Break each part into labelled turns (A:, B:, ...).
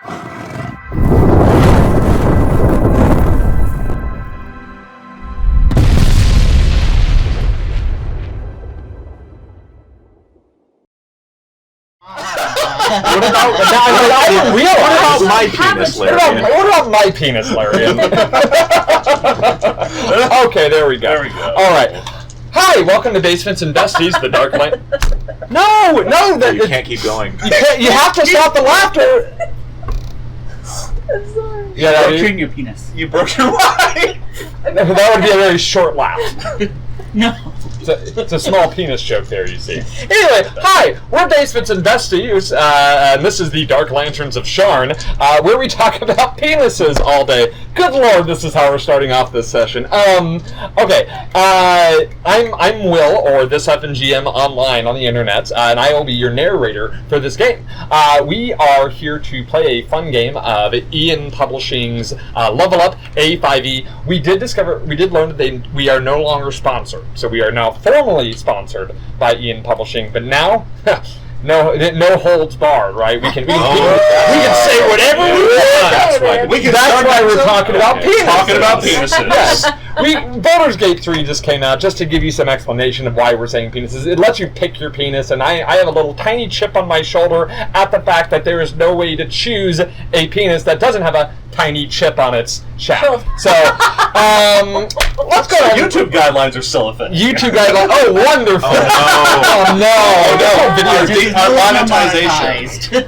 A: What about my penis, Larry? What about my penis, Larry? Okay, there we go. All right. Hi, welcome to Basements and Besties, the Dark Lanterns. No,
B: you can't keep going.
A: You have to stop the laughter.
C: I'm sorry.
A: Yeah,
D: you broke your penis.
B: You broke your eye.
A: That would be a very short laugh.
D: No.
A: It's a small penis joke there, you see. Anyway, hi, we're Basements and Besties, and this is the Dark Lanterns of Sharn, where we talk about penises all day. Good lord, this is how we're starting off this session. Okay, I'm Will, or this FNGM online on the internet, and I will be your narrator for this game. We are here to play a fun game of Ian Publishing's Level Up A5E. We did learn that we are no longer sponsored, so we are now formally sponsored by Ian Publishing, but now, no holds barred, right? We can say whatever we want. That's why we're talking about penises.
B: Talking about penises.
A: Yes. Baldur's Gate 3 just came out, just to give you some explanation of why we're saying penises. It lets you pick your penis, and I have a little tiny chip on my shoulder at the fact that there is no way to choose a penis that doesn't have a tiny chip on its shaft. So, let's go.
B: YouTube guidelines are still a thing.
A: YouTube guidelines. Oh, wonderful.
B: No.
A: Video
B: monetization.
C: We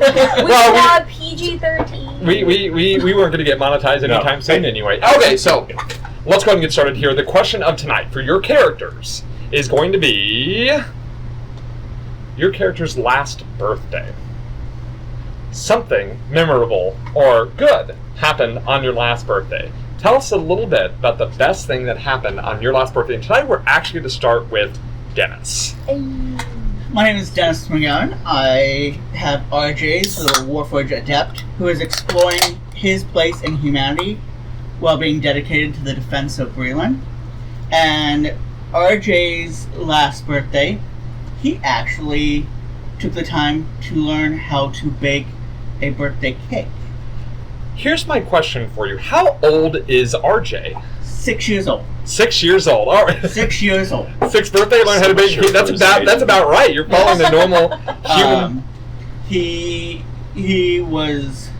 C: got PG-13.
A: We weren't going to get monetized anytime soon anyway. Okay, so let's go ahead and get started here. The question of tonight for your characters is going to be your character's last birthday. Something memorable or good happened on your last birthday. Tell us a little bit about the best thing that happened on your last birthday. And tonight we're actually going to start with Dennis.
D: My name is Dennis McGowan. I have RJ's the Warforged Adept, who is exploring his place in humanity while being dedicated to the defense of Breland. And RJ's last birthday, he actually took the time to learn how to bake a birthday cake.
A: Here's my question for you. How old is RJ?
D: 6 years old.
A: 6 years old. All right.
D: 6 years old.
A: Sixth birthday, learn how to bake cake. That's about right. You're following the normal human.
D: He was,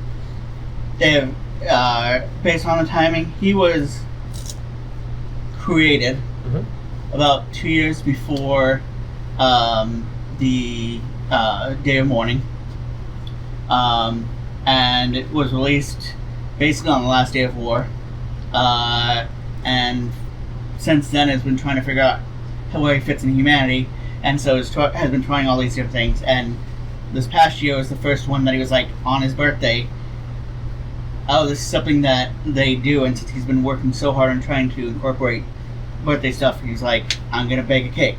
D: based on the timing, he was created about 2 years before the Day of Mourning, and it was released basically on the last day of war, and since then has been trying to figure out where he fits in humanity, and so has been trying all these different things, and this past year was the first one that he was like, on his birthday, oh, this is something that they do, and since he's been working so hard on trying to incorporate birthday stuff, he's like, I'm gonna bake a cake.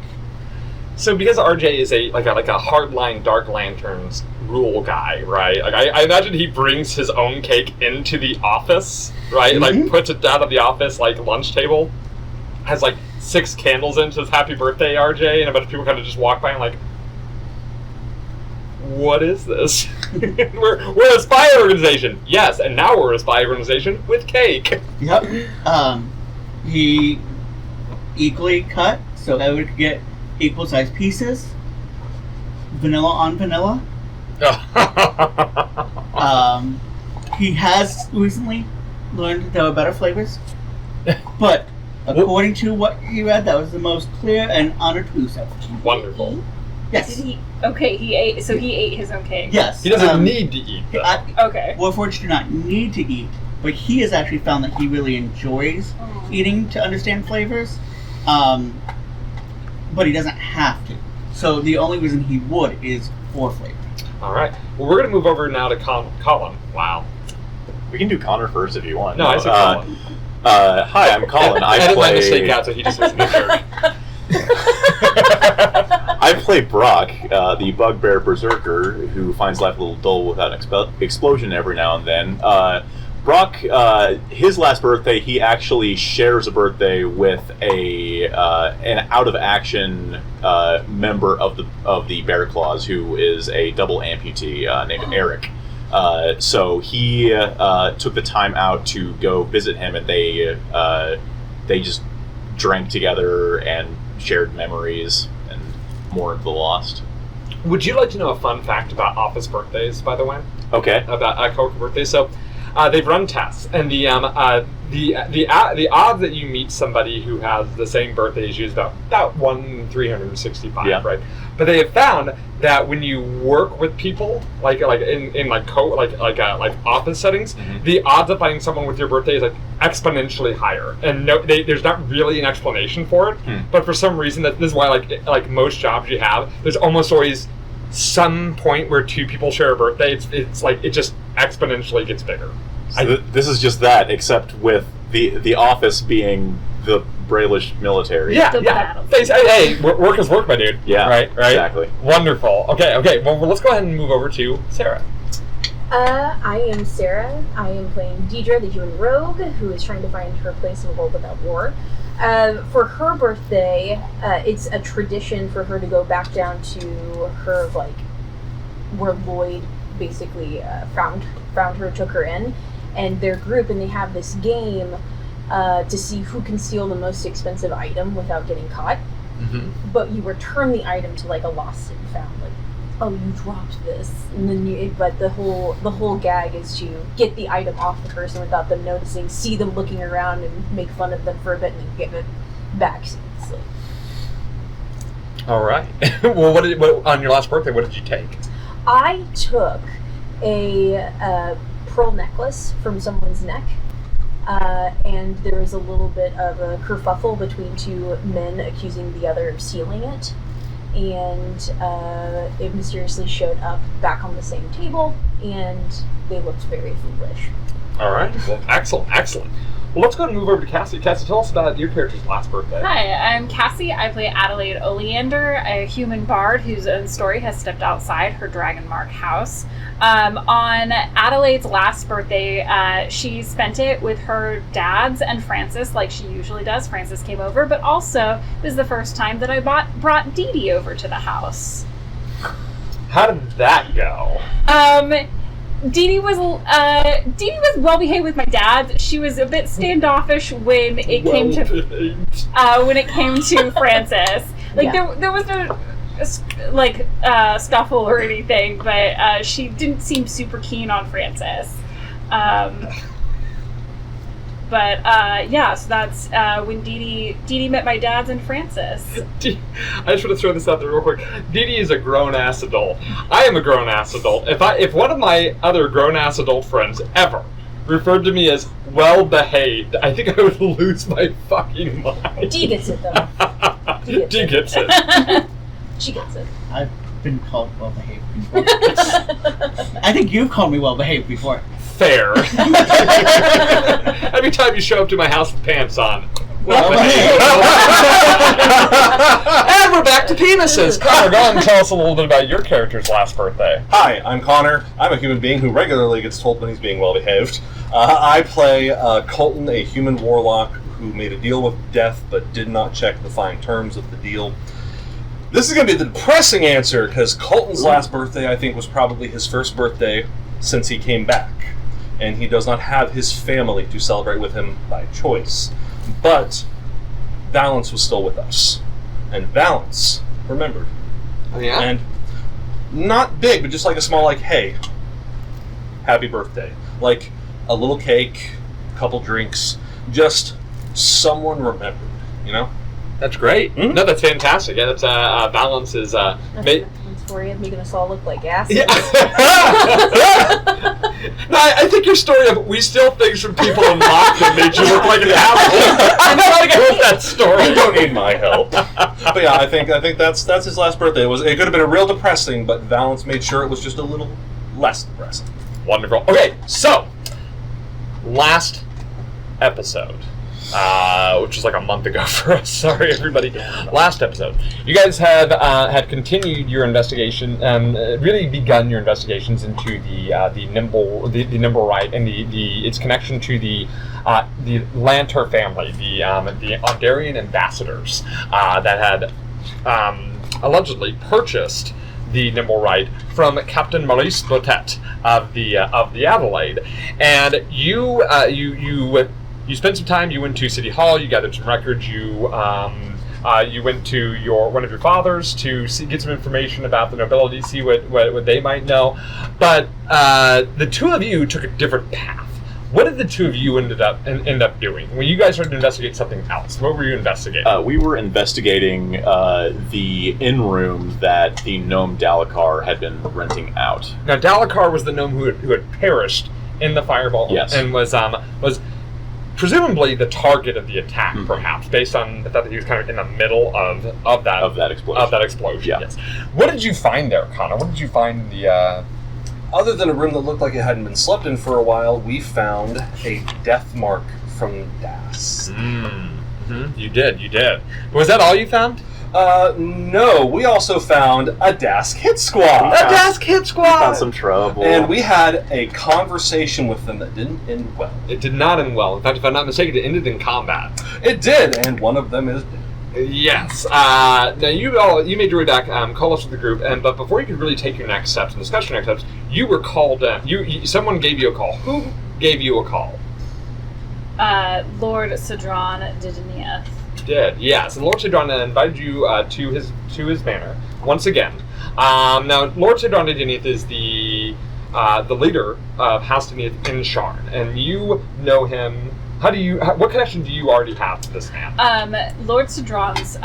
A: So because RJ is a hardline Dark Lanterns rule guy, right? Like I imagine he brings his own cake into the office, right? Like puts it down at the office lunch table, has 6 candles in, says happy birthday RJ, and a bunch of people kind of just walk by and what is this? we're a spy organization. Yes, and now we're a spy organization with cake.
D: Yep. He equally cut so that we could get equal sized pieces, vanilla on vanilla. He has recently learned that there were better flavors, but according to what he read, that was the most clear and unobtrusive.
A: Wonderful.
D: Yes.
C: He ate. So he ate his own cake.
D: Yes.
A: He doesn't need to eat.
C: Okay.
D: Warforged do not need to eat, but he has actually found that he really enjoys eating to understand flavors. But he doesn't have to. So the only reason he would is for flavor.
A: All right. Well, we're going to move over now to Colin. Wow.
B: We can do Connor first if you want.
A: No, I said Colin.
B: Hi, I'm Colin.
A: I play... my mistake out, so he just listens to
B: I play Brock, the bugbear berserker who finds life a little dull without an explosion every now and then. Brock, his last birthday, he actually shares a birthday with an out-of-action member of the Bear Claws, who is a double amputee named Eric. So he took the time out to go visit him, and they just drank together and shared memories and mourned the lost.
A: Would you like to know a fun fact about office birthdays, by the way?
B: Okay.
A: About coworker birthdays. So, they've run tests, and the odds that you meet somebody who has the same birthday as you is about 1 in 365,
B: Yeah.
A: right? But they have found that when you work with people, like in office settings,
B: Mhm.
A: the odds of finding someone with your birthday is like exponentially higher. And there's not really an explanation for it, but for some reason this is why like most jobs you have, there's almost always some point where two people share a birthday. It's like it just exponentially gets bigger.
B: So this is just that, except with the office being the Braylish military.
A: Yeah.
C: battle.
A: Hey, work is work, my dude.
B: Yeah,
A: right.
B: exactly.
A: Wonderful. Okay. Well, let's go ahead and move over to Sarah.
C: I am Sarah. I am playing Deidre, the human rogue, who is trying to find her place in the world without war. For her birthday, it's a tradition for her to go back down to her, where Lloyd basically found her, took her in, and their group, and they have this game to see who can steal the most expensive item without getting caught.
A: Mm-hmm.
C: But you return the item to a lost and found, oh, you dropped this, and then but the whole gag is to get the item off the person without them noticing, see them looking around and make fun of them for a bit, and then give it back.
A: All right. Well, what on your last birthday? What did you take?
C: I took a pearl necklace from someone's neck, and there was a little bit of a kerfuffle between two men accusing the other of stealing it. And it mysteriously showed up back on the same table, and they looked very foolish.
A: All right. Well, excellent. Well, let's go ahead and move over to Cassie. Cassie, tell us about your character's last birthday.
E: Hi, I'm Cassie. I play Adelaide Oleander, a human bard whose own story has stepped outside her Dragonhawk house. On Adelaide's last birthday, she spent it with her dads and Francis, like she usually does. Francis came over, but also it was the first time that I brought Deidre over to the house.
A: How did that go?
E: Deidre was well behaved with my dad. She was a bit standoffish when it came to Francis. There was no scuffle or anything, but she didn't seem super keen on Francis. So that's when Deidre met my dads and Francis.
A: I just want to throw this out there real quick. Deidre is a grown-ass adult. I am a grown-ass adult. If one of my other grown-ass adult friends ever referred to me as well-behaved, I think I would lose my fucking mind.
C: Dee gets it, though.
A: Dee gets it.
C: She gets it.
D: I've been called well-behaved before. I think you've called me well-behaved before.
A: Fair. Every time you show up to my house with pants on.
D: Well,
A: And we're back to penises. Connor, go ahead and tell us a little bit about your character's last birthday.
F: Hi, I'm Connor. I'm a human being who regularly gets told when he's being well-behaved. I play Colton, a human warlock who made a deal with death but did not check the fine terms of the deal. This is going to be the depressing answer, because Colton's last birthday, I think, was probably his first birthday since he came back. And he does not have his family to celebrate with him by choice. But Valance was still with us. And Valance remembered.
A: Oh, yeah?
F: And not big, but just like a small, hey, happy birthday. Like a little cake, a couple drinks, just someone remembered, you know?
A: That's great.
F: Mm-hmm.
A: No, that's fantastic. Yeah, that's Valance is
C: That's for you, making us all look like asses.
A: Yeah. No, I think your story of we steal things from people and mock them made you look like an asshole. I'm not going to go with that story.
F: You don't need my help. But yeah, I think that's his last birthday. It could have been a real depressing, but Valance made sure it was just a little less depressing.
A: Wonderful. Okay, so last episode, which was like a month ago for us. Sorry, everybody. Last episode, you guys have had continued your investigation, really begun your investigations into the Nimble Rite and its connection to the Lanter family, the Ondarian ambassadors that had allegedly purchased the Nimble Ride from Captain Maurice Botet of the Adelaide, and you spent some time. You went to City Hall. You gathered some records. You went to one of your fathers to get some information about the nobility, see what they might know. But the two of you took a different path. What did the two of you end up doing? When you guys started to investigate something else, what were you investigating?
B: We were investigating the inn room that the gnome Dalakar had been renting out.
A: Now, Dalakar was the gnome who had perished in the fireball,
B: yes,
A: and was presumably the target of the attack, perhaps, based on the fact that he was kind of in the middle of that explosion.
B: Yeah.
A: Yes. What did you find there, Connor? What did you find in the?
F: Other than a room that looked like it hadn't been slept in for a while, we found a death mark from Das.
A: You did. Was that all you found?
F: No. We also found a Dask hit squad.
A: A Dask hit squad!
B: Found some trouble.
F: And we had a conversation with them that didn't end well.
A: It did not end well. In fact, if I'm not mistaken, it ended in combat.
F: It did, and one of them is dead.
A: Yes. Now you made your way back, call us to the group, but before you could really take your next steps and discuss your next steps, you were called. Someone gave you a call. Who gave you a call?
E: Lord Cedron Didinieth.
A: Did, yes. And Lord Cedron invited you to his manor once again. Now Lord Cedron Didinieth is the leader of House Didinieth in Sharn, and you know him. What connection do you already have to this man?
E: Lord Cedron's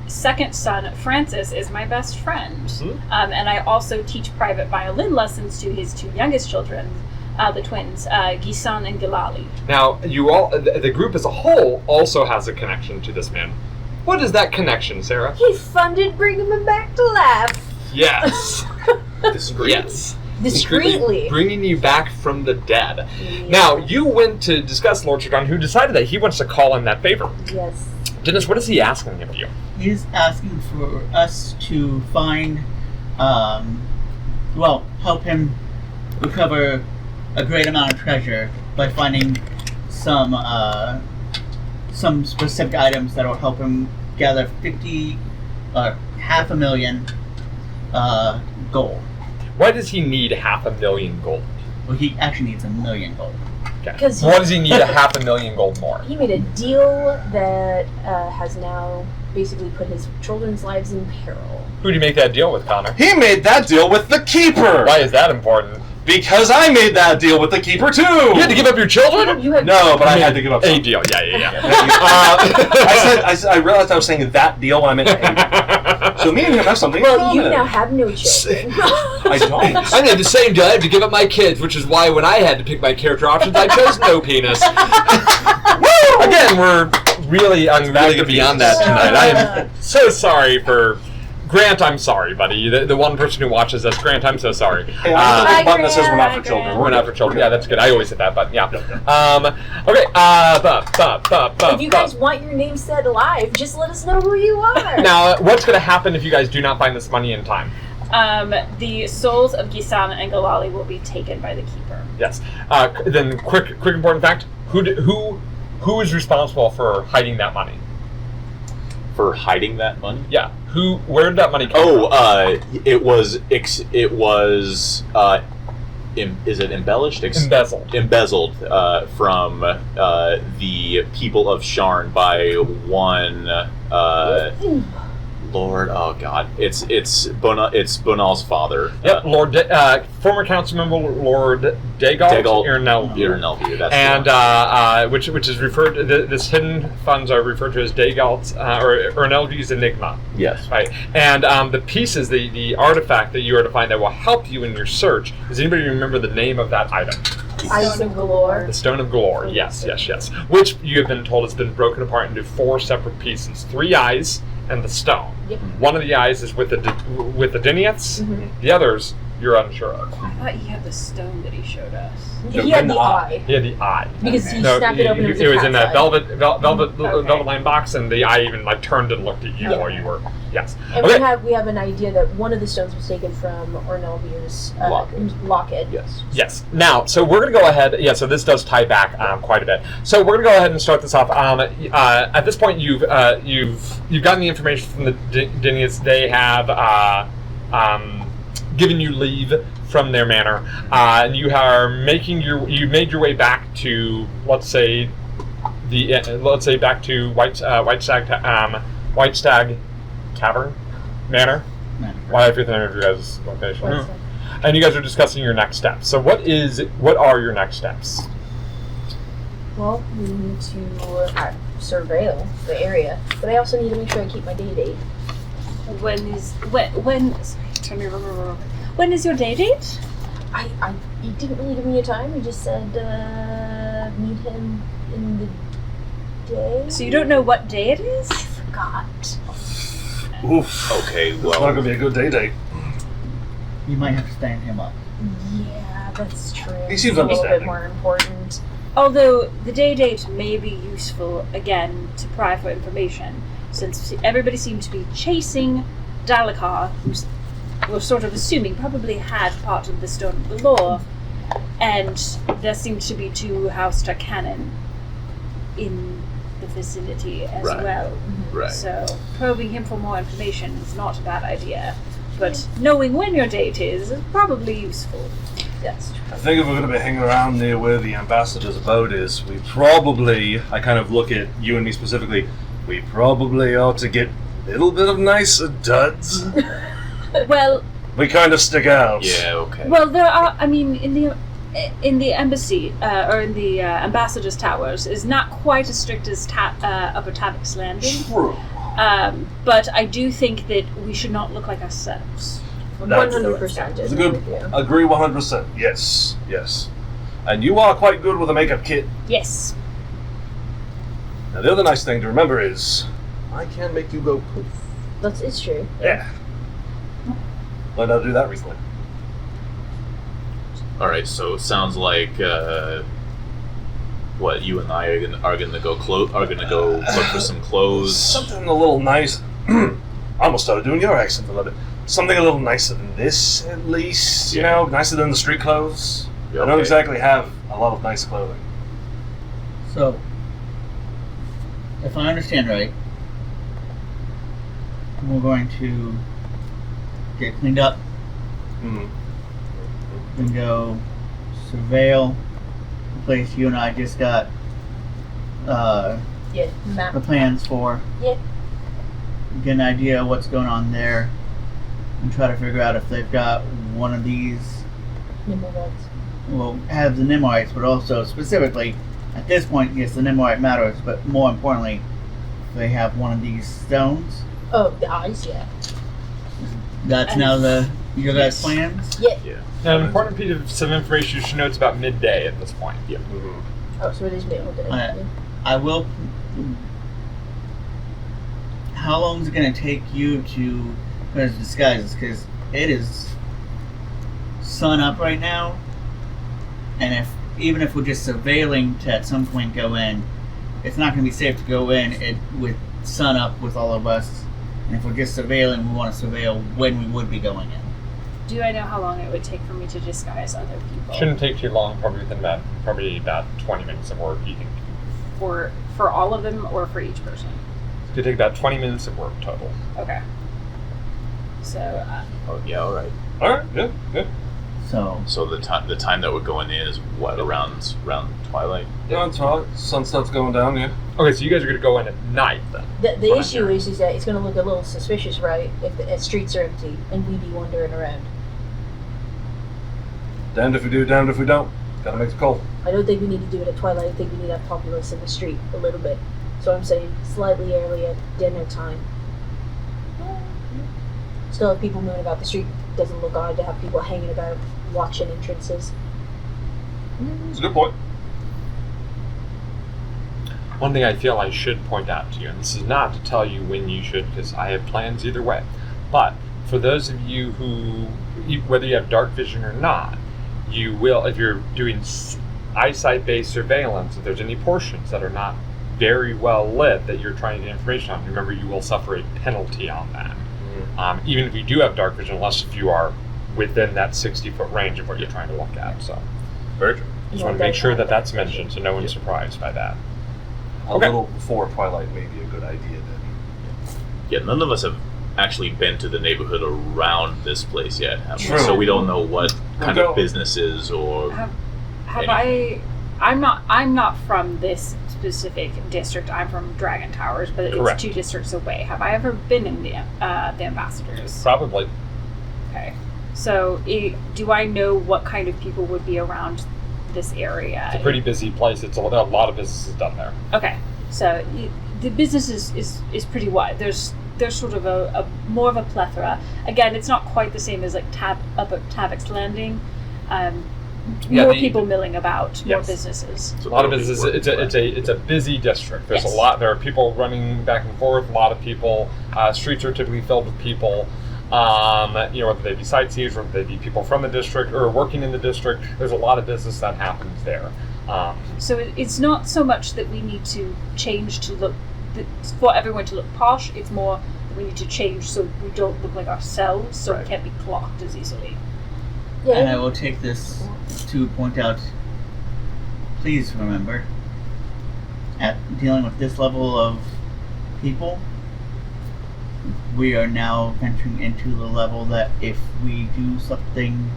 E: second son, Francis, is my best friend. And I also teach private violin lessons to his two youngest children, the twins, Gisan and Gilali.
A: Now, the group as a whole also has a connection to this man. What is that connection, Sarah?
C: He funded bringing him back to life.
A: Yes.
C: Discreetly.
A: Bringing you back from the dead.
C: Yeah.
A: Now, you went to discuss Lord Chardon, who decided that he wants to call in that favor.
C: Yes.
A: Dennis, what is he asking of you?
D: He's asking for us to find, help him recover a great amount of treasure by finding some specific items that will help him gather 500,000 gold.
A: Why does he need 500,000 gold?
D: Well, he actually needs 1 million gold.
A: Okay.
C: Because
A: why does he need 500,000 gold more?
C: He made a deal that has now basically put his children's lives in peril.
A: Who did he make that deal with, Connor?
F: He made that deal with the Keeper!
A: Why is that important?
F: Because I made that deal with the Keeper too!
A: You had to give up your children?
F: No, but I had to give up
A: a
F: some.
A: deal. Yeah.
F: I realized I was saying that deal when I meant a deal. So me and him have something in
C: Well,
F: common.
C: you now have no children.
F: I don't.
A: I made the same deal. I had to give up my kids, which is why when I had to pick my character options, I chose no penis. Woo! Again, we're really, I'm really going beyond that tonight. I am so sorry for... Grant, I'm sorry, buddy. The one person who watches us, Grant, I'm so sorry.
F: Hey, I'm the button that says we're not for children.
A: We're not for children. Yeah, that's good. I always hit that button. Yeah. Okay.
C: If you guys want your name said live, just let us know who you are.
A: Now, what's going to happen if you guys do not find this money in time?
E: The souls of Gisan and Galali will be taken by the Keeper.
A: Yes. Then, quick important fact: who is responsible for hiding that money?
B: For hiding that money?
A: Yeah. Where did that money come from?
B: It was is it embellished? Embezzled from the people of Sharn by one Lord. Oh God, it's Bonal's father.
A: Yep, former council member Lord Dagalt
B: Irnelview. That's
A: and which is referred to. This hidden funds are referred to as Dagalt's or Irnelview's enigma.
B: Yes.
A: Right. And the pieces, the artifact that you are to find that will help you in your search. Does anybody remember the name of that item?
C: Eyes of Galore.
A: The Stone of Galore. Yes. Which you have been told has been broken apart into 4 separate pieces: 3 eyes and the stone.
C: Yep.
A: One of the eyes is with the Diniaths.
C: Mm-hmm.
A: The others you're unsure of.
E: I thought he had the stone that he showed us.
C: He had the eye.
A: He had the eye.
C: Because he snapped it open.
A: It was in that velvet lined box, and the eye even turned and looked at you while you were. Yes.
C: And we have an idea that one of the stones was taken from Ornelview's locket.
B: Yes.
A: Now, so we're going to go ahead. Yeah. So this does tie back quite a bit. So we're going to go ahead and start this off. At this point, you've gotten the information from the Dinians. They have given you leave from their manor, and you are you made your way back to, let's say back to White Stag Tavern Manor. Why I forget the name of your guys' location. And you guys are discussing your next steps. So what are your next steps?
C: Well, we need to surveil the area, but I also need to make sure I keep my date.
E: When is your day date?
C: He didn't really give me a time. He just said meet him in the day.
E: So you don't know what day it is?
C: I forgot.
F: Oof.
B: Okay,
F: It's
B: well,
F: not going to be a good date.
D: You might have to stand him up.
C: Yeah, that's true.
F: He seems
C: It's a little bit
F: understanding.
C: more important.
E: Although the day date may be useful, again, to pry for information, since everybody seemed to be chasing Dalekar, who's, we're sort of assuming, probably had part of the Stone of the Law, and there seemed to be 2 House Cannon in the vicinity as
B: Right.
E: well.
B: right.
E: So probing him for more information is not a bad idea, but knowing when your date is probably useful.
C: That's true.
F: I think if we're going to be hanging around near where the ambassador's abode is, we probably, I kind of look at you and me specifically, we probably ought to get a little bit of nicer duds.
E: Well,
F: We kind of stick out.
B: Yeah, okay.
E: Well, there are. I mean, in the embassy or in the ambassador's towers is not quite as strict as Upper Tavik's Landing.
F: True.
E: But I do think that we should not look like ourselves.
C: 100%.
F: It's a good. Agree 100%. Yes. Yes. And you are quite good with a makeup kit.
E: Yes.
F: Now the other nice thing to remember is, I can make you go poof.
C: It's true.
F: Yeah. Learned how to do that recently.
B: All right, so it sounds like what you and I are gonna go look for some clothes.
F: Something a little nice. I almost started doing your accent a little bit. Something a little nicer than this, at least. You know, nicer than the street clothes.
B: Yeah,
F: I don't
B: okay.
F: exactly have a lot of nice clothing.
D: So, if I understand right, we're going to get cleaned up
F: Mm.
D: and go surveil the place you and I just got
C: Yeah, map.
D: the plans for.
C: Yeah.
D: Get an idea of what's going on there and try to figure out if they've got one of these.
C: Nimblewoods.
D: Well, have the Nimrites, but also specifically at this point, yes, the Nimrite matters, but more importantly, they have one of these stones.
C: Oh, the eyes, yeah.
D: That's now your guys' plans.
C: Yeah.
B: Yeah.
A: An important piece of information you should know, it's about midday at this point.
B: Yeah.
C: Oh, so it is middle day.
D: Alright. I will. How long is it going to take you to put his disguises? Because it is sun up right now, and even if we're just surveilling to at some point go in, it's not going to be safe to go in with sun up with all of us. And if we're just surveilling, we want to surveil when we would be going in.
E: Do I know how long it would take for me to disguise other people?
A: Shouldn't take too long, probably about 20 minutes of work, you think.
E: For all of them or for each person?
A: It could take about 20 minutes of work total.
E: Okay. So
B: Oh yeah. All right.
F: All right. Yeah. Yeah.
D: So
B: So the time that we're going in is what around twilight.
F: Yeah, that's all right. Sun starts going down. Yeah.
A: Okay, so you guys are going to go in at night then.
C: The
A: Fine,
C: issue
A: yeah.
C: is that it's going to look a little suspicious, right? If the streets are empty and we be wandering around.
F: Damned if we do, damned if we don't. Gotta make the call.
C: I don't think we need to do it at twilight. I think we need to have populace in the street a little bit. So I'm saying slightly early at dinner time. Still, if people moving about the street, doesn't look odd to have people hanging about, watching entrances.
F: It's a good point.
A: One thing I feel I should point out to you, and this is not to tell you when you should, because I have plans either way, but for those of you who, whether you have dark vision or not, you will, if you're doing eyesight-based surveillance, if there's any portions that are not very well lit that you're trying to get information on, remember you will suffer a penalty on that. Even if you do have dark vision, unless if you are within that 60-foot range of what you're trying to look at. So
F: Very true.
A: just want to make sure that that's mentioned so no one's surprised by that.
F: A little before twilight may be a good idea then.
B: Yeah. None of us have actually been to the neighborhood around this place yet, have we?
F: True.
B: So we don't know what kind of businesses or.
E: I'm not from this specific district. I'm from Dragon Towers, but
A: Correct.
E: it's 2 districts away. Have I ever been in the ambassadors?
A: Probably.
E: Okay. So, do I know what kind of people would be around this area?
A: It's a pretty busy place. It's a lot of businesses done there.
E: Okay. So the business is pretty wide. There's sort of a more of a plethora. Again, it's not quite the same as like up at Tavik's Landing. More people milling about, more businesses.
B: So
A: A lot of
B: probably
A: businesses. It's a busy district. There's
E: Yes.
A: a lot. There are people running back and forth. A lot of people. Streets are typically filled with people. Whether they be sightseers, whether they be people from the district or working in the district. There's a lot of business that happens there.
E: So it's not so much that we need to change to look for everyone to look posh. It's more that we need to change so we don't look like ourselves, so
A: Right.
E: we can't be clocked as easily.
D: And I will take this to point out, please remember, at dealing with this level of people, we are now entering into the level that if we do something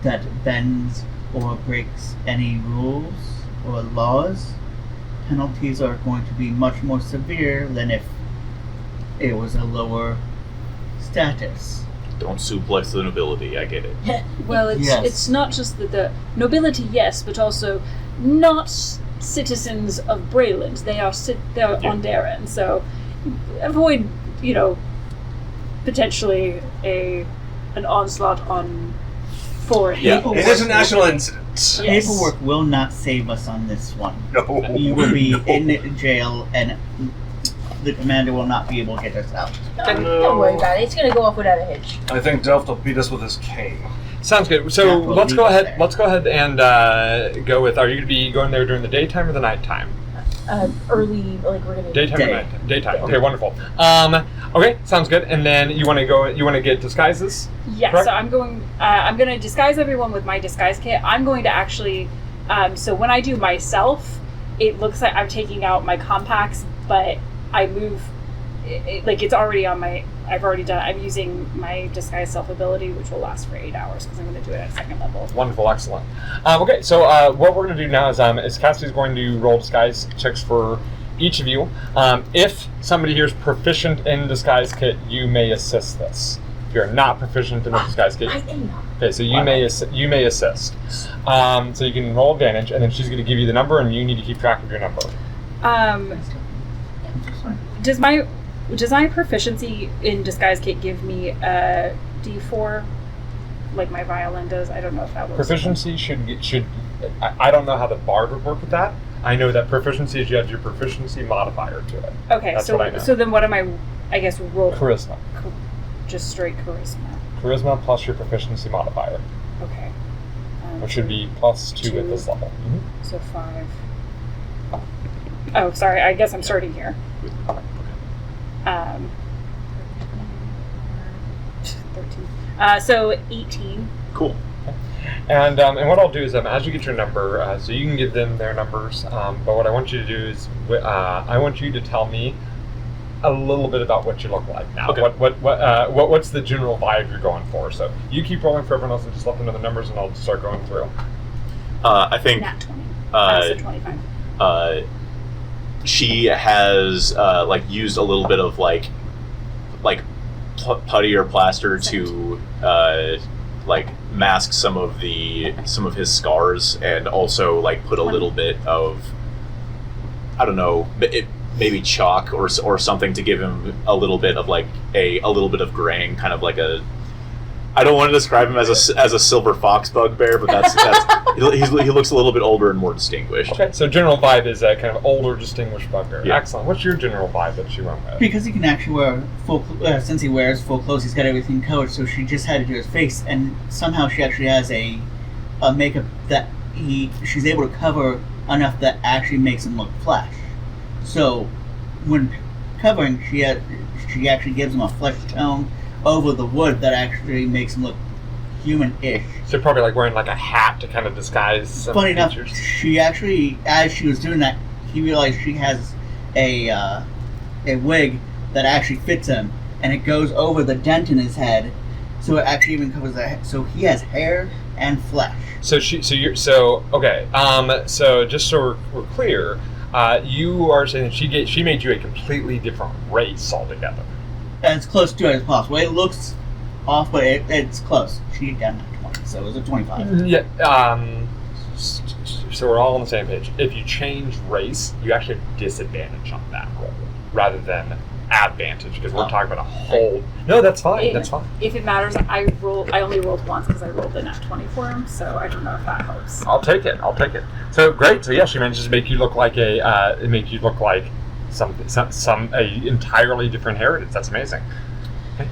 D: that bends or breaks any rules or laws, penalties are going to be much more severe than if it was a lower status.
B: Don't suplex the nobility. I get it.
E: Well,
D: Yes.
E: it's not just the nobility, yes, but also not citizens of Breland. They're on Darren, so avoid, potentially an onslaught on foreign.
B: Yeah.
E: people.
F: It is a national incident.
E: Yes.
D: Paperwork will not save us on this one.
F: No.
D: You will be in jail, and the commander will not be able to get us out.
C: Don't worry about it. It's going to go off without a hitch.
F: I think Delft will beat us with his cane.
A: Sounds good. So
D: Yeah, we'll
A: let's
D: leave
A: go
D: it
A: ahead.
D: there.
A: Let's go ahead and go with. Are you going to be going there during the daytime or the nighttime?
C: Early, like we're going to
A: Daytime
D: Day.
A: or nighttime? Daytime. Okay, wonderful. Okay, sounds good. And then you want to go. You want to get disguises?
E: Yes,
A: Correct?
E: so I'm going to disguise everyone with my disguise kit. I'm going to actually, so when I do myself, it looks like I'm taking out my compacts, but I move, like it's already on my, I've already done it. I'm using my disguise self ability, which will last for 8 hours because I'm going to do it at 2nd level.
A: Wonderful, excellent. Okay, so what we're going to do now is Cassie's going to roll disguise checks for each of you. If somebody here is proficient in disguise kit, you may assist this. If you're not proficient in the disguise kit,
C: I am not.
A: okay, so you may assist. So you can roll advantage, and then she's going to give you the number, and you need to keep track of your number.
E: Does my proficiency in disguise kit give me a D4 like my violin does? I don't know if that works.
A: Proficiency should. I don't know how the bard would work with that. I know that proficiency is you have your proficiency modifier to it.
E: Okay,
A: That's
E: so
A: what I know.
E: so then what am I guess roll
A: Charisma.
E: just straight charisma.
A: Charisma plus your proficiency modifier,
E: Okay.
A: which should be +2 at this level.
E: So 5. Oh, sorry. I guess I'm starting here. 13. So 18.
B: Cool.
A: And what I'll do is as you get your number, so you can give them their numbers. But what I want you to do is I want you to tell me a little bit about what you look like now.
B: Okay.
A: What's the general vibe you're going for? So you keep rolling for everyone else and just let them know the numbers, and I'll start going through.
B: I think
E: Nat 20. So 25.
B: she has used a little bit of like putty or plaster to mask some of his scars, and also like put a little bit of, I don't know, maybe chalk or something to give him a little bit of like a little bit of graying, kind of like a. I don't want to describe him as a silver fox bugbear, but that's he looks a little bit older and more distinguished.
A: Okay, so general vibe is a kind of older, distinguished bugbear.
B: Yeah.
A: Excellent. What's your general vibe that you went with?
D: Because he can actually wear full, since he wears full clothes, he's got everything covered. So she just had to do his face, and somehow she actually has a makeup that she's able to cover enough that actually makes him look flesh. So when covering, she actually gives him a flesh tone over the wood that actually makes him look human-ish.
A: So probably like wearing like a hat to kind of disguise some
D: Funny enough,
A: features.
D: she actually, as she was doing that, he realized she has a wig that actually fits him, and it goes over the dent in his head, so it actually even covers the head. So he has hair and flesh.
A: So okay. So just so we're clear, you are saying that she made you a completely different race altogether.
D: As close to it as possible. It looks off, but it's close. She got a 20, so it was a 25.
A: Yeah. So we're all on the same page. If you change race, you actually have disadvantage on that roll rather than advantage, because we're talking about a whole. No, that's fine. That's fine.
E: If it matters, I only rolled once because I rolled the nat 20 for him, so I don't know if that helps.
A: I'll take it. So great. So yeah, she manages to make you look like some entirely different heritage. That's amazing. Okay.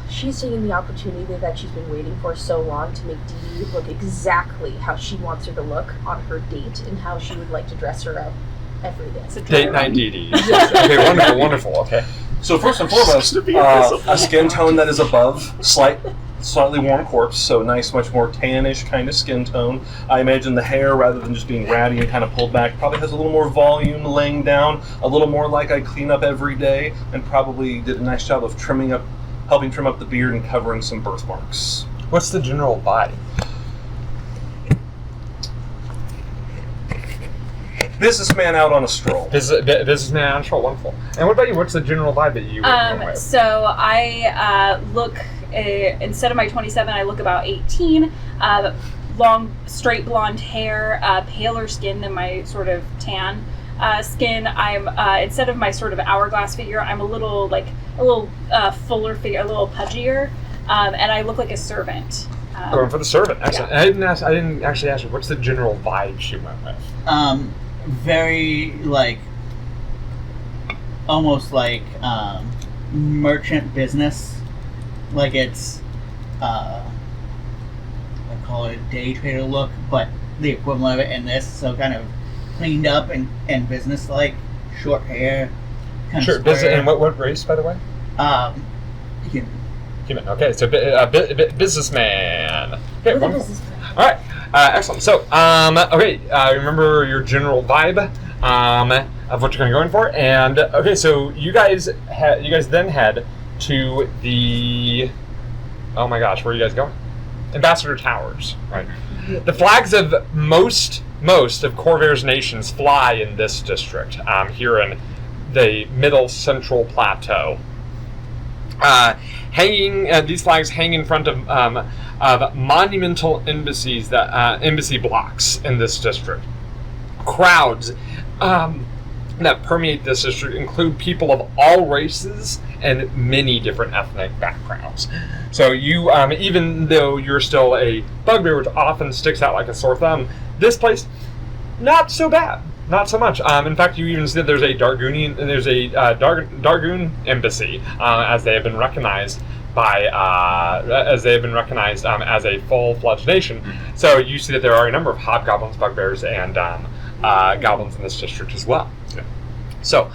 C: She's taking the opportunity that she's been waiting for so long to make Dee look exactly how she wants her to look on her date and how she would like to dress her up every day.
A: Date night Dee. Okay, wonderful. Okay.
F: So first and foremost, a skin tone that is above slightly worn corpse, so nice, much more tannish kind of skin tone. I imagine the hair, rather than just being ratty and kind of pulled back, probably has a little more volume laying down, a little more like I clean up every day, and probably did a nice job of helping trim up the beard and covering some birthmarks.
A: What's the general vibe?
F: Businessman out on a stroll.
A: Businessman out on a stroll, wonderful. And what about you? What's the general vibe that you were with?
E: So I look, instead of my 27, I look about 18. Long, straight blonde hair, paler skin than my sort of tan skin. I'm instead of my sort of hourglass figure, I'm a little fuller figure, a little pudgier, and I look like a servant.
A: Going for the servant, excellent.
E: Yeah.
A: And I didn't actually ask you, what's the general vibe she went with?
D: Very almost like merchant business, like it's I call it a day trader look, but the equivalent of it in this, so kind of cleaned up and business like, short hair, kind
A: sure.
D: of square.
A: And what race, by the way? Human. Okay, so businessman. Okay, wonderful. All right, excellent. So, remember your general vibe of what you're going for, and okay, so you guys then head to the. Oh my gosh, where are you guys going? Ambassador Towers, right? The flags of most of Corvair's nations fly in this district, here in the middle central plateau. These flags hang in front of monumental embassies embassy blocks in this district. Crowds that permeate this district include people of all races and many different ethnic backgrounds. So you, even though you're still a bugbear, which often sticks out like a sore thumb, this place, not so bad. Not so much. In fact, you even said there's a Dargoon embassy, as they have been recognized as a full-fledged nation. So you see that there are a number of hobgoblins, bugbears, and goblins in this district as well. Yeah. So,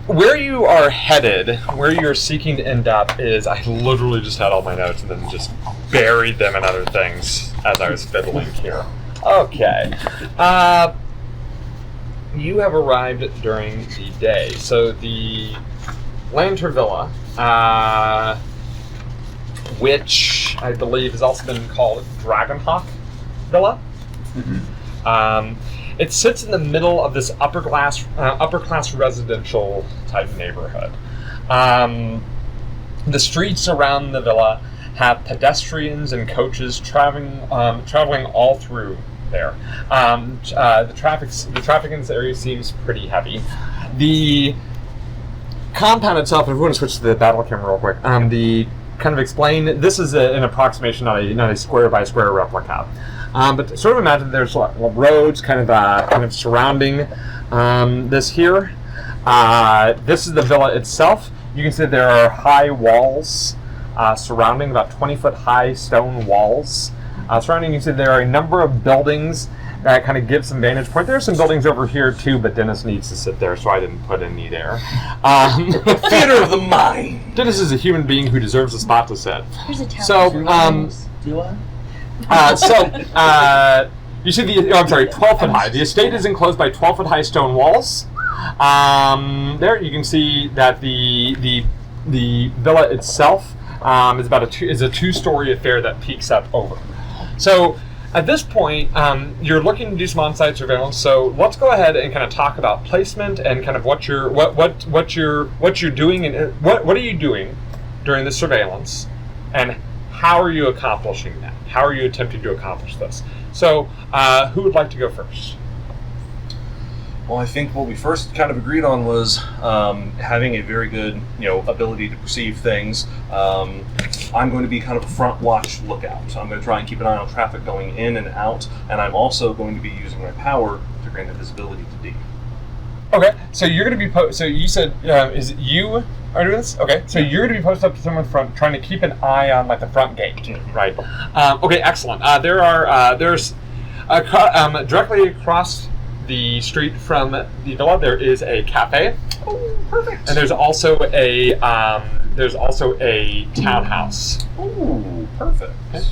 A: where you are headed, where you're seeking to end up is, I literally just had all my notes and then just buried them in other things as I was fiddling here. Okay. You have arrived during the day. So the Lantern Villa, which I believe has also been called Dragonhawk Villa. Mm-hmm. It sits in the middle of this upper class residential type neighborhood. The streets around the villa have pedestrians and coaches traveling all through there. The traffic in this area seems pretty heavy. The compound itself, if we want to switch to the battle camera real quick, the kind of explain, this is an approximation, not a square by square replica. But sort of imagine there's roads kind of surrounding this here. This is the villa itself. You can see there are high walls surrounding, about 20-foot high stone walls. Surrounding, you can see there are a number of buildings that kind of give some vantage point. There are some buildings over here too, but Dennis needs to sit there, so I didn't put any there.
F: Theater of the mind.
A: Dennis is a human being who deserves a spot to sit.
C: Here's a tower.
D: Do I?
A: You see 12-foot high. The estate is enclosed by 12-foot high stone walls. There you can see that the villa itself is a 2-story affair that peaks up over. So at this point, you're looking to do some on-site surveillance. So let's go ahead and kind of talk about placement and kind of what you're doing and what are you doing during the surveillance, and how are you accomplishing that? How are you attempting to accomplish this? So who would like to go first?
F: Well, I think what we first kind of agreed on was having a very good, ability to perceive things. I'm going to be kind of a front watch lookout. So I'm going to try and keep an eye on traffic going in and out, and I'm also going to be using my power to grant invisibility to D.
A: Okay, so you're going to be so you said is it you are doing this? Okay, so you're going to be posted up to someone front, trying to keep an eye on like the front gate, right? Okay, excellent. There's directly across the street from the villa, there is a cafe.
F: Oh, perfect.
A: And there's also a townhouse.
F: Oh, perfect.
A: Okay.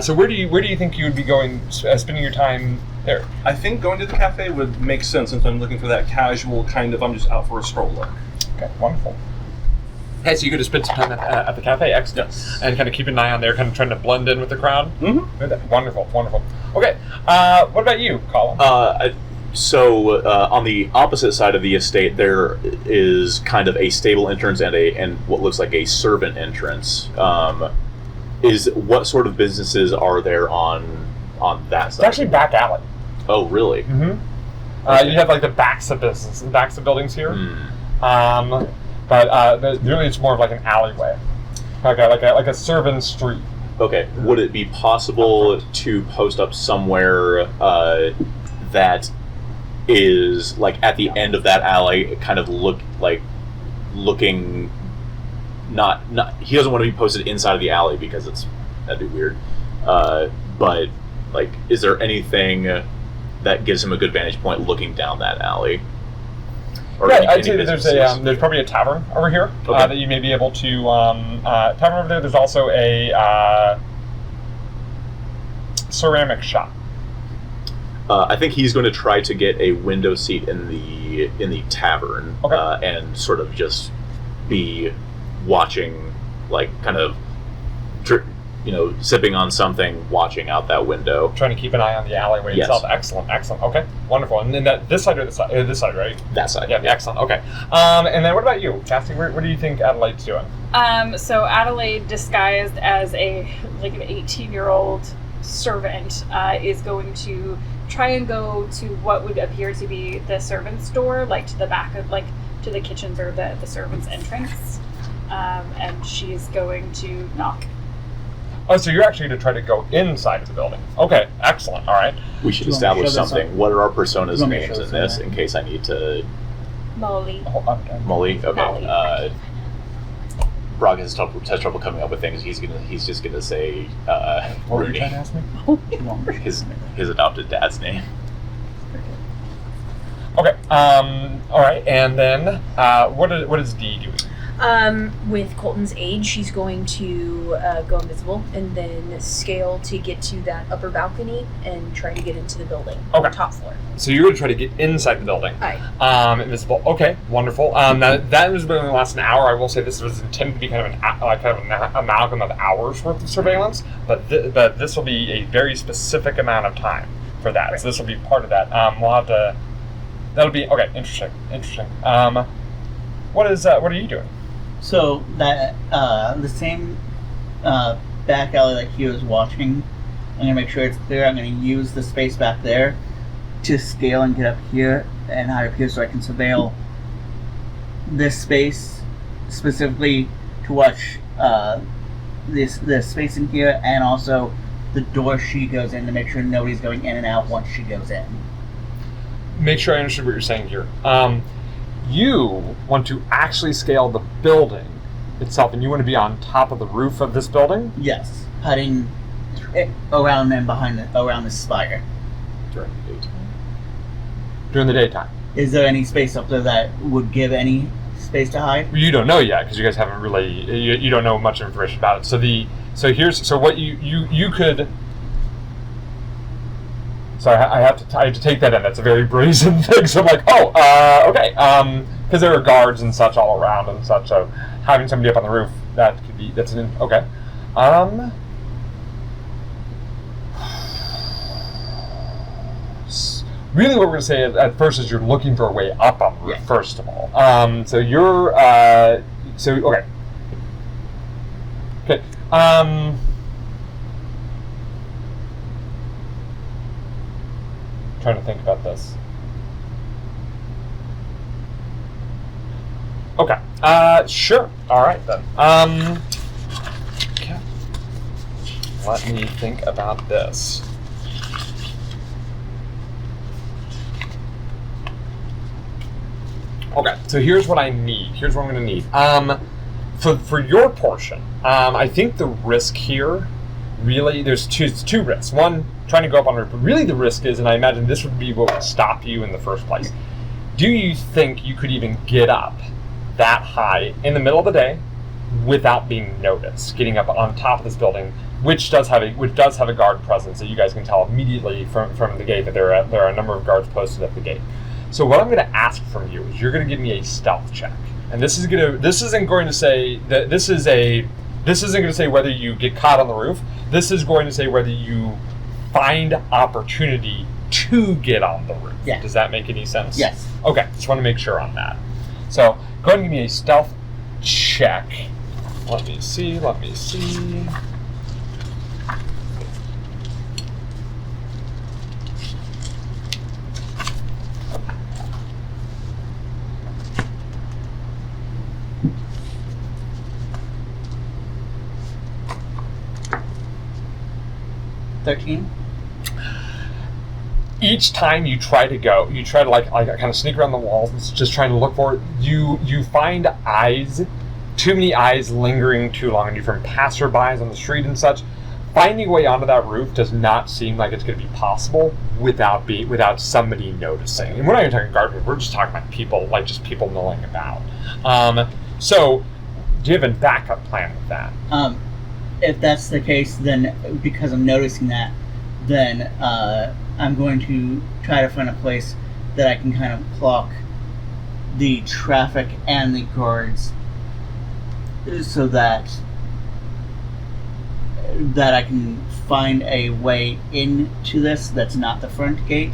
A: So where do you think you would be going, spending your time there?
F: I think going to the cafe would make sense since I'm looking for that casual kind of, I'm just out for a stroll look.
A: Okay, wonderful. Okay, so you could have spent some time at the cafe, excellent.
F: Yes.
A: And kind of keep an eye on there, kind of trying to blend in with the crowd.
F: Mm-hmm.
A: Wonderful. Okay, what about you, Colin?
B: On the opposite side of the estate, there is kind of a stable entrance and what looks like a servant entrance. What sort of businesses are there on that side?
A: It's actually back alley.
B: Oh, really?
A: Mm-hmm.
B: Okay.
A: You have like the backs of buildings here. But really it's more of like an alleyway, like a servant street.
B: Okay. Would it be possible to post up somewhere that is like at the end of that alley, kind of looking not he doesn't want to be posted inside of the alley because that'd be weird. But like, is there anything that gives him a good vantage point looking down that alley? Or
A: I'd say that there's probably a tavern over here that you may be able to tavern over there. There's also a ceramic shop.
B: I think he's going to try to get a window seat in the tavern, and sort of just be watching, like kind of, sipping on something, watching out that window,
A: trying to keep an eye on the alleyway itself. Excellent. Okay, wonderful. And then this side or this side? This side, right?
B: That side.
A: Yeah. Excellent. Okay. And then what about you, Cassie? What do you think Adelaide's doing?
E: So Adelaide, disguised as an 18-year-old servant, is going to try and go to what would appear to be the servant's door, like to the back of, like to the kitchens or the servant's entrance, and she's going to knock.
A: Oh, so you're actually going to try to go inside of the building. Okay, excellent. All right.
B: We should establish something. What are our personas' names in this, in case I need to...
E: Molly.
B: Molly? Okay.
E: Molly.
B: Brock has trouble coming up with things. He's just gonna say
A: What were you
B: Rooney.
A: trying to ask me?
B: his adopted dad's name.
A: Okay. All right. And then what is Dee doing?
C: With Colton's aid, she's going to go invisible and then scale to get to that upper balcony and try to get into the building.
A: Okay.
C: Top floor.
A: So you're going to try to get inside the building.
C: Aye.
A: Invisible. Okay, wonderful. Now, that invisibility only lasts an hour. I will say this was intended to be kind of an amalgam of hours worth of surveillance, but this will be a very specific amount of time for that. Right. So this will be part of that. We'll have to. That'll be okay. Interesting. What are you doing?
D: So that the same back alley that he was watching, I'm gonna make sure it's clear. I'm gonna use the space back there to scale and get up here and hide up here so I can surveil this space specifically to watch this space in here, and also the door she goes in to make sure nobody's going in and out once she goes in.
A: Make sure I understood what you're saying here. You want to actually scale the building itself, and you want to be on top of the roof of this building?
D: Yes, hiding around and around the spire.
B: During the daytime.
A: During the daytime.
D: Is there any space up there that would give any space to hide?
A: You don't know yet because you guys haven't really. You don't know much information about it. So what you could. So I have to take that in. That's a very brazen thing. So I'm like, okay, because there are guards and such all around and such. So having somebody up on the roof, that's an okay. Really, what we're going to say at first is you're looking for a way up on the roof. First of all, so you're okay. Okay. Trying to think about this. Okay. Sure. All right then. Okay. Let me think about this. Okay. So here's what I need. Here's what I'm going to need. For your portion, I think the risk here, really, there's two risks. One, trying to go up on the roof, but really the risk is, and I imagine this would be what would stop you in the first place. Do you think you could even get up that high in the middle of the day without being noticed, getting up on top of this building, which does have a guard presence, so you guys can tell immediately from the gate that there are a number of guards posted at the gate. So what I'm going to ask from you is you're going to give me a stealth check, and this isn't going to say whether you get caught on the roof. This is going to say whether you find opportunity to get on the roof.
D: Yeah.
A: Does that make any sense?
D: Yes.
A: Okay, just want to make sure on that. So go ahead and give me a stealth check. Let me see.
D: 13.
A: Each time you try to like kind of sneak around the walls and just trying to look for it, you find too many eyes lingering too long on you from passerbys on the street and such. Finding a way onto that roof does not seem like it's going to be possible without somebody noticing. And we're not even talking guard, we're just talking about people, like just people milling about. So do you have a backup plan with that?
D: If that's the case, then because I'm noticing that, then I'm going to try to find a place that I can kind of clock the traffic and the guards so that I can find a way into this that's not the front gate,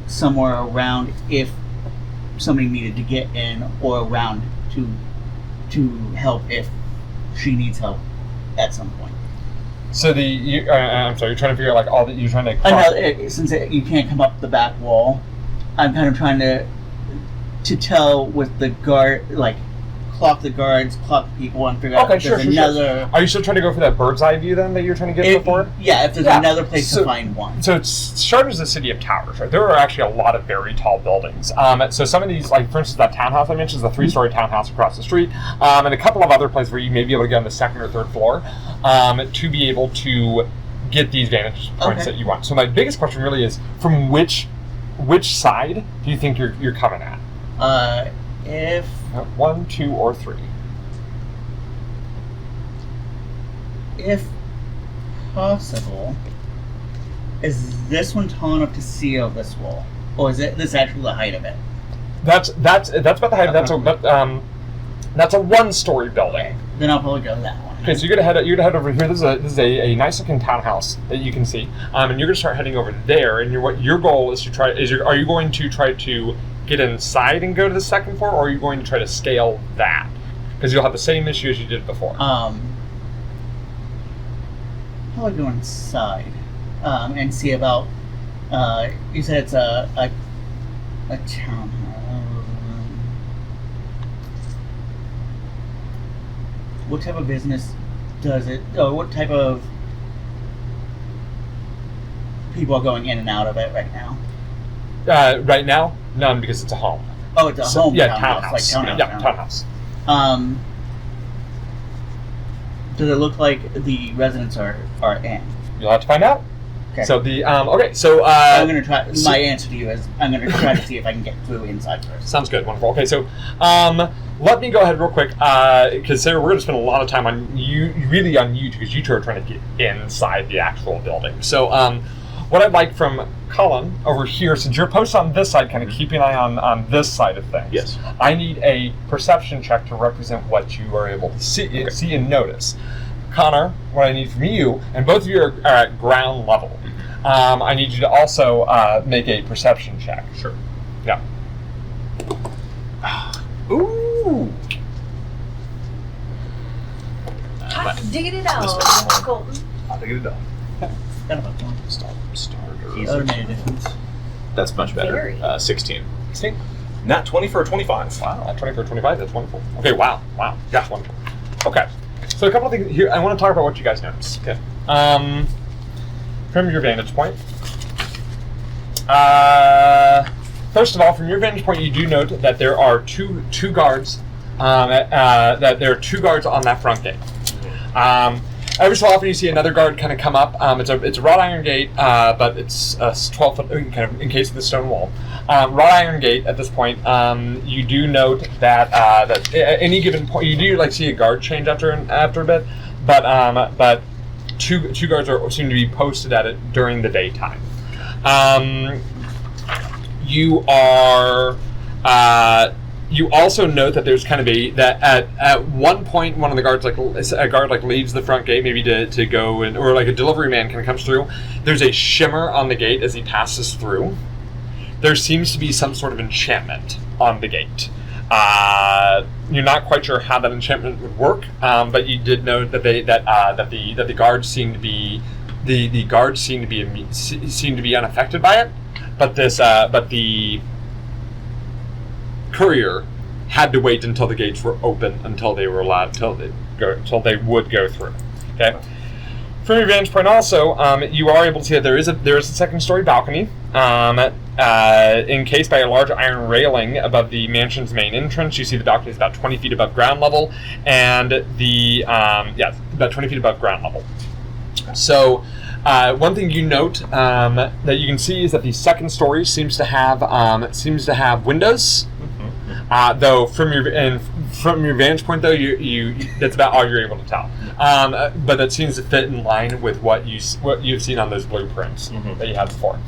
D: somewhere around if somebody needed to get in, or around to help if she needs help at some point.
A: So I'm sorry, you're trying to figure out like all that you're trying to.
D: Since you can't come up the back wall, I'm kind of trying to tell with the guard, like clock the guards, clock people, and figure out if there's another.
A: Are you still trying to go for that bird's eye view then that you're trying to get before?
D: Yeah, if there's another place to find one.
A: So Sharn is a city of towers, right? There are actually a lot of very tall buildings. So some of these, like for instance, that townhouse I mentioned is a 3-story townhouse across the street, and a couple of other places where you may be able to get on the second or third floor to be able to get these vantage points that you want. So my biggest question really is, from which side do you think you're coming at?
D: If
A: 1, 2, or 3.
D: If possible, is this one tall enough to see over this wall, or is this actually the height of it?
A: That's about the height. That's a 1-story building.
D: Okay. Then I'll probably go that one.
A: Okay, so you're gonna head over here. This is a nice looking townhouse that you can see, and you're gonna start heading over there. And what your goal is are you going to try to get inside and go to the second floor, or are you going to try to scale that? Because you'll have the same issue as you did before.
D: Probably go inside and see about. You said it's a town. What type of business does it? Or what type of people are going in and out of it right now?
A: Right now, none, because it's a home.
D: Oh, it's a home.
A: Yeah,
D: townhouse.
A: Townhouse.
D: Does it look like the residents are in?
A: You'll have to find out.
D: Okay.
A: So so
D: I'm gonna try. My answer to you is I'm gonna try to see if I can get through inside first.
A: Sounds good. Wonderful. Okay, so let me go ahead real quick, because Sarah, we're going to spend a lot of time on you, because you two are trying to get inside the actual building. So what I'd like from Colin over here, since you're posted on this side, kind of keep an eye on this side of things.
B: Yes.
A: I need a perception check to represent what you are able to see and notice. Connor, what I need from you, and both of you are at ground level. I need you to also make a perception check.
B: Sure.
A: Yeah.
B: Ooh.
C: Hot diggity dog, Colton.
F: I'll take it down.
D: Got about one.
B: Starter.
D: Other made a difference.
B: That's much better.
C: Very.
B: 16.
A: 16?
F: Nat 20 for a 25.
A: Wow, at 24, 25, that's wonderful. Okay, wow. Yeah, wonderful. Okay, so a couple of things here. I want to talk about what you guys noticed. Okay. From your vantage point. First of all, from your vantage point, you do note that there are two guards. That there are two guards on that front gate. Every so often, you see another guard kind of come up. It's a wrought iron gate, but it's a 12-foot kind of encased with a stone wall. Wrought iron gate. At this point, you do note that that at any given point, you do see a guard change after a bit, but two guards seem to be posted at it during the daytime. You also note that there's kind of at one point one of the guards a guard leaves the front gate maybe to go or a delivery man kind of comes through. There's a shimmer on the gate as he passes through. There seems to be some sort of enchantment on the gate. You're not quite sure how that enchantment would work, but you did note that the guards seem to be unaffected by it. But the courier had to wait until the gates were open until they were allowed until they would go through. Okay. From your vantage point, also, you are able to see that there is a second-story balcony, encased by a large iron railing above the mansion's main entrance. You see the balcony is about 20 feet above ground level, and about 20 feet above ground level. So. One thing you note that you can see is that the second story seems to have windows. Though from your vantage point, though you that's about all you're able to tell. But that seems to fit in line with what you've seen on those blueprints that you had before.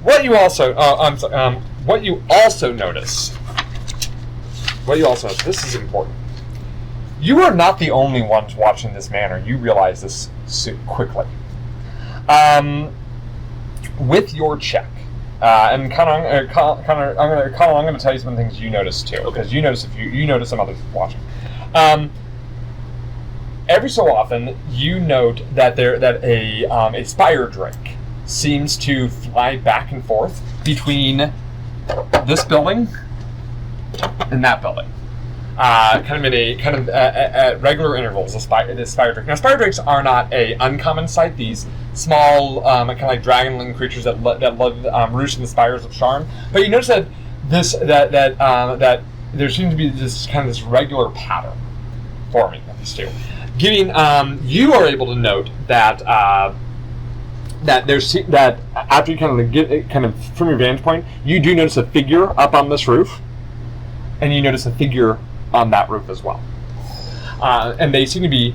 A: What you also notice. This is important. You are not the only ones watching this manor. You realize this quickly. With your check, and I'm going to tell you some things you notice too, because you notice some others watching. Every so often, you note that a spire drake seems to fly back and forth between this building and that building. At regular intervals, this spire drake. Now, spire drakes are not a uncommon sight. These small, kind of like dragonling creatures that live roost in the spires of Sharn. But you notice that that there seems to be this regular pattern forming of these two. You are able to note that that after you kind of from your vantage point, you do notice a figure up on this roof, and you notice a figure on that roof as well. And they seem to be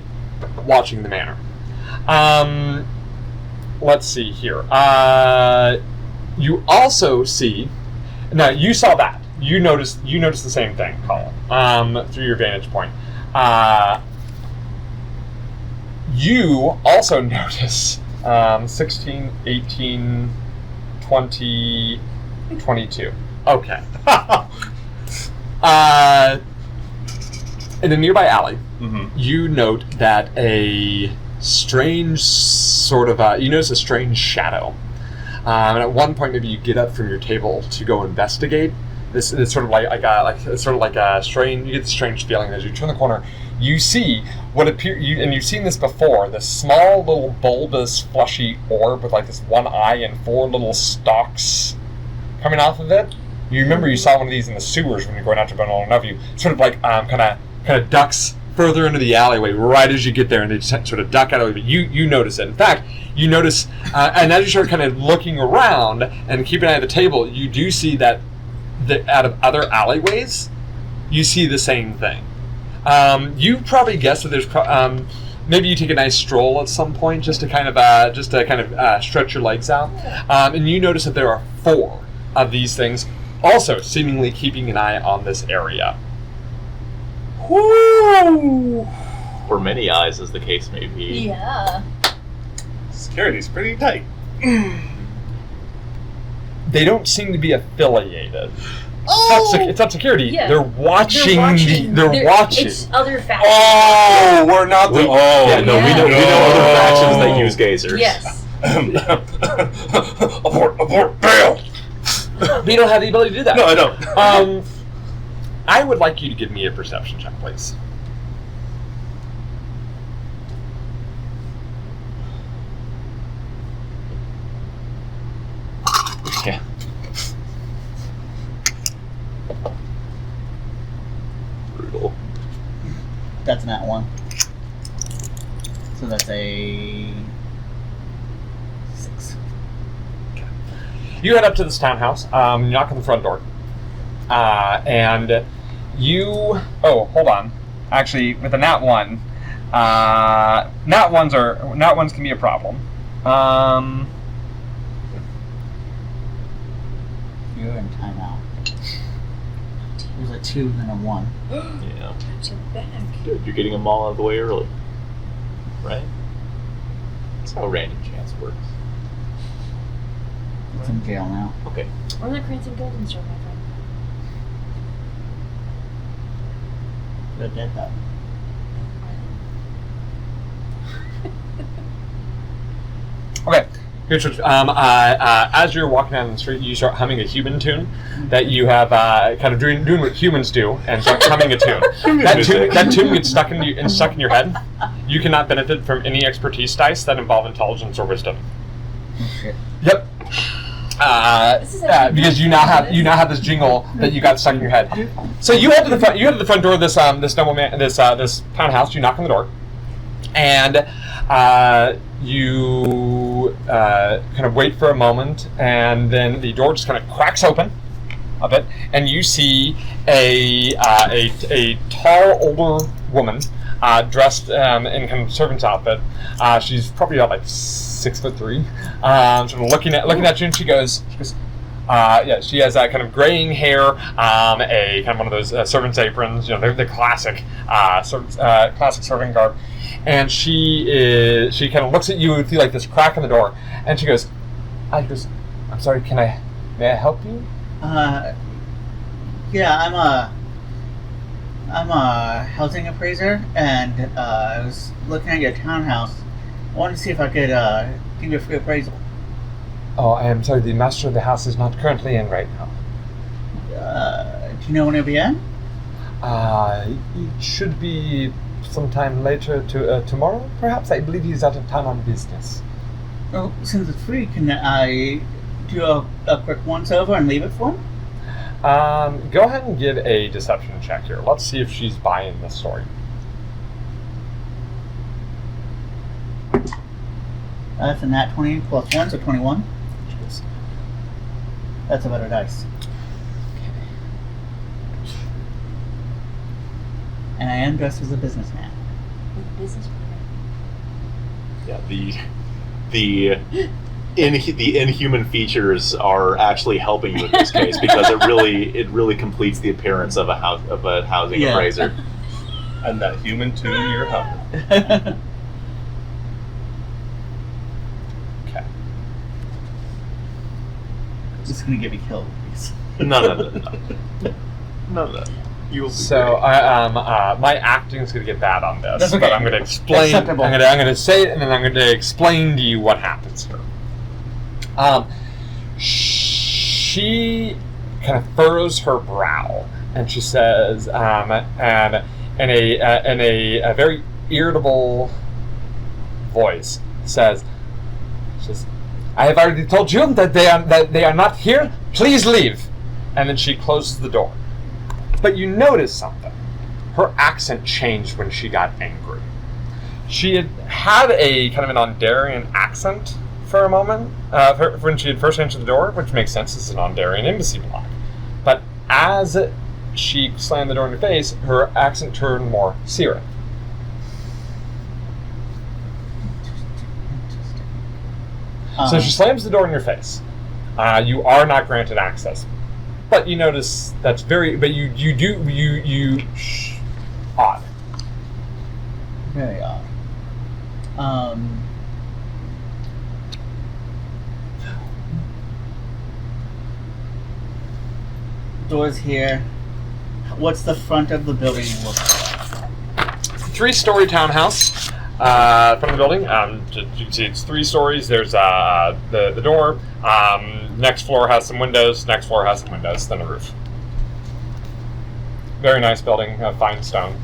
A: watching the manor. Let's see here. You also see... Now, you saw that. You noticed the same thing, Colin, through your vantage point. You also notice 16, 18, 20, 22. Okay. In a nearby alley, you note that a strange you notice a strange shadow. And at one point, maybe you get up from your table to go investigate. It's sort of like a strange. You get the strange feeling as you turn the corner. You see what and you've seen this before. This small little bulbous, fleshy orb with this one eye and 4 little stalks coming off of it. You remember you saw one of these in the sewers when you're going out to Bone enough. You sort of kind of ducks further into the alleyway right as you get there, and they just sort of duck out of it. But you notice it. In fact, you notice, and as you start kind of looking around and keeping an eye on the table, you do see that out of other alleyways, you see the same thing. You probably guessed that there's maybe you take a nice stroll at some point just to kind of stretch your legs out, and you notice that there are 4 of these things, also seemingly keeping an eye on this area. Woo!
B: Or many eyes, as the case may be.
C: Yeah.
F: Security's pretty tight.
A: They don't seem to be affiliated.
D: Oh!
A: It's not security.
C: Yeah.
A: They're watching. They're watching.
C: It's other factions.
F: Oh, we're not the.
B: Yeah, no, we know other factions that use gazers.
C: Yes.
F: Abort, bail!
A: But you don't have the ability to do that.
F: No, I don't.
A: I would like you to give me a perception check, please. Yeah.
B: Brutal.
D: That's not one. So that's a 6.
A: You head up to this townhouse. You knock on the front door, and you. Oh, hold on. Actually, with a nat 1, nat ones can be a problem.
D: You're in timeout. There's a 2 and a 1.
B: Yeah.
C: Got your back.
B: Good, you're getting them all out of the way early. Right? That's how random chance works.
D: It's in jail now.
B: Okay.
C: Or the Cranston Golden Star, my friend.
D: They're dead though.
A: Okay. Here's what, as you're walking down the street, you start humming a human tune that you have kind of doing what humans do, and start humming a tune. That tune gets stuck in your head. You cannot benefit from any expertise dice that involve intelligence or wisdom.
D: Oh shit.
A: Yep. Because you now have this jingle that you got stuck in your head. So you head to the front. You head to the front door of this nobleman, this townhouse. You knock on the door, and you kind of wait for a moment, and then the door just kind of cracks open a bit, and you see a tall older woman dressed in kind of servant's outfit. She's probably about like 6'3", sort of looking at you, and she goes, she has that kind of graying hair, a kind of one of those servant's aprons, they're the classic classic servant garb, and she kind of looks at you and see like this crack in the door, and she goes, I'm sorry, may I help you?
D: Yeah, I'm a housing appraiser, and I was looking at your townhouse. I wanted to see if I could give you a free appraisal.
A: Oh, I am sorry, the master of the house is not currently in right now.
D: Do you know when he'll be in?
A: It should be sometime later tomorrow, perhaps. I believe he's out of town on business.
D: Well, since it's free, can I do a quick once-over and leave it for him?
A: Go ahead and give a deception check here. Let's see if she's buying this story.
D: That's a nat 20 plus 1, so 21. That's a better dice. And I am dressed as a businessman.
B: Yeah, the inhuman features are actually helping you in this case because it really completes the appearance of a housing appraiser.
F: And that human tune you're humming.
A: Okay.
D: This is gonna get me killed, please.
B: No. You'll
A: So my acting is going to get bad on this,
D: That's okay.
A: but I'm going to explain. I'm
D: Acceptable.
A: going to say it, and then I'm going to explain to you what happens here. She kind of furrows her brow, and she says, and in a very irritable voice, says, "I have already told you that they are not here. Please leave." And then she closes the door. But you notice something. Her accent changed when she got angry. She had a kind of an Ondarian accent for a moment, when she had first entered the door, which makes sense, it's an Ondarian embassy block. But as she slammed the door in her face, her accent turned more Syrian. So she slams the door in your face. You are not granted access. But you notice that's very... But you odd.
D: Very odd. Doors here. What's the front of the building look like?
A: 3-story townhouse from the building. You can see it's 3 stories. There's the door. Next floor has some windows. Next floor has some windows. Then a roof. Very nice building. Fine stone.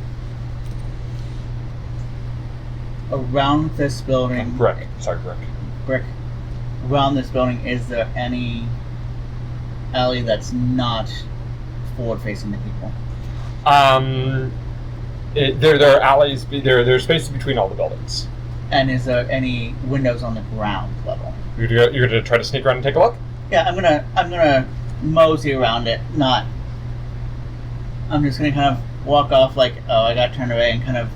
D: Around this building...
A: Brick. Sorry, brick.
D: Brick. Around this building, is there any alley that's not forward-facing the people?
A: There are alleys. There's spaces between all the buildings.
D: And is there any windows on the ground level?
A: You're gonna try to sneak around and take a look?
D: Yeah, I'm gonna mosey around it. I'm just gonna kind of walk off like, oh, I got turned away, and kind of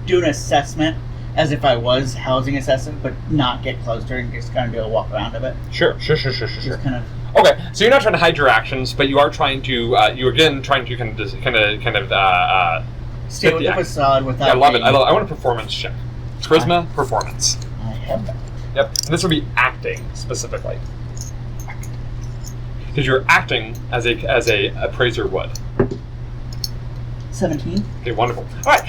D: do an assessment as if I was housing assessment, but not get closer and just kind of do a walk around of it.
A: Sure.
D: Just kind of.
A: Okay, so you're not trying to hide your actions, but you are trying to. You're again trying to kind of
D: stay with the facade without.
A: I love it. I want a performance check. Charisma, performance.
D: I have that.
A: Yep. And this will be acting specifically, because you're acting as a appraiser would.
D: 17.
A: Okay, wonderful. All right.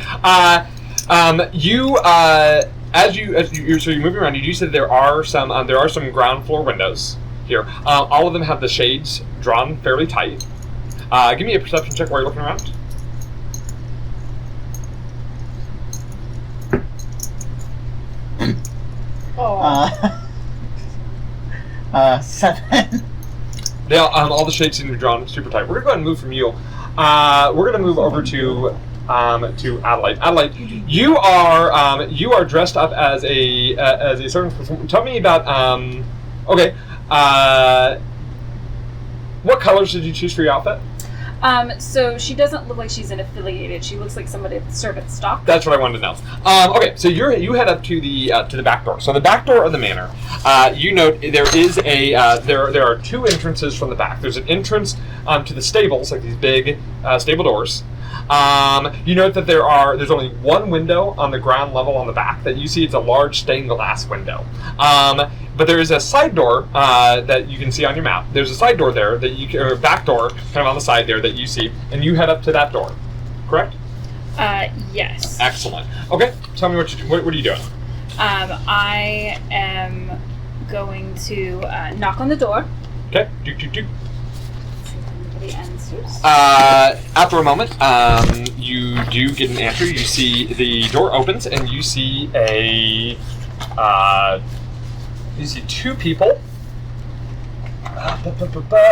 A: As you're moving around, you do say that there are some ground floor windows here. All of them have the shades drawn fairly tight. Give me a perception check while you're looking around.
E: Oh.
D: 7.
A: All the shades seem to be drawn super tight. We're gonna go ahead and move from you. We're gonna move over to Adelaide. Adelaide, you are dressed up as a servant. Tell me about okay. What colors did you choose for your outfit?
E: So she doesn't look like she's an affiliated. She looks like somebody at the servant stock.
A: That's what I wanted to know. Okay, so you head up to the back door. So the back door of the manor, you note there is there are 2 entrances from the back. There's an entrance to the stables, like these big stable doors. You note that there's only 1 window on the ground level on the back that you see. It's a large stained glass window. But there is a side door that you can see on your map. There's a side door there or back door kind of on the side there that you see, and you head up to that door. Correct?
E: Yes.
A: Excellent. Okay, tell me what are you doing?
E: I am going to knock on the door.
A: Okay.
E: See if anybody answers.
A: After a moment, you do get an answer. You see the door opens, and you see you see 2 people.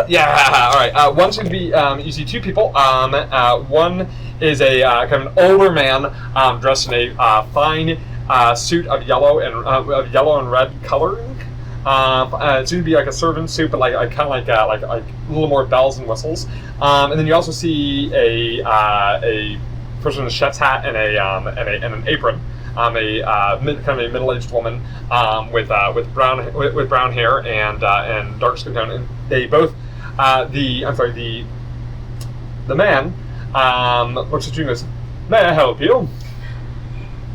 A: Yeah, all right. One seems to be. You see 2 people. One is a kind of an older man dressed in a fine suit of yellow and red coloring. It seems to be like a servant suit, but like kind of like a little more bells and whistles. And then you also see a person in a chef's hat and an apron. Kind of a middle-aged woman with brown hair and dark skin tone. And they both the man looks at you and goes, "May I help you?"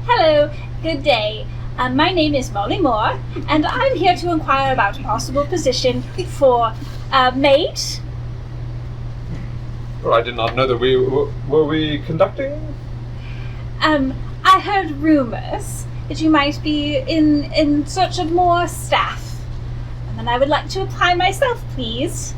G: Hello, good day. My name is Molly Moore, and I'm here to inquire about a possible position for maid.
A: Well, I did not know that were we conducting.
G: I heard rumors that you might be in search of more staff, and then I would like to apply myself, please.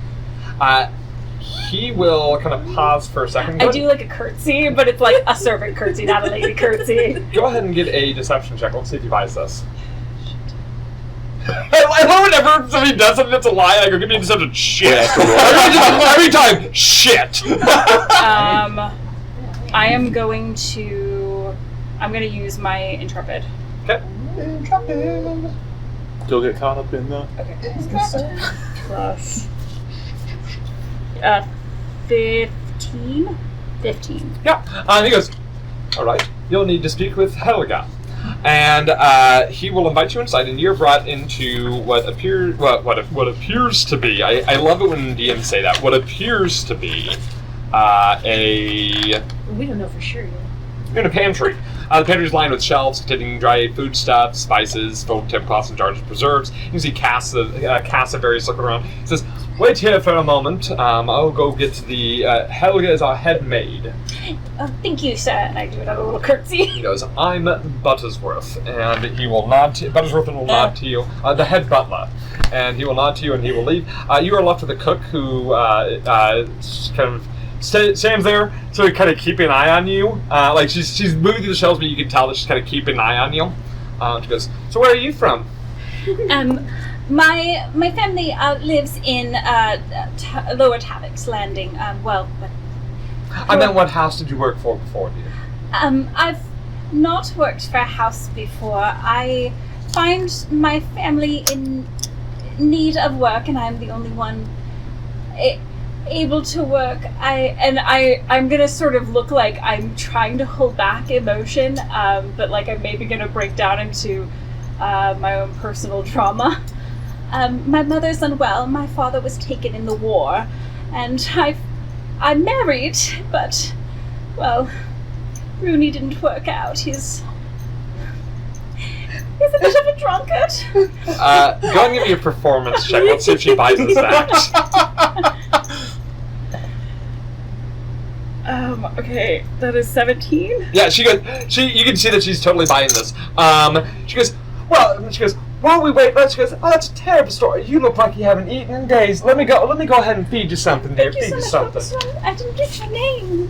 A: He will kind of pause for a second.
E: I do like a curtsy, but it's like a servant curtsy, not a lady curtsy.
A: Go ahead and get a deception check. Let's see if he buys this. I love whenever somebody does something that's a lie, I go, give me a deception. Shit. Every time, shit.
E: I'm going to use my intrepid.
A: Okay.
B: Intrepid. Still get caught up in the...
E: Okay. Plus... 15? 15.
A: Yeah. He goes, all right, you'll need to speak with Helga. And he will invite you inside, and you're brought into what appears to be. I love it when DMs say that. What appears to be a.
C: We don't know for sure yet.
A: You're in a pantry. The pantry is lined with shelves containing dried foodstuffs, spices, foam tablecloths, and jars of preserves. You can see casts of various looking around. It says, "Wait here for a moment. I'll go get the Helga is our head maid."
G: Oh, thank you, sir. And I do another little curtsy.
A: He goes, "I'm Buttersworth," and he will nod to Buttersworth and will nod to you, the head butler, and he will nod to you and he will leave. You are left with a cook who kind of stands there, so kind of keeping an eye on you. Like she's moving through the shelves, but you can tell that she's kind of keeping an eye on you. She goes, "So where are you from?"
G: My family lives in Lower Tavik's Landing.
A: I meant, what house did you work for before, dear?
G: I've not worked for a house before. I find my family in need of work, and I'm the only one able to work. I'm gonna sort of look like I'm trying to hold back emotion, but like I'm maybe gonna break down into my own personal trauma. My mother's unwell. My father was taken in the war, and I'm married, but well, Rooney didn't work out. He's a bit of a drunkard.
A: Go and give me a performance check. Let's see if she buys this act.
E: Okay, that is 17.
A: Yeah, she goes. You can see that she's totally buying this. She goes, while we wait, she goes, "Oh, that's a terrible story. You look like you haven't eaten in days. Let me go ahead and feed you something, dear.
G: Thank you so much, Officer. I didn't get your name.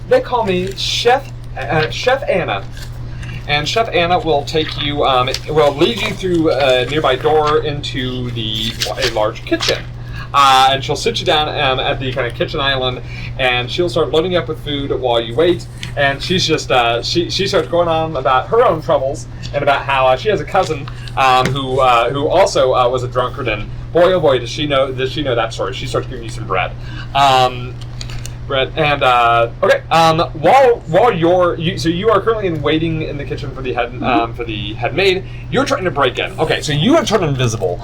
A: They call me Chef Anna. And Chef Anna will take you, will lead you through a nearby door into a large kitchen. And she'll sit you down at the kind of kitchen island, and she'll start loading you up with food while you wait. And she's just she starts going on about her own troubles and about how she has a cousin who also was a drunkard. And boy, oh boy, does she know that story. She starts giving you some bread. Okay. While you are currently waiting in the kitchen for the head maid. You're trying to break in. Okay, so you have turned invisible.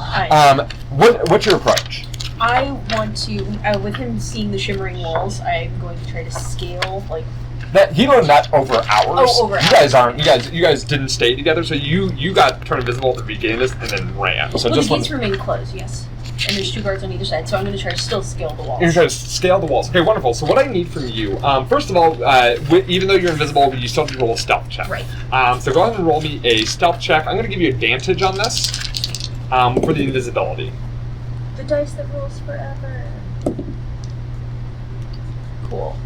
A: What's your approach?
C: I want to, with him seeing the shimmering walls, I'm going to try to scale, like...
A: That he learned that over hours.
C: Oh, over hours.
A: You guys didn't stay together, so you got turned invisible at the beginning of this and then ran. So
C: the gates remain closed, yes. And there's 2 guards on either side, so I'm going to try to still scale the walls.
A: You're going to scale the walls. Okay, wonderful. So what I need from you, first of all, even though you're invisible, you still have to roll a stealth check.
C: Right.
A: So go ahead and roll me a stealth check. I'm going to give you advantage on this for the invisibility.
C: The dice that rolls forever. Cool.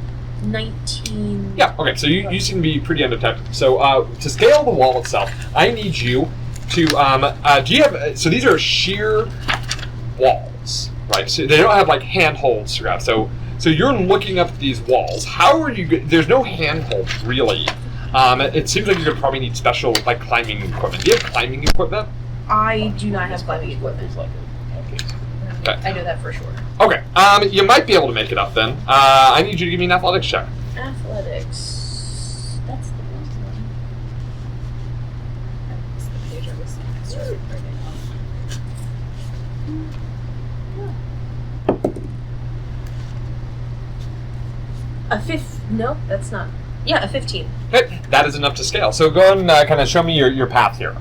C: 19.
A: Yeah, okay, so you seem to be pretty undetected. So to scale the wall itself, I need you to, do you have, so these are sheer walls, right? So they don't have like handholds throughout. So you're looking up at these walls. How are you, there's no handholds really. It seems like you're going to probably need special like climbing equipment. Do you have climbing equipment?
C: I do not have climbing equipment.
A: Okay.
C: I know that for sure.
A: Okay, you might be able to make it up then. I need you to give me an athletics check.
C: Athletics. That's the first one. That's the page I was started writing on. No, that's not. Yeah, a 15.
A: Okay, that is enough to scale. So go ahead and kind of show me your path here.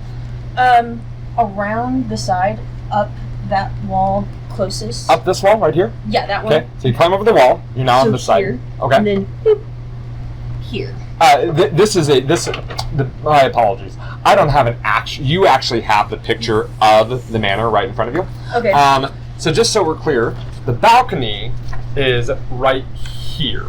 C: Around the side, up that wall closest.
A: Up this wall right here?
C: Yeah, that one.
A: Okay, so you climb over the wall. You're now on the side.
C: Here,
A: okay.
C: And then boop, here.
A: My apologies. I don't have an actual. You actually have the picture of the manor right in front of you.
C: Okay.
A: So just so we're clear, the balcony is right here.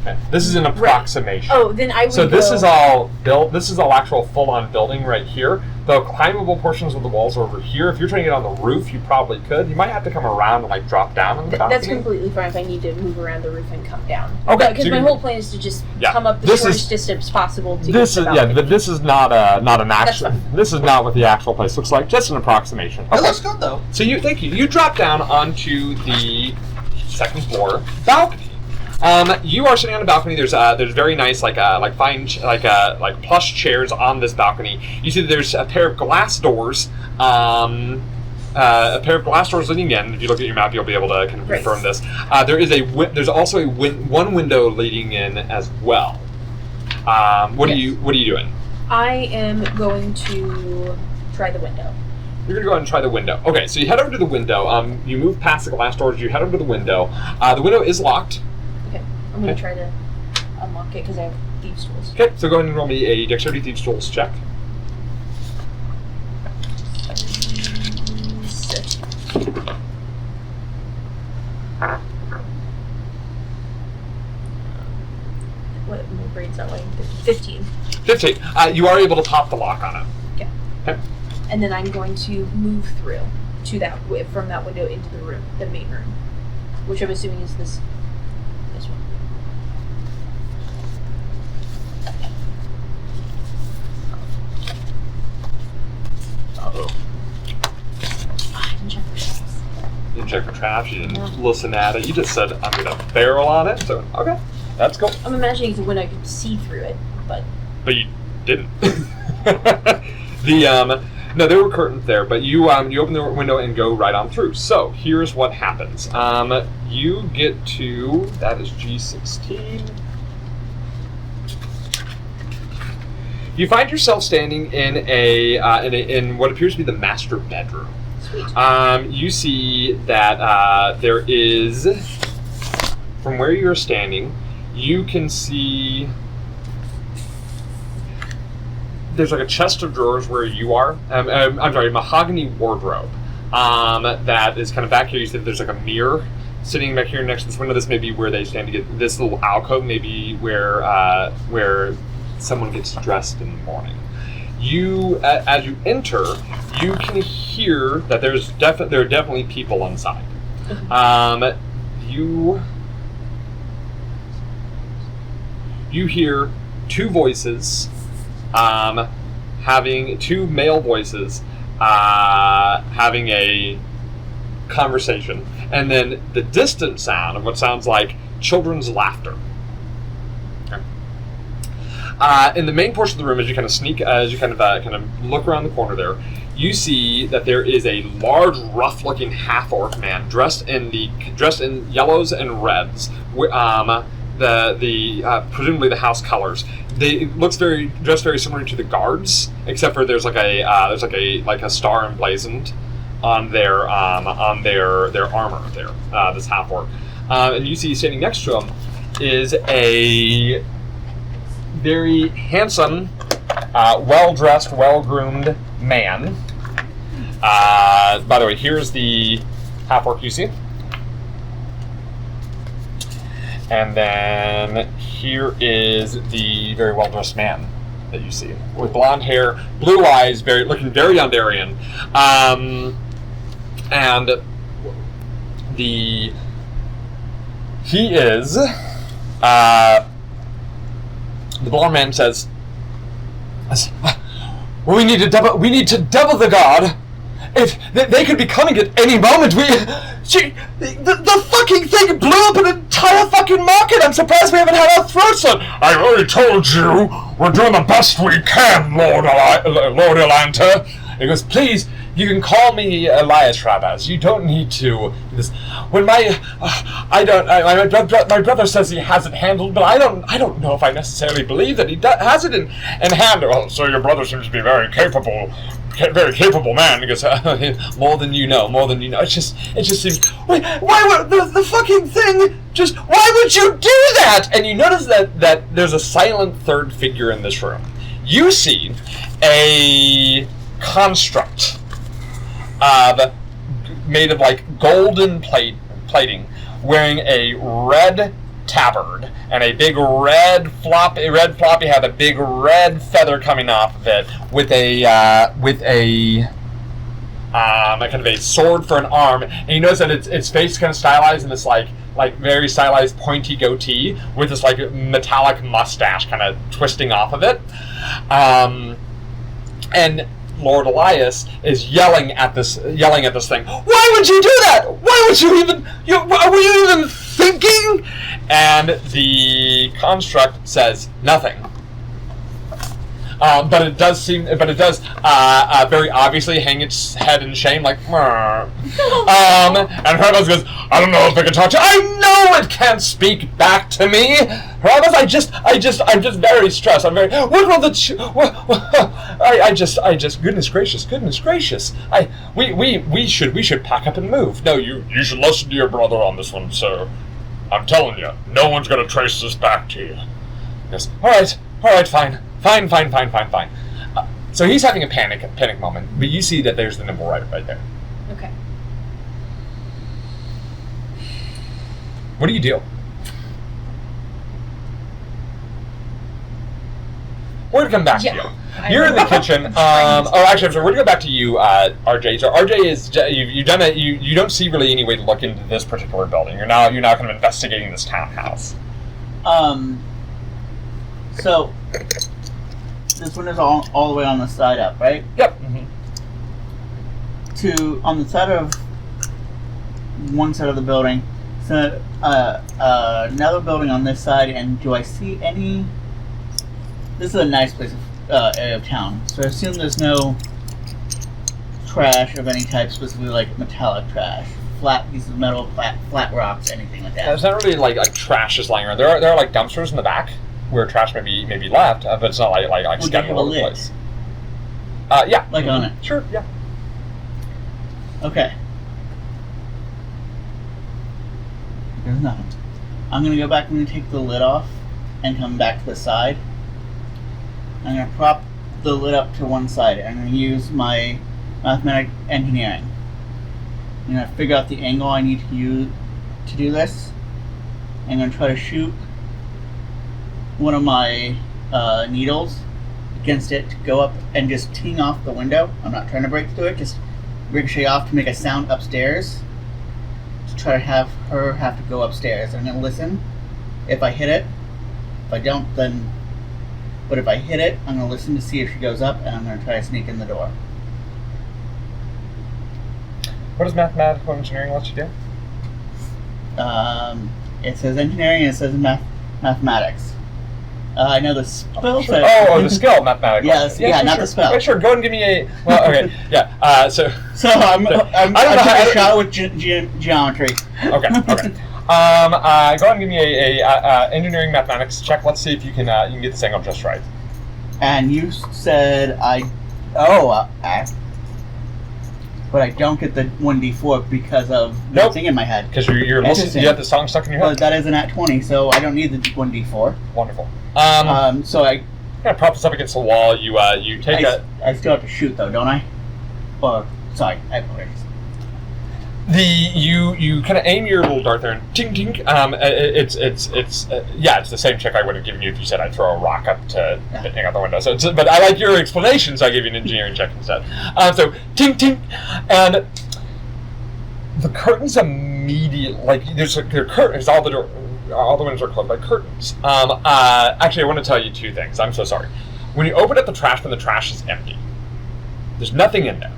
A: Okay. This is an approximation.
C: Right. Oh, then I would
A: So this is all built. This is all actual full-on building right here. The climbable portions of the walls are over here. If you're trying to get on the roof, you probably could. You might have to come around and like drop down on the balcony.
C: That's completely fine if I need to move around the roof and come down.
A: Okay.
C: Because my whole plan is to just come up the shortest distance possible to
A: this
C: get
A: is
C: the balcony.
A: but this is not an actual. This is not what the actual place looks like. Just an approximation.
F: Okay. It looks good though.
A: So you drop down onto the second floor balcony. You are sitting on a balcony. There's very nice like plush chairs on this balcony. You see that there's a pair of glass doors. A pair of glass doors leading in. If you look at your map, you'll be able to kind of confirm this. There's also one window leading in as well. What are you doing?
C: I am going to try the window.
A: You're going to go ahead and try the window. Okay, so you head over to the window. You move past the glass doors. You head over to the window. The window is locked.
C: Okay, I'm going to try to unlock it because I have thieves' tools.
A: Okay, so go ahead and roll me a dexterity thieves' tools check.
C: What my brain's not like 15.
A: 15. You are able to pop the lock on it. Okay.
C: And then I'm going to move through to from that window into the room, the main room, which I'm assuming is this one.
B: Uh-oh.
C: I didn't check for traps.
A: You didn't check for traps. You didn't listen at it. You just said, I'm going to barrel on it. So, okay. That's cool.
C: I'm imagining it's a window I could see through it, but
A: you didn't. No, there were curtains there, but you open the window and go right on through. So here's what happens. You get to, that is G16. You find yourself standing in what appears to be the master bedroom.
C: sweet.
A: You see that there is, from where you're standing, you can see there's like a chest of drawers where you are. I'm sorry, mahogany wardrobe that is kind of back here. You see that there's like a mirror sitting back here next to this window. This may be where they stand to get this little alcove. Maybe where someone gets dressed in the morning. You, as you enter, you can hear that there are definitely people inside. You hear two voices, having two male voices, having a conversation, and then the distant sound of what sounds like children's laughter. In the main portion of the room, as you kind of look around the corner there, you see that there is a large, rough-looking half-orc man dressed in yellows and reds. Presumably the house colors. It looks dressed very similar to the guards, except for there's a star emblazoned on their armor there. This half-orc, and you see standing next to him is a very handsome, well-dressed, well-groomed man. By the way, here's the half-orc you see. And then here is the very well-dressed man that you see. With blonde hair, blue eyes, looking very Yandarian. And he is... the blonde man says, "We need to double the guard. If they could be coming at any moment, the fucking thing blew up an entire fucking market. I'm surprised we haven't had our throats slit. I already told you we're doing the best we can, Lord Elanta." He goes, "Please, you can call me Elias Rabaz. You don't need to." When my brother says he has it handled, but I don't know if I necessarily believe that he has it in hand. "Well, so your brother seems to be very capable man." He goes, more than you know. It just seems. Wait, why would the fucking thing just? Why would you do that? And you notice that there's a silent third figure in this room. You see a construct made of like golden plating, wearing a red tabard and a big red floppy hat, a big red feather coming off of it, with a kind of a sword for an arm. And you notice that its face kind of stylized in this like very stylized pointy goatee with this like metallic mustache kind of twisting off of it. And Lord Elias is yelling at this thing. "Why would you do that? Why would you even? Were you even thinking? And the construct says nothing. But it does very obviously hang its head in shame, like, and Hermes goes, I don't know if it can talk to you. I know it can't speak back to me. Hermes, I'm just very stressed. I'm very, what will the, goodness gracious. We should pack up and move. No, you should listen to your brother on this one, sir. I'm telling you, no one's gonna trace this back to you. Yes, all right, fine. So he's having a panic moment, but you see that there's the nimble rider right there.
C: Okay.
A: What do you do? We're gonna come back to you. You're in the kitchen. Actually, I'm sorry. We're gonna go back to you, RJ. So RJ is you've done it. You don't see really any way to look into this particular building. You're now kind of investigating this townhouse.
D: So this one is all the way on the side up, right?
A: Yep.
D: On the side of one side of the building, so another building on this side, and do I see any? This is a nice place, area of town. So I assume there's no trash of any type, specifically like metallic trash, flat pieces of metal, flat rocks, anything like that.
A: It's not really like trash is lying around. There are like dumpsters in the back where trash may be left, but it's not like scattered all over the place. Yeah.
D: Like on it.
A: Sure. Yeah.
D: Okay. There's nothing. I'm gonna go back and take the lid off and come back to the side. I'm gonna prop the lid up to one side. I'm gonna use my mathematic engineering. I'm gonna figure out the angle I need to use to do this. I'm gonna try to shoot one of my needles against it to go up and just ting off the window. I'm not trying to break through it, just ricochet off to make a sound upstairs. To try to have her have to go upstairs. I'm gonna listen. If I hit it, if I don't, then. But if I hit it, I'm gonna listen to see if she goes up, and I'm gonna try to sneak in the door.
A: What does mathematical engineering let you do?
D: It says engineering and it says mathematics. I know the spell.
A: Sure. The skill, mathematical.
D: Yes, yeah, not the spell.
A: Sure, go ahead and give me a. Well, okay, yeah. So
D: I'm taking a shot with geometry.
A: Okay. Go ahead and give me a engineering mathematics check. Let's see if you can get this angle just right.
D: And you said but I don't get the 1d4 because of the thing in my head.
A: Because you're listening. You have the song stuck in your head.
D: Well, that is an at 20, so I don't need the 1d4.
A: Wonderful.
D: So I
A: kind of prop this up against the wall. You take
D: I still have to shoot though, don't I? Or sorry, I apologize.
A: You kind of aim your little dart there and ting ting. It's the same check I would have given you if you said I'd throw a rock up to hang out the window. So but I like your explanation, so I gave you an engineering check instead. So ting ting, and the curtains immediately there are curtains. All the windows are closed by curtains. Actually, I want to tell you two things. I'm so sorry. When you open up the trash bin, the trash is empty. There's nothing in there.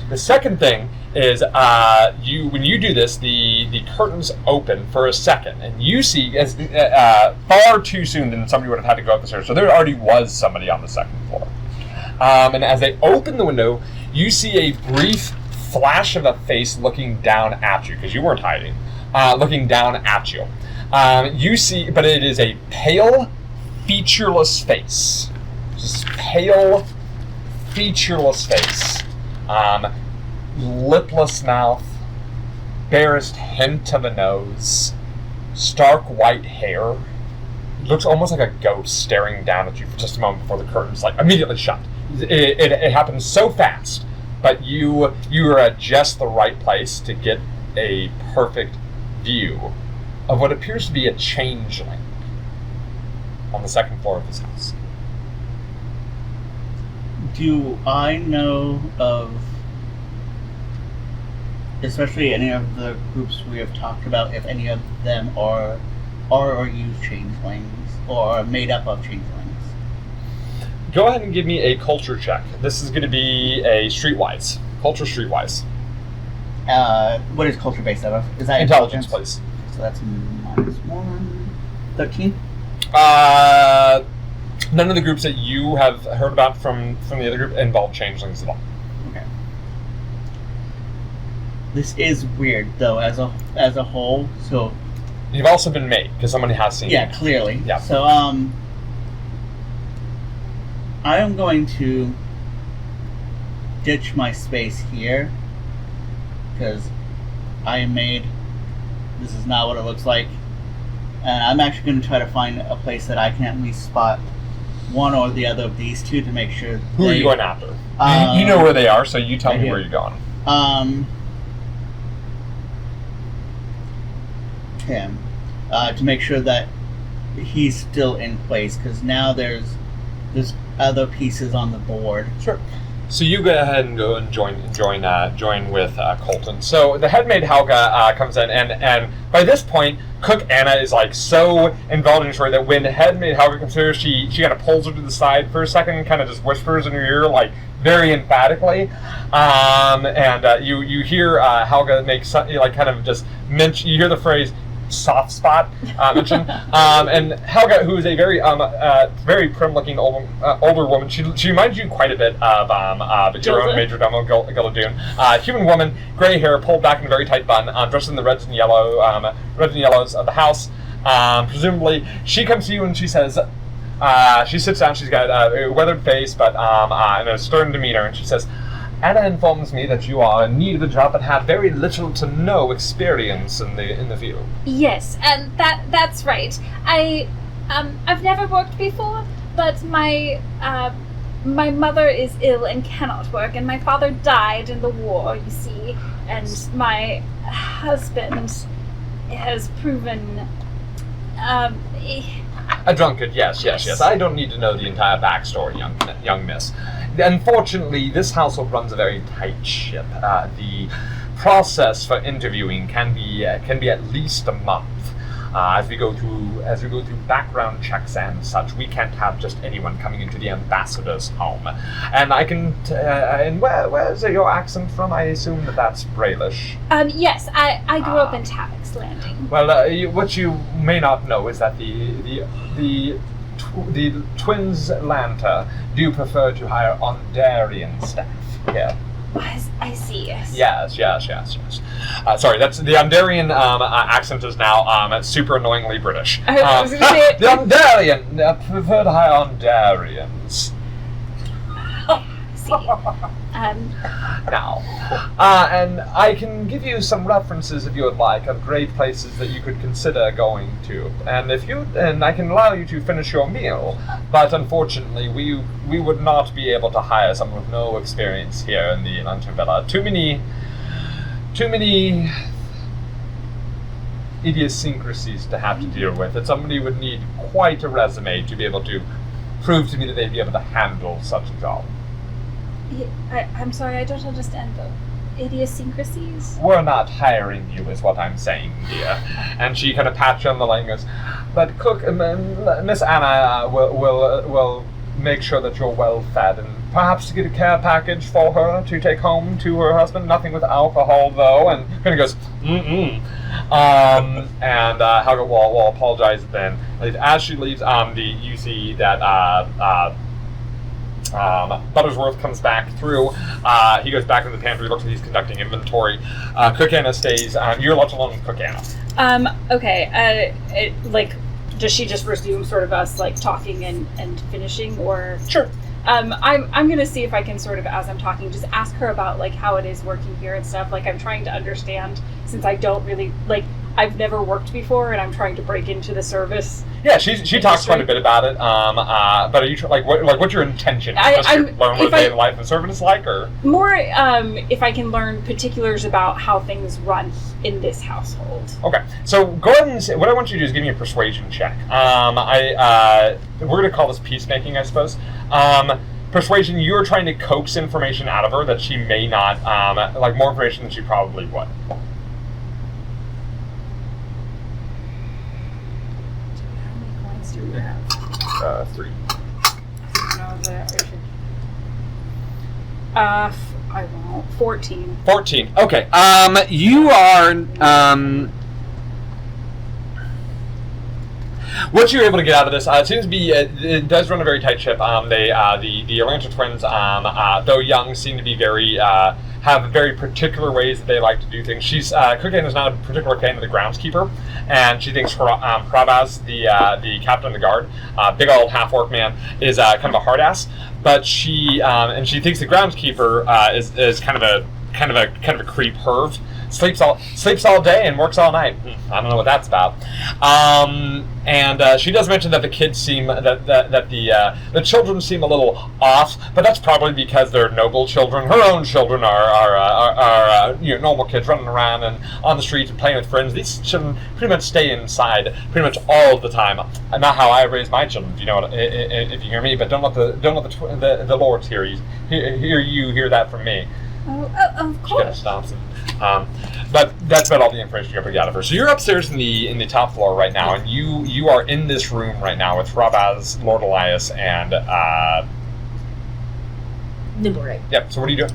A: The second thing is when you do this, the curtains open for a second, and you see as far too soon than somebody would have had to go up the stairs. So there already was somebody on the second floor. And as they open the window, you see a brief flash of a face looking down at you because you weren't hiding, looking down at you. You see, but it is a pale, featureless face. Just pale, featureless face. Lipless mouth, barest hint of a nose, stark white hair. Looks almost like a ghost staring down at you for just a moment before the curtains immediately shut. It happens so fast, but you are at just the right place to get a perfect view of what appears to be a changeling on the second floor of this house.
D: Do I know of, especially any of the groups we have talked about, if any of them are or use changelings or are made up of changelings?
A: Go ahead and give me a culture check. This is going to be a streetwise. Culture streetwise.
D: What is culture based out of? Is that
A: Intelligence, please.
D: So that's -1. 13.
A: None of the groups that you have heard about from the other group involve changelings at all.
D: Okay. This is weird though, as a whole. So
A: You've also been made because somebody has seen
D: yeah,
A: you.
D: clearly.
A: Yeah.
D: So I am going to ditch my space here because I am made. This is not what it looks like, and I'm actually going to try to find a place that I can at least spot one or the other of these two to make sure.
A: Who are you going after? You know where they are, so you tell me where you're going.
D: Him, to make sure that he's still in place, because now there's other pieces on the board.
A: Sure. So you go ahead and go and join with Colton. So the headmaid Helga comes in, and by this point, Cook Anna is like so involved in the story that when headmaid Helga comes here, she kind of pulls her to the side for a second and kind of just whispers in her ear like very emphatically, and you hear Helga make like kind of just mention. You hear the phrase soft spot mentioned, and Helga, who is a very very prim-looking older woman, she reminds you quite a bit of your own major domo Gilladune. Human woman, gray hair, pulled back in a very tight bun, dressed in the reds and yellows of the house. Presumably, she comes to you and she says, she sits down. She's got a weathered face, but and a stern demeanor, and she says, Anna informs me that you are in need of a job and have very little to no experience in the field.
G: Yes, and that's right. I've never worked before, but my mother is ill and cannot work, and my father died in the war, you see, and my husband has proven
A: a drunkard. Yes. I don't need to know the entire backstory, young miss. Unfortunately, this household runs a very tight ship. The process for interviewing can be at least a month. As we go through background checks and such, we can't have just anyone coming into the ambassador's home. And I can. And where's your accent from? I assume that's Bralish.
G: Yes, I grew up in Tavik's Landing.
A: Well, what you may not know is that the twins Lanta do prefer to hire Ondarian staff here.
G: I see.
A: Yes. Sorry, that's the Ondarian accent is now super annoyingly British.
G: I was going to say
A: the Ondarian prefer to hire Ondarians. Now, and I can give you some references if you would like of great places that you could consider going to, and I can allow you to finish your meal. But unfortunately, we would not be able to hire someone with no experience here in the Lantern Villa. Too many idiosyncrasies to have to deal with. And somebody would need quite a resume to be able to prove to me that they'd be able to handle such a job.
G: I'm sorry, I don't understand the idiosyncrasies.
A: We're not hiring you, is what I'm saying, dear. And she kind of pats you on the leg and goes, but Cook, Miss Anna will make sure that you're well fed, and perhaps to get a care package for her to take home to her husband. Nothing with alcohol, though. And kind of goes, and Helga will apologize then. As she leaves, you see that Buttersworth comes back through. He goes back into the pantry, looks like he's conducting inventory. Cook Anna stays. You're left alone with Cook Anna.
E: Okay. Does she just resume sort of us like talking and finishing, or?
A: Sure.
E: I'm gonna see if I can sort of, as I'm talking, just ask her about like how it is working here and stuff. Like I'm trying to understand, since I don't really like. I've never worked before, and I'm trying to break into the service.
A: Yeah, she talks quite a bit about it. But are you what's your intention? Just to learn what day in life and service is like, or
E: more? If I can learn particulars about how things run in this household.
A: Okay, so go ahead and what I want you to do is give me a persuasion check. We're gonna call this peacemaking, I suppose. Persuasion. You're trying to coax information out of her that she may not more information than she probably would.
E: I won't. 14.
A: 14. Okay. You are. What you're able to get out of this, it seems to be, it does run a very tight ship. The Atlanta twins, though young, seem to be very, have very particular ways that they like to do things. Cookane is not a particular fan of the groundskeeper, and she thinks Prabaz, the captain of the guard, big old half-orc man, is kind of a hard ass. But she thinks the groundskeeper is kind of a creep perv. Sleeps all day and works all night. I don't know what that's about. And she does mention that the kids seem that the children seem a little off, but that's probably because they're noble children. Her own children are normal kids running around and on the streets and playing with friends. These children pretty much stay inside pretty much all of the time. Not how I raise my children, if you know if you hear me. But don't let the lords hear that from me.
G: Oh, of
A: She kind of
G: course.
A: stomps him. But that's about all the information you're going to get out of her. So you're upstairs in the top floor right now, and you are in this room right now with Rabaz, Lord Elias, and
C: Nimblewright.
A: Yep. So what are you doing?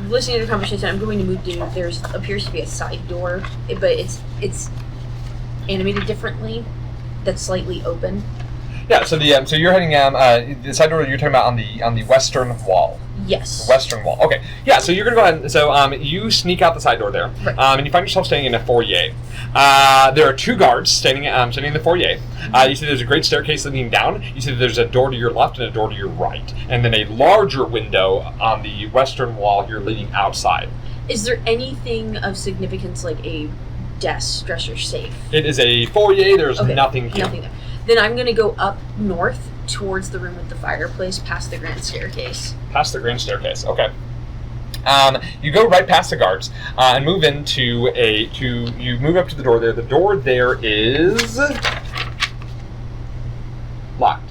C: Listening to the conversation, I'm going to move to. There's appears to be a side door, but it's animated differently. That's slightly open.
A: Yeah. So so you're heading the side door you're talking about on the western wall.
C: Yes.
A: The western wall. Okay. Yeah. So you're gonna go ahead. So you sneak out the side door there,
C: Right.
A: And you find yourself standing in a foyer. There are two guards standing in the foyer. You see there's a great staircase leading down. You see there's a door to your left and a door to your right, and then a larger window on the western wall here leading outside.
C: Is there anything of significance, like a dresser safe?
A: It is a foyer. There's
C: Okay,
A: nothing here.
C: Nothing there. Then I'm going to go up north towards the room with the fireplace, past the grand staircase.
A: Past the grand staircase. Okay. You go right past the guards and move into you move up to the door there. The door there is locked.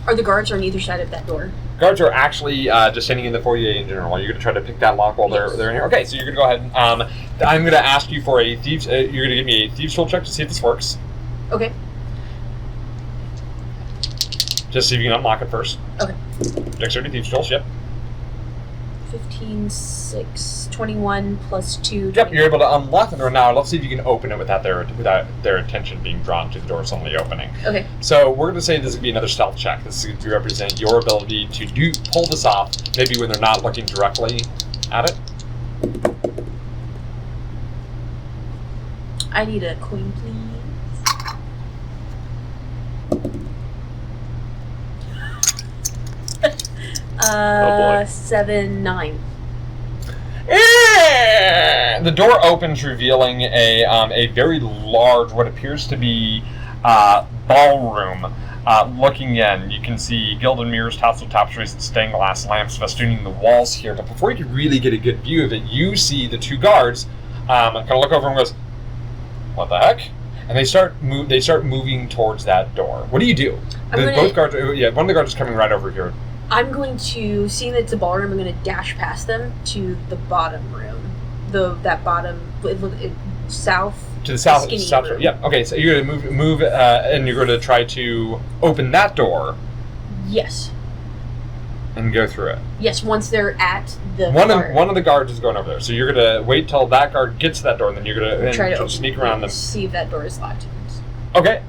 C: Are the guards on either side of that door?
A: Guards are actually just standing in the foyer in general. You're going to try to pick that lock while they're in here. Okay, so you're going to go ahead. I'm going to ask you for a thieves. You're going to give me a thieves tool check to see if this works.
C: Okay.
A: Just see if you can unlock it first.
C: Okay.
A: Dexterity thieves tools. Yep.
C: 15, 6, 21 plus 2.
A: Yep, you're able to unlock the door now. Let's see if you can open it without their attention being drawn to the door suddenly opening.
C: Okay.
A: So we're going to say this would be another stealth check. This is to represent your ability to pull this off, maybe when they're not looking directly at it.
C: I need a coin, please.
B: Oh, boy.
C: 7, 9.
A: The door opens, revealing a very large, what appears to be ballroom. Looking in, you can see gilded mirrors, tassel tapestries, and stained glass lamps festooning the walls here. But before you can really get a good view of it, you see the two guards kind of look over and goes, "What the heck?" And they start moving towards that door. What do you do? Both guards. Yeah, one of the guards is coming right over here.
C: I'm going to, seeing that it's a ballroom, I'm going to dash past them to the bottom room. That bottom, south.
A: To the south.
C: Skinny
A: South.
C: room.
A: Yep. Okay. So you're going to move, and you're going to try to open that door
C: Yes.
A: and go through it.
C: Yes, once they're at the
A: One of the guards is going over there. So you're going to wait till that guard gets to that door, and then you're going to
C: try to
A: sneak around them.
C: see if that door is locked.
A: Okay.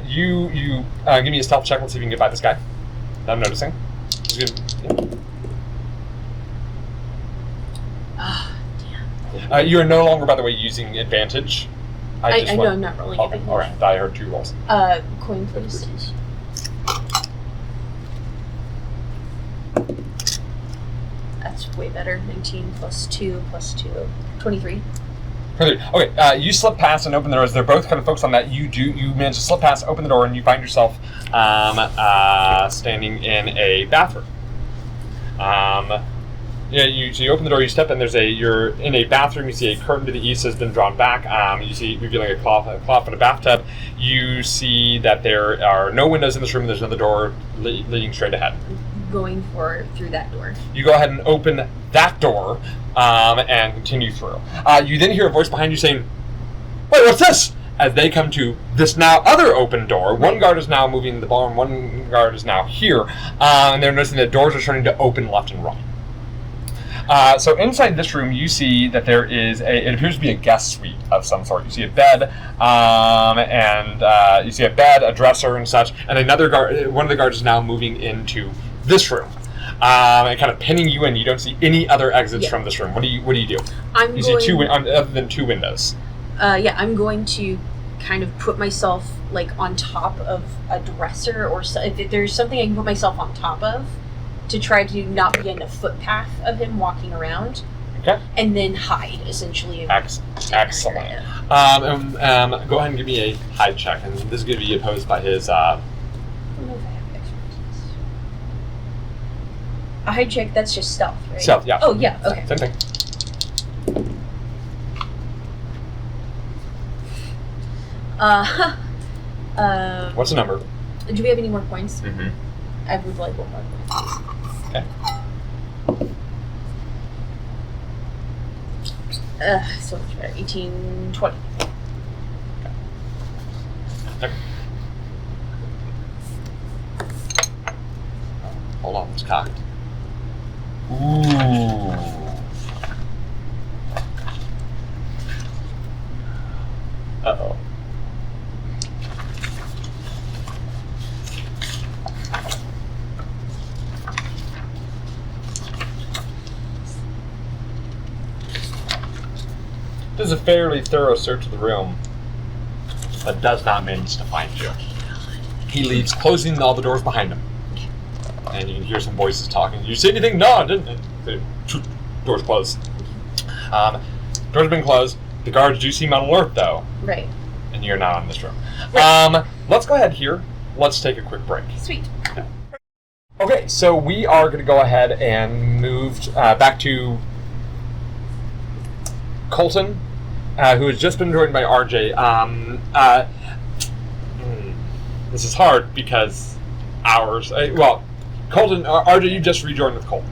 A: You give me a stealth check. Let's see if you can get by this guy. I'm noticing. He's good.
C: Ah, damn.
A: You are no longer, by the way, using advantage.
C: I know I'm not rolling
A: Okay,
C: anything.
A: all right. I heard 2 rolls.
C: Coin, please.
B: Expertise.
C: That's way better. 19 plus 2 plus 2. 23.
A: Okay, you slip past and open the doors. They're both kind of focused on that. You manage to slip past, open the door, and you find yourself standing in a bathroom. So you open the door, you step in. You're in a bathroom. You see a curtain to the east has been drawn back. You see revealing a cloth in a bathtub. You see that there are no windows in this room. There's another door leading straight ahead.
C: Going through that door.
A: You go ahead and open that door and continue through. You then hear a voice behind you saying, "Wait, what's this?" as they come to this now other open door. One guard is now moving the barn, one guard is now here, and they're noticing that doors are starting to open left and right. So inside this room, you see that there is it appears to be a guest suite of some sort. You see a bed, and you see a bed, a dresser, and such. And another guard, one of the guards, is now moving into this room, and kind of pinning you in. You don't see any other exits from this room. What do you do? You see two other than two windows.
C: I'm going to kind of put myself like on top of a dresser, or if there's something I can put myself on top of, to try to not be in the footpath of him walking around.
A: Okay.
C: And then hide, essentially.
A: Excellent. Go ahead and give me a hide check, and this is going to be opposed by his.
C: I don't know if I have expertise. A hide check, that's just stealth, right?
A: Stealth, yeah.
C: Oh, yeah, okay.
A: Same thing. What's the number?
C: Do we have any more points?
A: Mm-hmm.
C: I would like one more point.
A: Okay.
C: So much better. 18, 20.
A: Okay. Hold on, it's cocked. Ooh.
B: Uh-oh.
A: Does a fairly thorough search of the room, but does not manage to find you. He leaves, closing all the doors behind him. And you can hear some voices talking. Did you see anything? No, I didn't. The doors closed. Doors have been closed. The guards do seem on alert, though.
C: Right.
A: And you're not in this room. Right. Let's go ahead here. Let's take a quick break.
C: Sweet.
A: Okay, so we are going to go ahead and move back to Colton, who has just been joined by RJ. This is hard because hours. Colton, RJ, you just rejoined with Colton.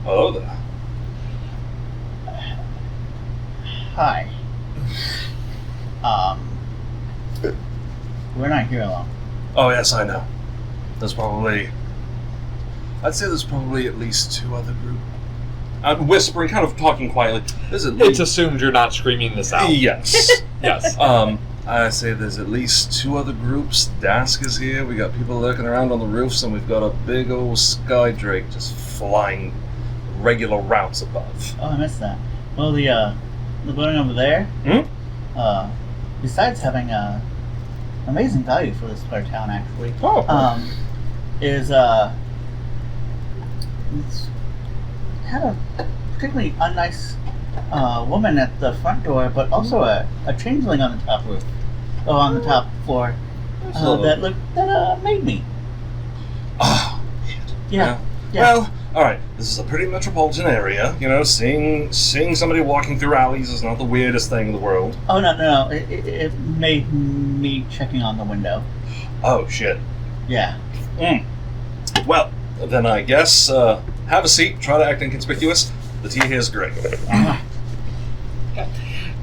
F: Hello there.
D: Hi. We're not here alone.
F: Oh, yes, I know. I'd say there's probably at least two other groups. I'm whispering, kind of talking quietly.
A: It's assumed you're not screaming this out.
F: Yes.
A: Yes.
F: I say there's at least two other groups. Dask is here. We got people lurking around on the roofs, and we've got a big old sky drake just flying regular routes above.
D: Oh, I missed that. Well, the building over there, besides having amazing value for this part of town, actually, is it's had a particularly unnice woman at the front door, but also a changeling on the top roof, on the top floor, that made me.
F: Oh,
D: yeah.
F: Well, all right. This is a pretty metropolitan area. You know, seeing somebody walking through alleys is not the weirdest thing in the world.
D: Oh no! It made me checking on the window.
F: Oh shit.
D: Yeah.
F: Well, then I guess have a seat. Try to act inconspicuous. The tea here is great.
A: Okay.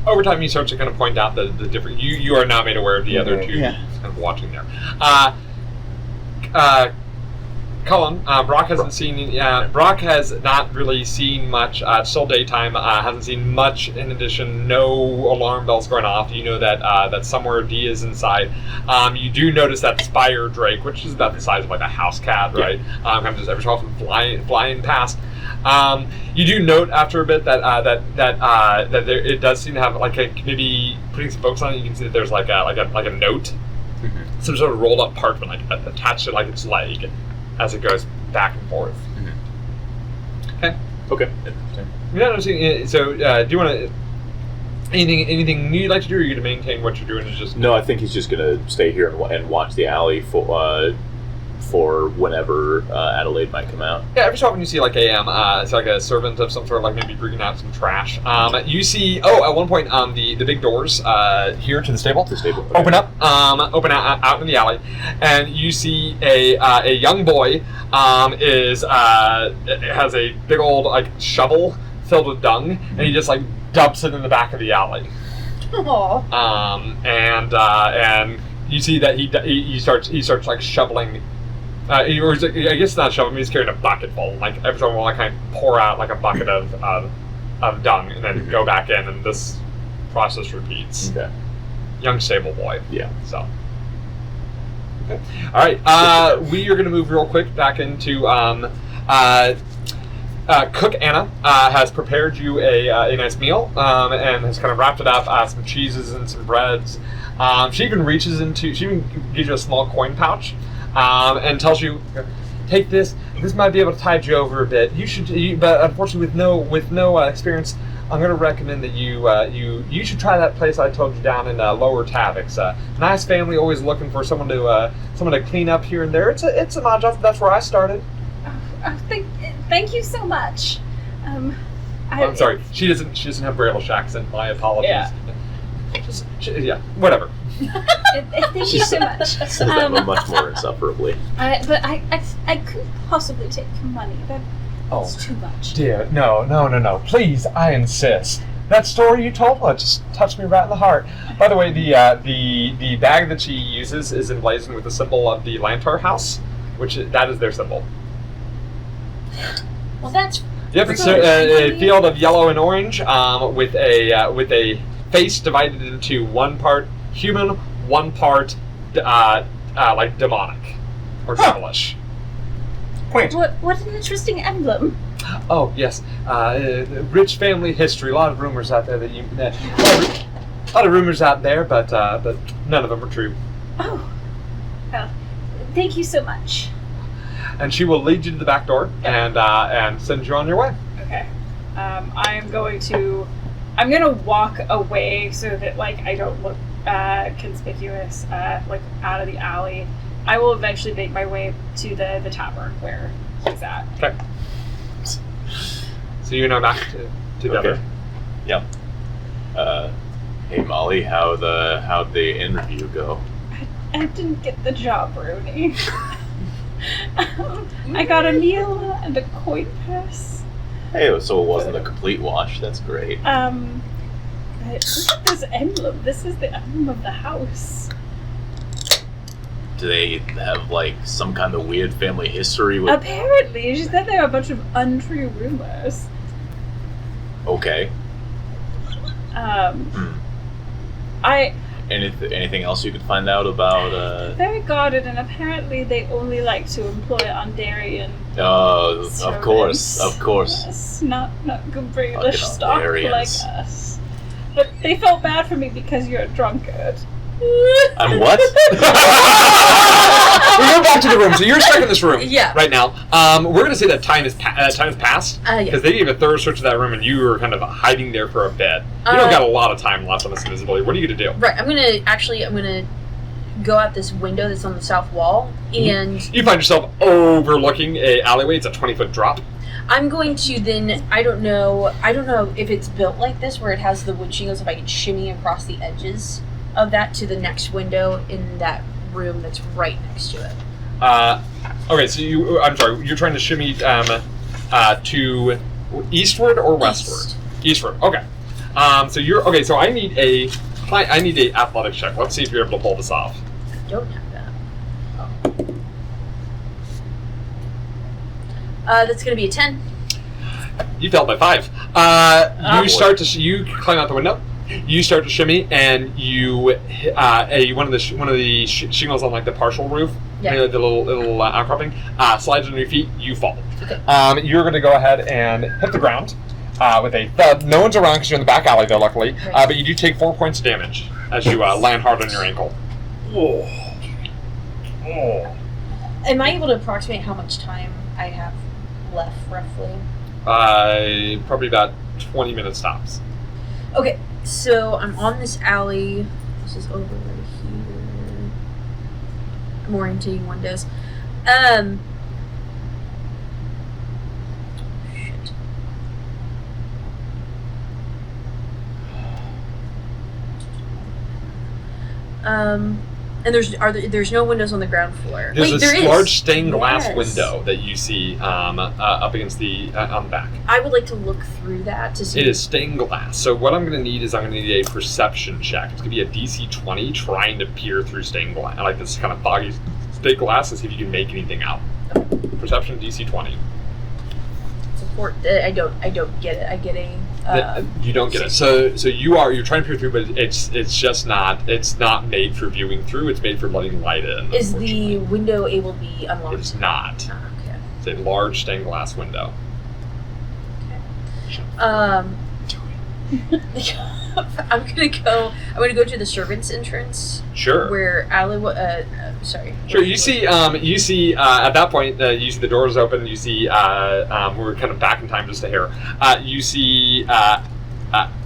A: Over time, you start to kind of point out the different. You are now made aware of the other two kind of watching there. Cullen, Brock hasn't seen. Brock has not really seen much. It's still daytime. Hasn't seen much. In addition, no alarm bells going off. You know that somewhere D is inside. You do notice that spire drake, which is about the size of like a house cat, right? Kind of just every so often flying past. You do note after a bit that there, it does seem to have like maybe putting some focus on it. You can see that there's like a note, some sort of rolled up parchment like attached to like its leg, as it goes back and forth. Okay. You're not noticing. So, do you want to anything new you'd like to do, or are you going to maintain what you're doing? Is just
B: No, I think he's just going to stay here and watch the alley for whenever Adelaide might come out.
A: Yeah, every so often you see like it's like a servant of some sort, like maybe bringing out some trash. You see, at one point the big doors here to the stable, okay. open out in the alley, and you see a young boy has a big old like shovel filled with dung, and he just like dumps it in the back of the alley.
C: Aw.
A: And you see that he starts like shoveling. I guess not shoveling. He's carrying a bucket full. Like every time I kind of pour out like a bucket of dung and then go back in, and this process repeats.
B: Okay.
A: Young stable boy.
B: Yeah.
A: So. Okay. All right. We are going to move real quick back into Cook Anna has prepared you a nice meal and has kind of wrapped it up, some cheeses and some breads. She even gives you a small coin pouch and tells you, take this. This might be able to tide you over a bit. You should, but unfortunately, with no experience, I'm going to recommend that you should try that place I told you down in Lower Tavix. Nice family, always looking for someone to clean up here and there. It's a mod job. That's where I started.
G: Thank you so much.
A: I'm sorry. She doesn't have Braille accent. My apologies.
E: Yeah.
A: Whatever.
G: Thank you so much.
B: Says that much more insufferably.
G: But I couldn't possibly take your money. That's too much.
A: Dear, no. Please, I insist. That story you told, just touched me right in the heart. By the way, the bag that she uses is emblazoned with the symbol of the Lantar House, that is their symbol.
C: Well, that's...
A: Yep, it's a field of yellow and orange with a face divided into one part human, one part like demonic or devilish.
F: Quaint.
G: What an interesting emblem.
A: Oh yes, rich family history. A lot of rumors out there a lot of rumors out there, but none of them are true.
G: Oh, well, thank you so much.
A: And she will lead you to the back door and send you on your way.
E: Okay. I'm gonna walk away so that like I don't look conspicuous like out of the alley. I will eventually make my way to the tavern where he's at.
A: Okay. So you're now back together.
B: Okay. Yeah. Hey Molly, how'd the interview go?
G: I didn't get the job, Rooney. I got a meal and a coin purse.
B: Hey, so it wasn't a complete wash. That's great.
G: Look at this emblem. This is the emblem of the house.
B: Do they have like some kind of weird family history with?
G: Apparently, she said there are a bunch of untrue rumors.
B: Okay. Anything else you could find out about?
G: Very guarded, and apparently they only like to employ Ondarian.
B: Of course.
G: Yes, not good British
B: Fucking
G: stock
B: Ondarians.
G: like us. But they felt bad for me because you're a drunkard.
B: I'm what?
A: We go back to the room. So you're stuck in this room right now. We're going to say that time has passed because they gave a thorough search of that room and you were kind of hiding there for a bit. You don't got a lot of time left on this invisibility. What are you going to do?
C: Right, I'm gonna go out this window that's on the south wall, and
A: you find yourself overlooking a alleyway. It's a 20-foot drop.
C: I'm going to then, I don't know if it's built like this where it has the wood shingles, if I can shimmy across the edges of that to the next window in that room that's right next to it.
A: Okay, so you're trying to shimmy to eastward or westward? Eastward. Okay. So I need a athletics check. Let's see if you're able to pull this off.
C: I don't have that. That's going to be a 10.
A: You failed by 5. You climb out the window. You start to shimmy, and you one of the shingles on like the partial roof, the little outcropping, slides under your feet. You fall.
C: Okay.
A: You're going to go ahead and hit the ground with a thud. No one's around because you're in the back alley, though, luckily.
C: Right.
A: But you do take 4 points of damage as you land hard on your ankle.
F: Oh.
C: Am I able to approximate how much time I have left, roughly?
A: Probably about 20 minutes tops.
C: Okay, so I'm on this alley. This is over right here. I'm orientating windows. Shit. And there's no windows on the ground floor.
A: There's
C: Wait,
A: this
C: there is.
A: large stained glass
C: Yes.
A: window that you see up against the on the back.
C: I would like to look through that to see.
A: It is stained glass. So what I'm going to need is I'm going to need a perception check. It's going to be a DC 20 trying to peer through stained glass, like this kind of foggy stained glass, to see if you can make anything out. Perception DC 20.
C: Support. I don't get it. I get a.
A: You don't get it. So you're trying to peer through, but it's just not. It's not made for viewing through. It's made for letting light in.
C: Is the window able to be unlocked?
A: It's not.
C: Oh, okay.
A: It's a large stained glass window.
C: I'm gonna go to the servants' entrance.
A: Sure.
C: Where sorry.
A: Sure. You see at that point you see the doors open. You see we're kind of back in time just a hair. You see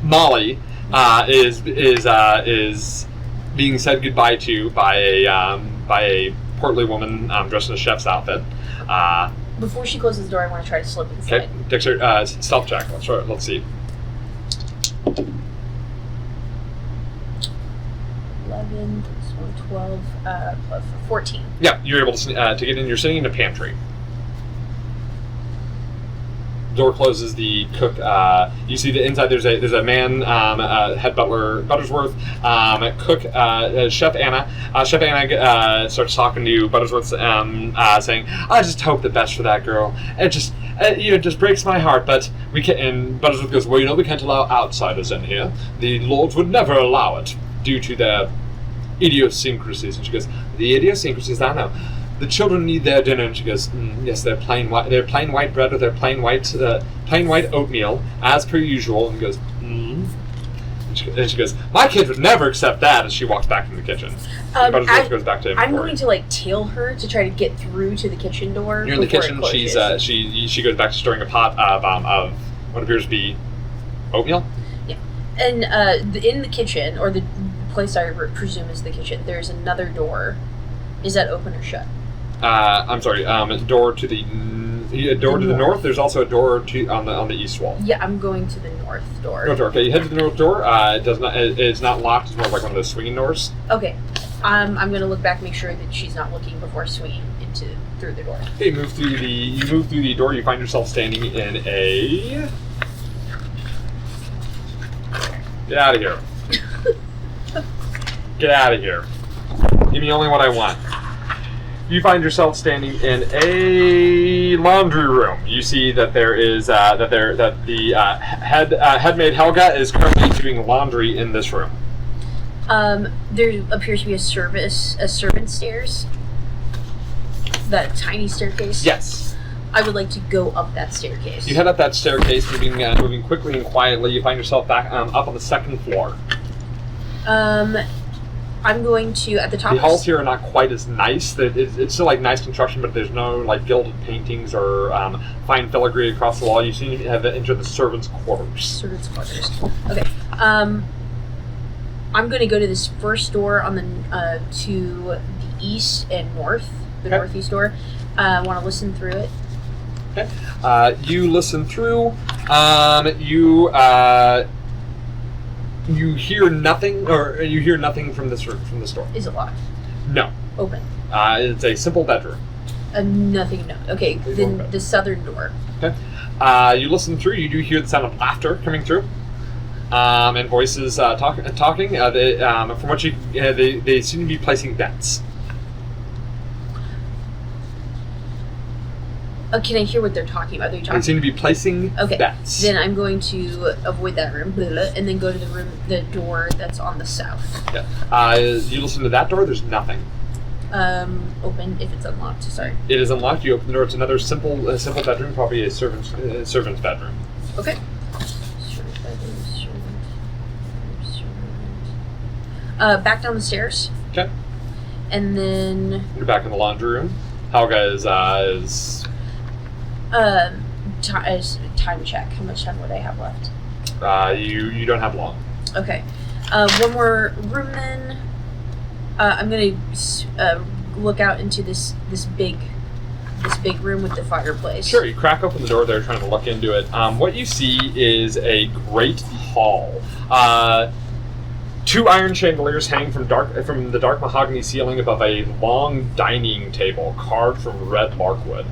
A: Molly is being said goodbye to by a portly woman dressed in a chef's outfit.
C: Before she closes the door, I want to try to slip inside.
A: Okay. Stealth check. Let's see.
C: 11 plus 1, 12, plus 14.
A: Yeah, you're able to get in. You're sitting in a pantry. Door closes. The cook. You see the inside. There's a man, head butler Buttersworth, cook, Chef Anna. Chef Anna starts talking to Buttersworth, saying, "I just hope the best for that girl. It just breaks my heart, but we can." And Buttersworth goes, "Well, we can't allow outsiders in here. The lords would never allow it due to their idiosyncrasies." And she goes, "The idiosyncrasies, I know. The children need their dinner." And she goes, "Yes, they're plain white. They're plain white bread with their plain white oatmeal, as per usual." And goes, And she goes, "My kids would never accept that." As she walks back into the kitchen, Buttersworth goes back to
C: I'm
A: inventory.
C: going to tail her to try to get through to the kitchen door.
A: You're in the
C: before
A: kitchen.
C: it closes.
A: She goes back to stirring a pot of what appears to be oatmeal.
C: Yeah, and in the kitchen, or the place I presume is the kitchen, there's another door. Is that open or shut?
A: I'm sorry. Door to the north. There's also a door on the east wall.
C: Yeah, I'm going to the north door.
A: North door. Okay, you head to the north door. It's not locked. It's more like one of those swinging doors.
C: Okay, I'm going to look back, make sure that she's not looking before swinging through the door.
A: Okay, you move through the door. You find yourself standing in a. Get out of here. Get out of here. Give me only what I want. You find yourself standing in a laundry room. You see that there is the headmaid Helga is currently doing laundry in this room.
C: There appears to be a servant stairs. That tiny staircase.
A: Yes.
C: I would like to go up that staircase.
A: You head up that staircase, moving quickly and quietly. You find yourself back up on the second floor.
C: I'm going to, at the top.
A: The halls here are not quite as nice. It's still like nice construction, but there's no like gilded paintings or fine filigree across the wall. You seem to have entered the servants' quarters.
C: Servants' quarters. Okay. I'm going to go to this first door on the to the east and north, the northeast door. I want to listen through it.
A: Okay. You listen through. You hear nothing, from this room, from this door.
C: Is it locked?
A: No.
C: Open.
A: It's a simple bedroom.
C: Nothing. No. Okay. Then the southern door.
A: Okay. You listen through. You do hear the sound of laughter coming through, and voices talking. From what they seem to be placing bets.
C: Can I hear what they're talking about? They
A: seem to be placing
C: okay.
A: bets.
C: Then I'm going to avoid that room, and then go to the door that's on the south.
A: Yeah. You listen to that door. There's nothing.
C: Open if it's unlocked. Sorry.
A: It is unlocked. You open the door. It's another simple bedroom, probably a servant's bedroom.
C: Okay. Back down the stairs.
A: Okay.
C: And then
A: you're back in the laundry room. Helga is
C: time check. How much time would I have left?
A: You don't have long.
C: Okay. One more room then. I'm gonna look out into this big room with the fireplace.
A: Sure. You crack open the door there, trying to look into it. What you see is a great hall. 2 iron chandeliers hang from the dark mahogany ceiling above a long dining table carved from red larkwood.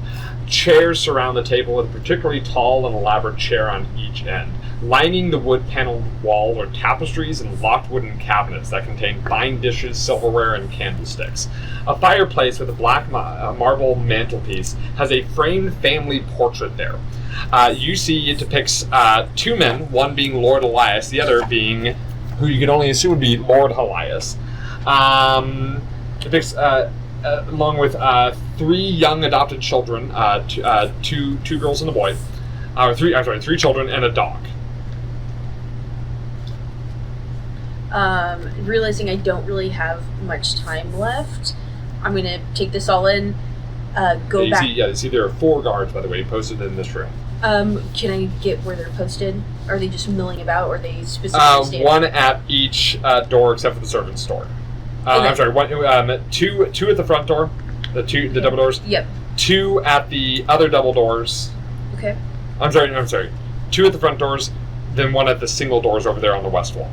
A: Chairs surround the table with a particularly tall and elaborate chair on each end. Lining the wood-paneled wall are tapestries and locked wooden cabinets that contain fine dishes, silverware, and candlesticks. A fireplace with a black marble mantelpiece has a framed family portrait there. You see it depicts 2 men, one being Lord Elias, the other being, who you can only assume would be Lord Elias. Depicts, along with 3 young adopted children, two girls and a boy, 3 children and a dog.
C: Realizing I don't really have much time left, I'm going to take this all in, go back.
A: You see there are 4 guards, by the way, posted in this room.
C: Can I get where they're posted? Are they just milling about, or are they specifically standing?
A: 1 at each door except for the servant's door.
C: Okay.
A: I'm sorry, 2 at the front door, the double doors.
C: Yep.
A: 2 at the other double doors.
C: Okay.
A: I'm sorry. 2 at the front doors, then 1 at the single doors over there on the west wall.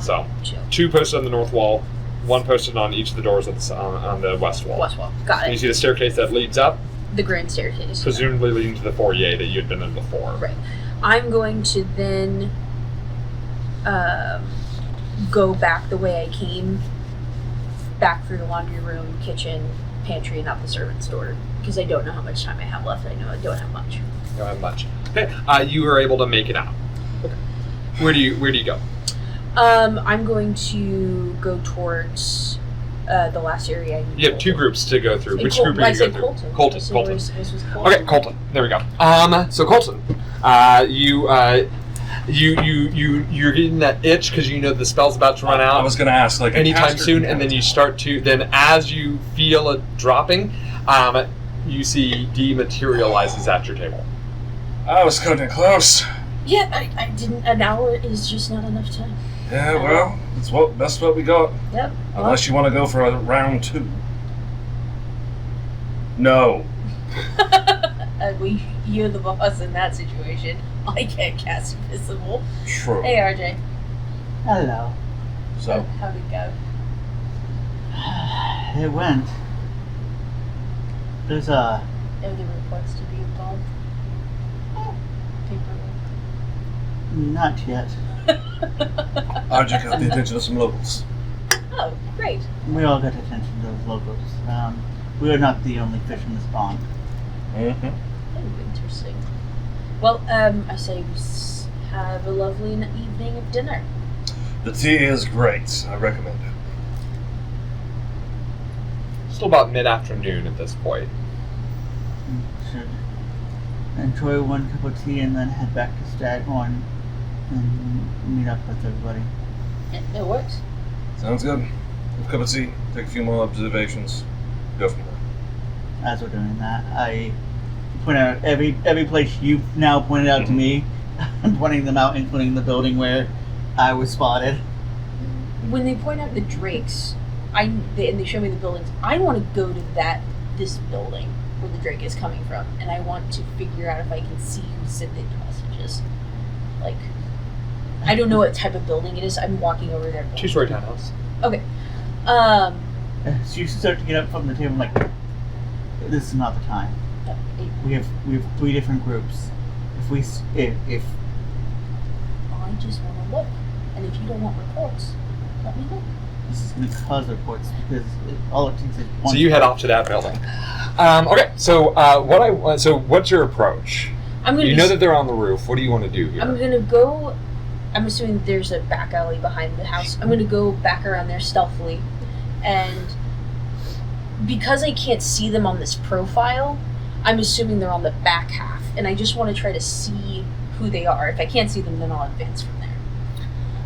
A: So, 2 posted on the north wall, 1 posted on each of the doors on the west wall.
C: West wall. Got
A: And you
C: it.
A: see the staircase that leads up,
C: The grand staircase.
A: presumably leading to the foyer that you had been in before.
C: Right. I'm going to then go back the way I came, back through the laundry room, kitchen, pantry, and out the servant's door, because I don't know how much time I have left. I know I don't have much.
A: Don't have much. Okay. You are able to make it out. Okay. Where do you go?
C: I'm going to go towards the last area I need.
A: You have 2 groups to go through. Which group are you going through?
C: Colton.
A: Colton.
C: Colton.
A: Okay, Colton. There we go. So Colton, you're getting that itch because you know the spell's about to run out.
F: I was going to ask, like,
A: anytime soon, and then you start to. Then, as you feel it dropping, you see dematerializes at your table.
F: I was cutting it close.
C: Yeah, I didn't. An hour is just not enough time.
F: Yeah, well, that's what we got.
C: Yep.
F: Unless you want to go for a round 2. No.
C: You're the boss in that situation. I can't cast Invisible.
F: True.
C: Hey, RJ.
D: Hello.
F: So,
C: How'd it go?
D: It went. There's
C: Are there reports to be involved?
D: not yet.
F: I just got the attention of some locals.
C: Oh, great.
D: We all got attention to those locals. We are not the only fish in this pond.
F: Mm-hmm.
C: Oh, interesting. Well, I say we have a lovely evening of dinner.
F: The tea is great. I recommend it.
A: Still about mid-afternoon at this point.
D: Should enjoy 1 cup of tea and then head back to Staghorn and meet up with everybody.
C: It works.
F: Sounds good. Have a cup of tea, take a few more observations, go from there.
D: As we're doing that, I point out every place you've now pointed out to me. I'm pointing them out, including the building where I was spotted.
C: When they point out the drakes, and they show me the buildings, I want to go to this building where the drake is coming from, and I want to figure out if I can see who sent the messages. Like, I don't know what type of building it is. I'm walking over there.
A: 2-story townhouse.
C: Okay.
D: So you start to get up from the table, like, this is not the time. We have 3 different groups. If
C: I just want to look, and if you don't want reports, let me know.
D: this is going to cause reports, because all it takes is one.
A: So you head off to that building. Okay. So what's your approach? You know that they're on the roof. What do you want to do here?
C: I'm gonna go. I'm assuming there's a back alley behind the house. I'm gonna go back around there stealthily, and because I can't see them on this profile, I'm assuming they're on the back half, and I just want to try to see who they are. If I can't see them, then I'll advance from there.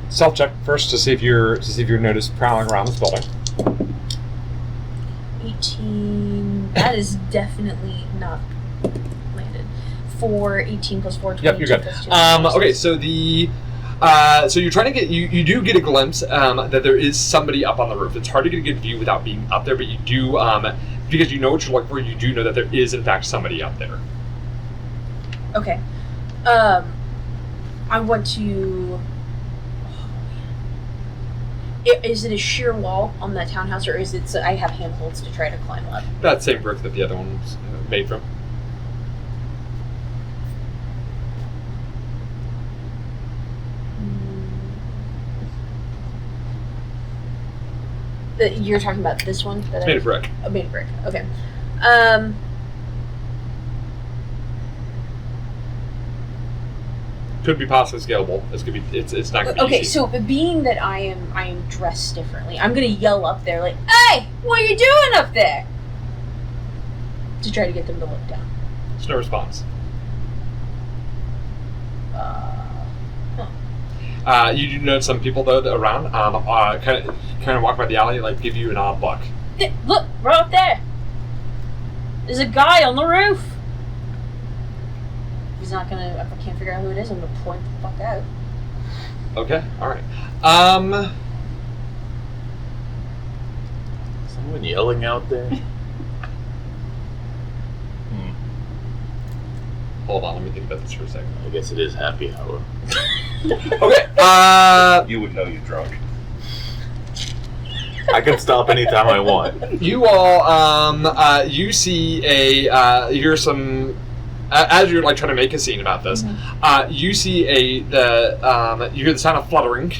A: Self check first to see if you're noticed prowling around this building.
C: 18. That is definitely not landed. 4, 18 plus 4, 22
A: Yep, you're good.
C: plus 2.
A: Okay, so so you're trying to get you do get a glimpse that there is somebody up on the roof. It's hard to get a good view without being up there, but you do because you know what you're looking for. You do know that there is in fact somebody up there.
C: Okay. I want to. Is it a sheer wall on that townhouse, or is it? I have handholds to try to climb up.
A: That same brick that the other one was made from.
C: You're talking about this one?
A: It's made of brick.
C: Oh, made of brick. Okay.
A: Could be possibly scalable. It's not gonna be
C: Okay,
A: easy.
C: so being that I am dressed differently, I'm gonna yell up there like, "Hey, what are you doing up there?" To try to get them to look down.
A: There's no response. You do notice some people though that around, kind of walk by the alley, like give you an odd look.
C: Look, right up there. There's a guy on the roof. He's not gonna. If I can't figure out who it is, I'm gonna point the fuck out.
A: Okay, all right.
B: Someone yelling out there?
A: Hold on, let me think about this for a second.
B: I guess it is happy hour.
A: Okay.
F: You would know you're drunk.
B: I can stop anytime I want.
A: You all, you see hear some. As you're like trying to make a scene about this, you see you hear the sound of fluttering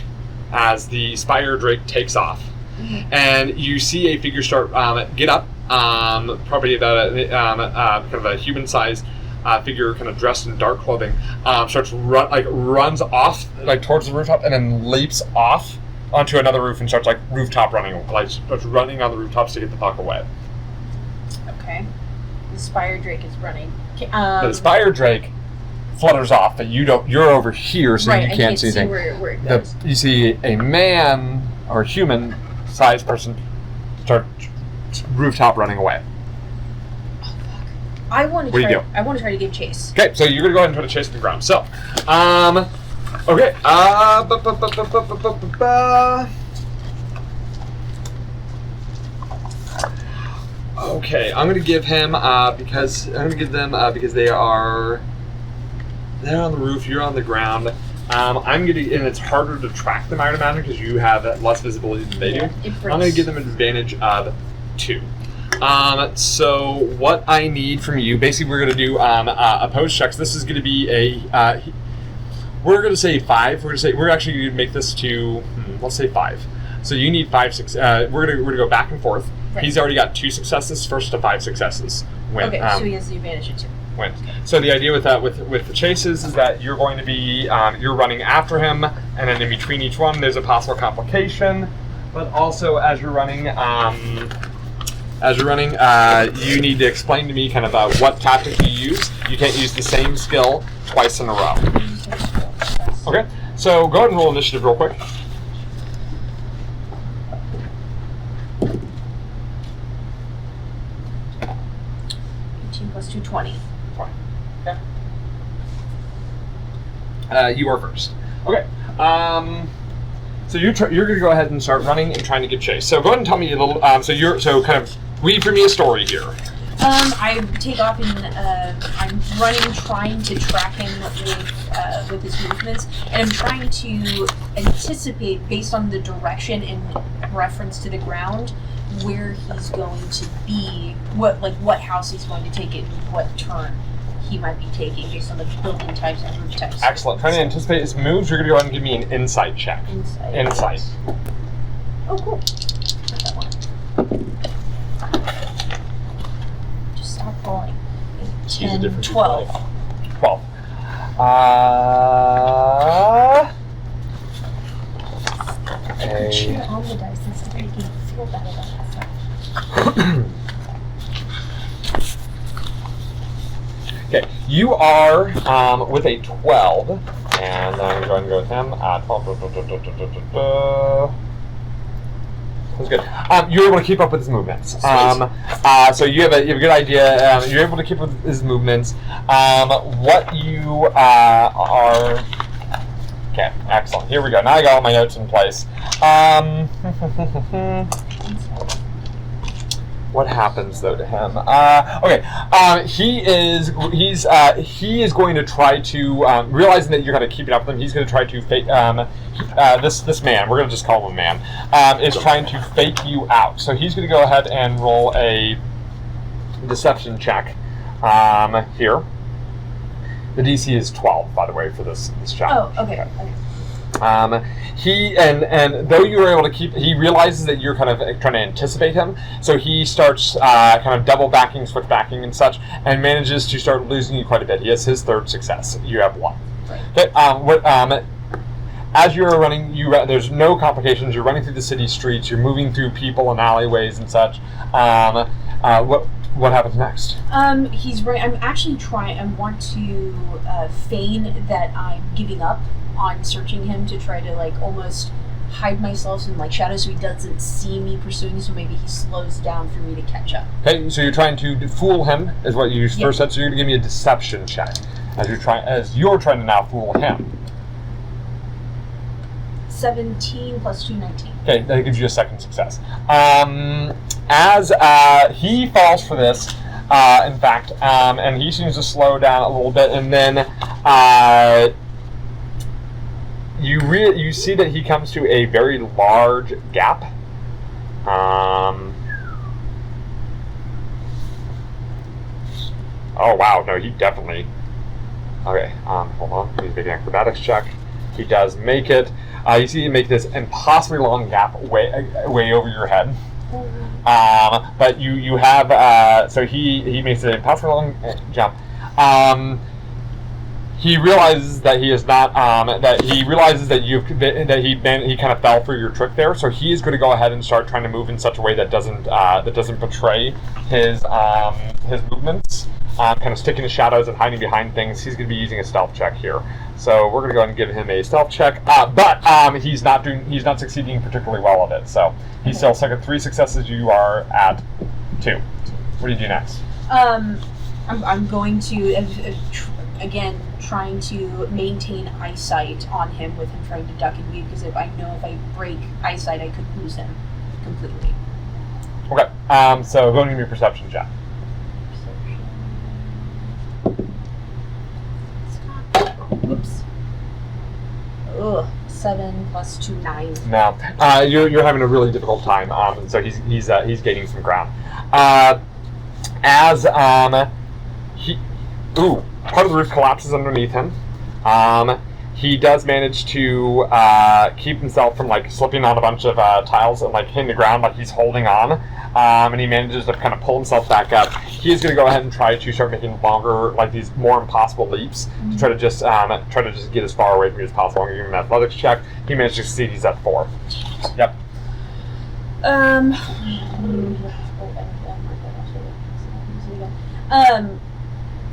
A: as the spire drake takes off, and you see a figure start get up, probably about kind of a human-sized figure, kind of dressed in dark clothing, runs off like towards the rooftop, and then leaps off onto another roof and starts like starts running on the rooftops to get the fuck away.
C: Okay. The spire drake is running.
A: The spire drake flutters off, but you're over here, so
C: right,
A: you can't see anything.
C: Where it goes.
A: You see a man or human-sized person start rooftop running away.
C: I want to
A: What do you
C: try.
A: do?
C: I want to try to give chase.
A: Okay, so you're gonna go ahead and try to chase the ground. So, okay. Okay, I'm gonna give him because they're on the roof. You're on the ground. And it's harder to track them, I would imagine, because you have less visibility than they do. I'm gonna give them an advantage of 2. So what I need from you, basically, we're gonna do opposed checks. This is gonna be we're gonna say 5. We're actually gonna make this to let's say 5. So you need 5, 6. We're gonna go back and forth. Right. He's already got 2 successes. First to 5 successes.
C: Okay, so he has the advantage of 2.
A: Wins. So the idea with that, with the chases, is that you're going to be you're running after him, and then in between each one, there's a possible complication. But also, as you're running, you need to explain to me kind of what tactic you use. You can't use the same skill twice in a row. Okay. So go ahead and roll initiative real quick.
C: 18 + 2, 20.
A: 20. Okay. You are first. Okay. So you're going to go ahead and start running and trying to give chase. So go ahead and tell me a little. So kind of weave for me a story here.
C: I take off and I'm running, trying to track him with his movements, and I'm trying to anticipate based on the direction in reference to the ground where he's going to be, what house he's going to take it, and what turn he might be taking based on the building types and roof types.
A: Excellent. Trying to anticipate his moves. You're going to go ahead and give me an insight check. Insight.
C: Oh, cool. Got that one. Just stop rolling. 8, 10, 12.
A: 12.
C: Cheer on the dice instead of making you feel bad about that stuff.
A: Okay, you are with a 12, and I'm going to go with him. 12. That's good. You're able to keep up with his movements. So you have a good idea. You're able to keep up with his movements. What you are. Okay, excellent. Here we go. Now I got all my notes in place. What happens though to him? Okay, he is going to try to realizing that you're kind of keeping up with him. He's going to try to fake this man. We're going to just call him a man. Is trying to fake you out. So he's going to go ahead and roll a deception check here. The DC is 12, by the way, for this challenge.
C: Oh, okay.
A: He and though you were able to keep, he realizes that you're kind of trying to anticipate him, so he starts kind of double backing, switch backing, and such, and manages to start losing you quite a bit. He has his third success. You have one.
C: Right.
A: Okay. As you're running, there's no complications. You're running through the city streets. You're moving through people and alleyways and such. What happens next?
C: He's right. I'm actually trying. I want to feign that I'm giving up on searching him to try to like almost hide myself in like shadows so he doesn't see me pursuing. So maybe he slows down for me to catch up.
A: Okay, so you're trying to fool him, is what you first said. So you're going to give me a deception check as you're trying to now fool him.
C: 17 plus 2, 19.
A: Okay, that gives you a second success. As he falls for this, in fact, and he seems to slow down a little bit, and then you see that he comes to a very large gap. Oh wow, no, he definitely. Okay, hold on. He's making an acrobatics check. He does make it. You see him make this impossibly long gap way over your head. But you have so he makes an impossibly long jump. He realizes that he is not he realizes that he kind of fell for your trick there. So he is going to go ahead and start trying to move in such a way that doesn't betray his movements. Kind of sticking to shadows and hiding behind things. He's going to be using a stealth check here. So we're going to go ahead and give him a stealth check. But he's not succeeding particularly well at it. So he's still stuck at 3 successes. You are at 2. What do you do next?
C: I'm going to again trying to maintain eyesight on him with him trying to duck and weave, because if I break eyesight, I could lose him completely.
A: Okay. So go and give me a perception check.
C: Whoops. Ugh. 7 plus 2, 9.
A: No. You're having a really difficult time. So he's gaining some ground. Part of the roof collapses underneath him. He does manage to keep himself from like slipping on a bunch of tiles and like hitting the ground, like he's holding on. And he manages to kind of pull himself back up. He is going to go ahead and try to start making longer, like these more impossible leaps to try to just get as far away from you as possible. I'm going to give him an athletics check. He managed to succeed. He's at 4. Yep.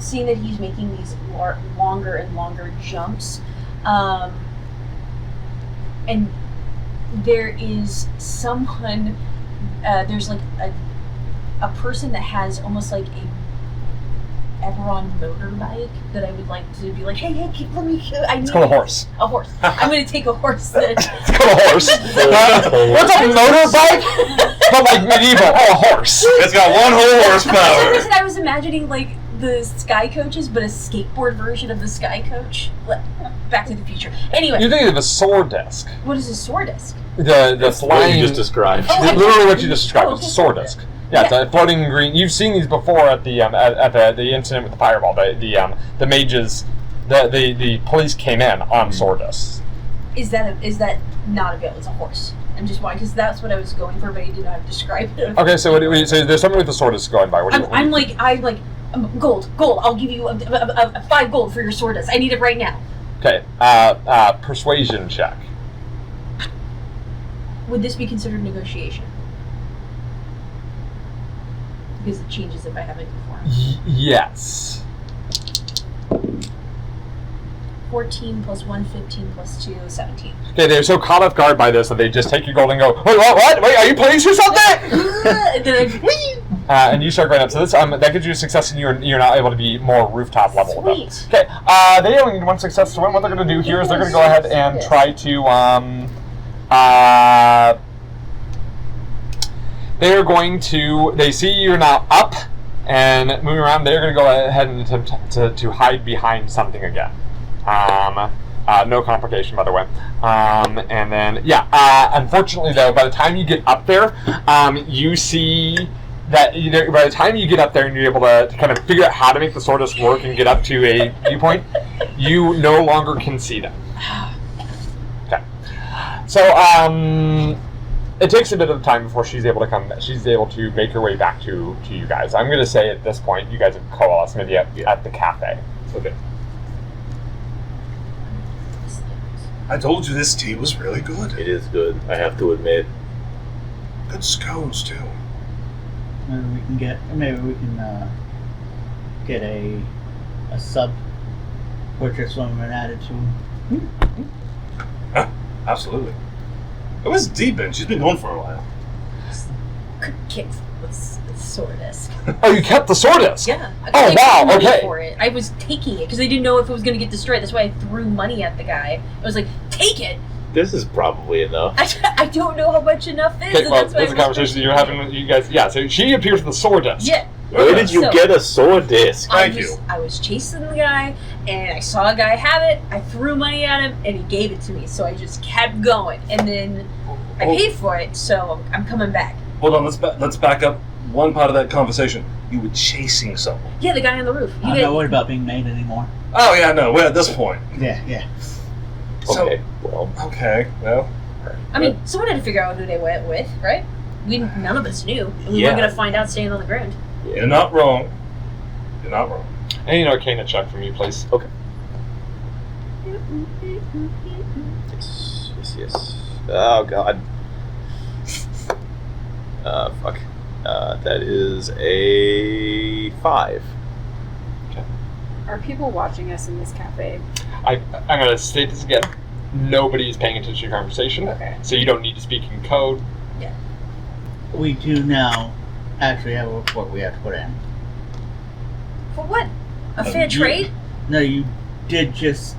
C: Seeing that he's making these longer and longer jumps, and there is someone. There's like a person that has almost like a Everon motorbike that I would like to be like, hey, let me.
A: It's called a horse.
C: A horse. I'm going to take a horse.
A: It's called a horse. What's a motorbike? But like medieval. Oh, a horse.
F: It's got 1 whole
C: For some
F: horsepower.
C: reason, I was imagining like the Sky Coaches, but a skateboard version of the Sky Coach. Back to the Future. Anyway.
A: You're thinking of a sword disc.
C: What is a sword disc?
A: The flying.
B: What you just described.
A: Literally what you just described. It's a sword
C: Okay.
A: disc. Yeah, it's a floating green. You've seen these before at the the incident with the fireball. The mages, the police came in on sword discs.
C: Is that not available? It's a horse. I'm just wondering because that's what I was going for, but I did not describe it.
A: Okay, so so there's somebody with a sword disc going by.
C: I'm like gold. I'll give you a 5 gold for your sword disc. I need it right now.
A: Okay, persuasion check.
C: Would this be considered negotiation? Because it changes if I have it before.
A: Yes.
C: 14 plus 1, 15 plus 2, 17.
A: Okay, they're so caught off guard by this that they just take your gold and go, wait, what? Wait, are you police or something?
C: And then
A: and you start going up. So this that gives you a success, and you're now able to be more rooftop level.
C: Sweet.
A: Okay, they only need 1 success to win. What they're going to do here is they're going to go ahead and try to they're going to. They see you're now up and moving around. They're going to go ahead and attempt to hide behind something again. No complication, by the way. And then, unfortunately, though, by the time you get up there, you see that by the time you get up there and you're able to kind of figure out how to make the Sordus work and get up to a viewpoint, you no longer can see them. Okay. So, it takes a bit of time before she's able to make her way back to you guys. I'm going to say at this point, you guys have coalesced maybe at the cafe.
F: Okay. I told you this tea was really good.
B: It is good, I have to admit.
F: Good scones, too.
D: Maybe we can get a sub purchase from an attitude.
F: Absolutely. It was deep in. She's been going for a while.
C: Kick the Sordus.
A: Oh, you kept the Sordus?
C: Yeah.
A: Oh, wow,
C: money
A: okay.
C: For it. I was taking it because I didn't know if it was going to get destroyed. That's why I threw money at the guy. I was like, take it!
B: This is probably enough.
C: I don't know how much enough is.
A: Okay, well,
C: that's why
A: that's a conversation you're having with you guys. Yeah, so she appears with the Sordus.
C: Yeah.
B: Where did you get a sword disc?
F: Thank you.
C: I was chasing the guy, and I saw a guy have it. I threw money at him, and he gave it to me. So I just kept going, and then I paid for it. So I'm coming back.
F: Hold on, let's back up one part of that conversation. You were chasing someone.
C: Yeah, the guy on the roof.
D: I'm not worried about being made anymore.
F: Oh yeah, no, we're at this point.
D: Yeah.
F: So,
B: okay, well.
F: Okay, well.
C: I mean, someone had to figure out who they went with, right? None of us knew. We weren't going to find out standing on the ground.
F: You're not wrong. You're not wrong.
A: I need an Arcana check from you, please.
B: Okay. Yes. Oh, God. Fuck. That is a 5.
A: Okay.
E: Are people watching us in this cafe?
A: I'm going to state this again. Nobody's paying attention to your conversation.
E: Okay.
A: So you don't need to speak in code.
C: Yeah.
D: We do now actually have a report we have to put in.
C: For what? A fair trade?
D: No, you did just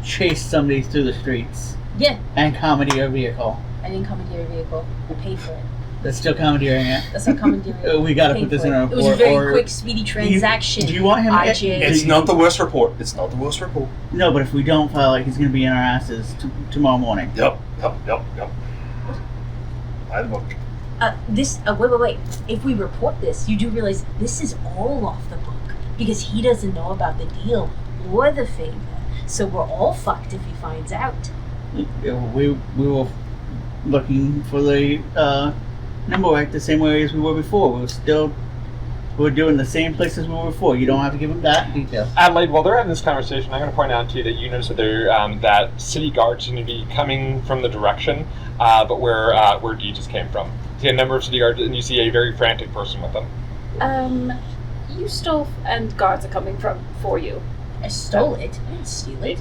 D: chase somebody through the streets.
C: Yeah.
D: And commandeer a vehicle.
C: I didn't commandeer a vehicle. I paid for it.
D: That's still commandeering it.
C: That's not commandeering.
D: We gotta put this in a report.
C: It was a very quick, speedy transaction.
D: Do you want him to
F: It's not the worst report. It's not the worst report.
D: No, but if we don't file it, he's gonna be in our asses tomorrow morning.
F: Yep. Buy the book.
C: Wait. If we report this, you do realize this is all off the book. Because he doesn't know about the deal or the favor. So we're all fucked if he finds out.
D: We were looking for the number rack the same way as we were before. We're doing the same places we were before. You don't have to give him that detail.
A: Adelaide, while they're having this conversation, I'm going to point out to you that you notice that that city guards seem to be coming from the direction, but where Deidre came from. You see a number of city guards, and you see a very frantic person with them.
E: You stole, and guards are coming for you.
C: I stole it. I didn't steal it.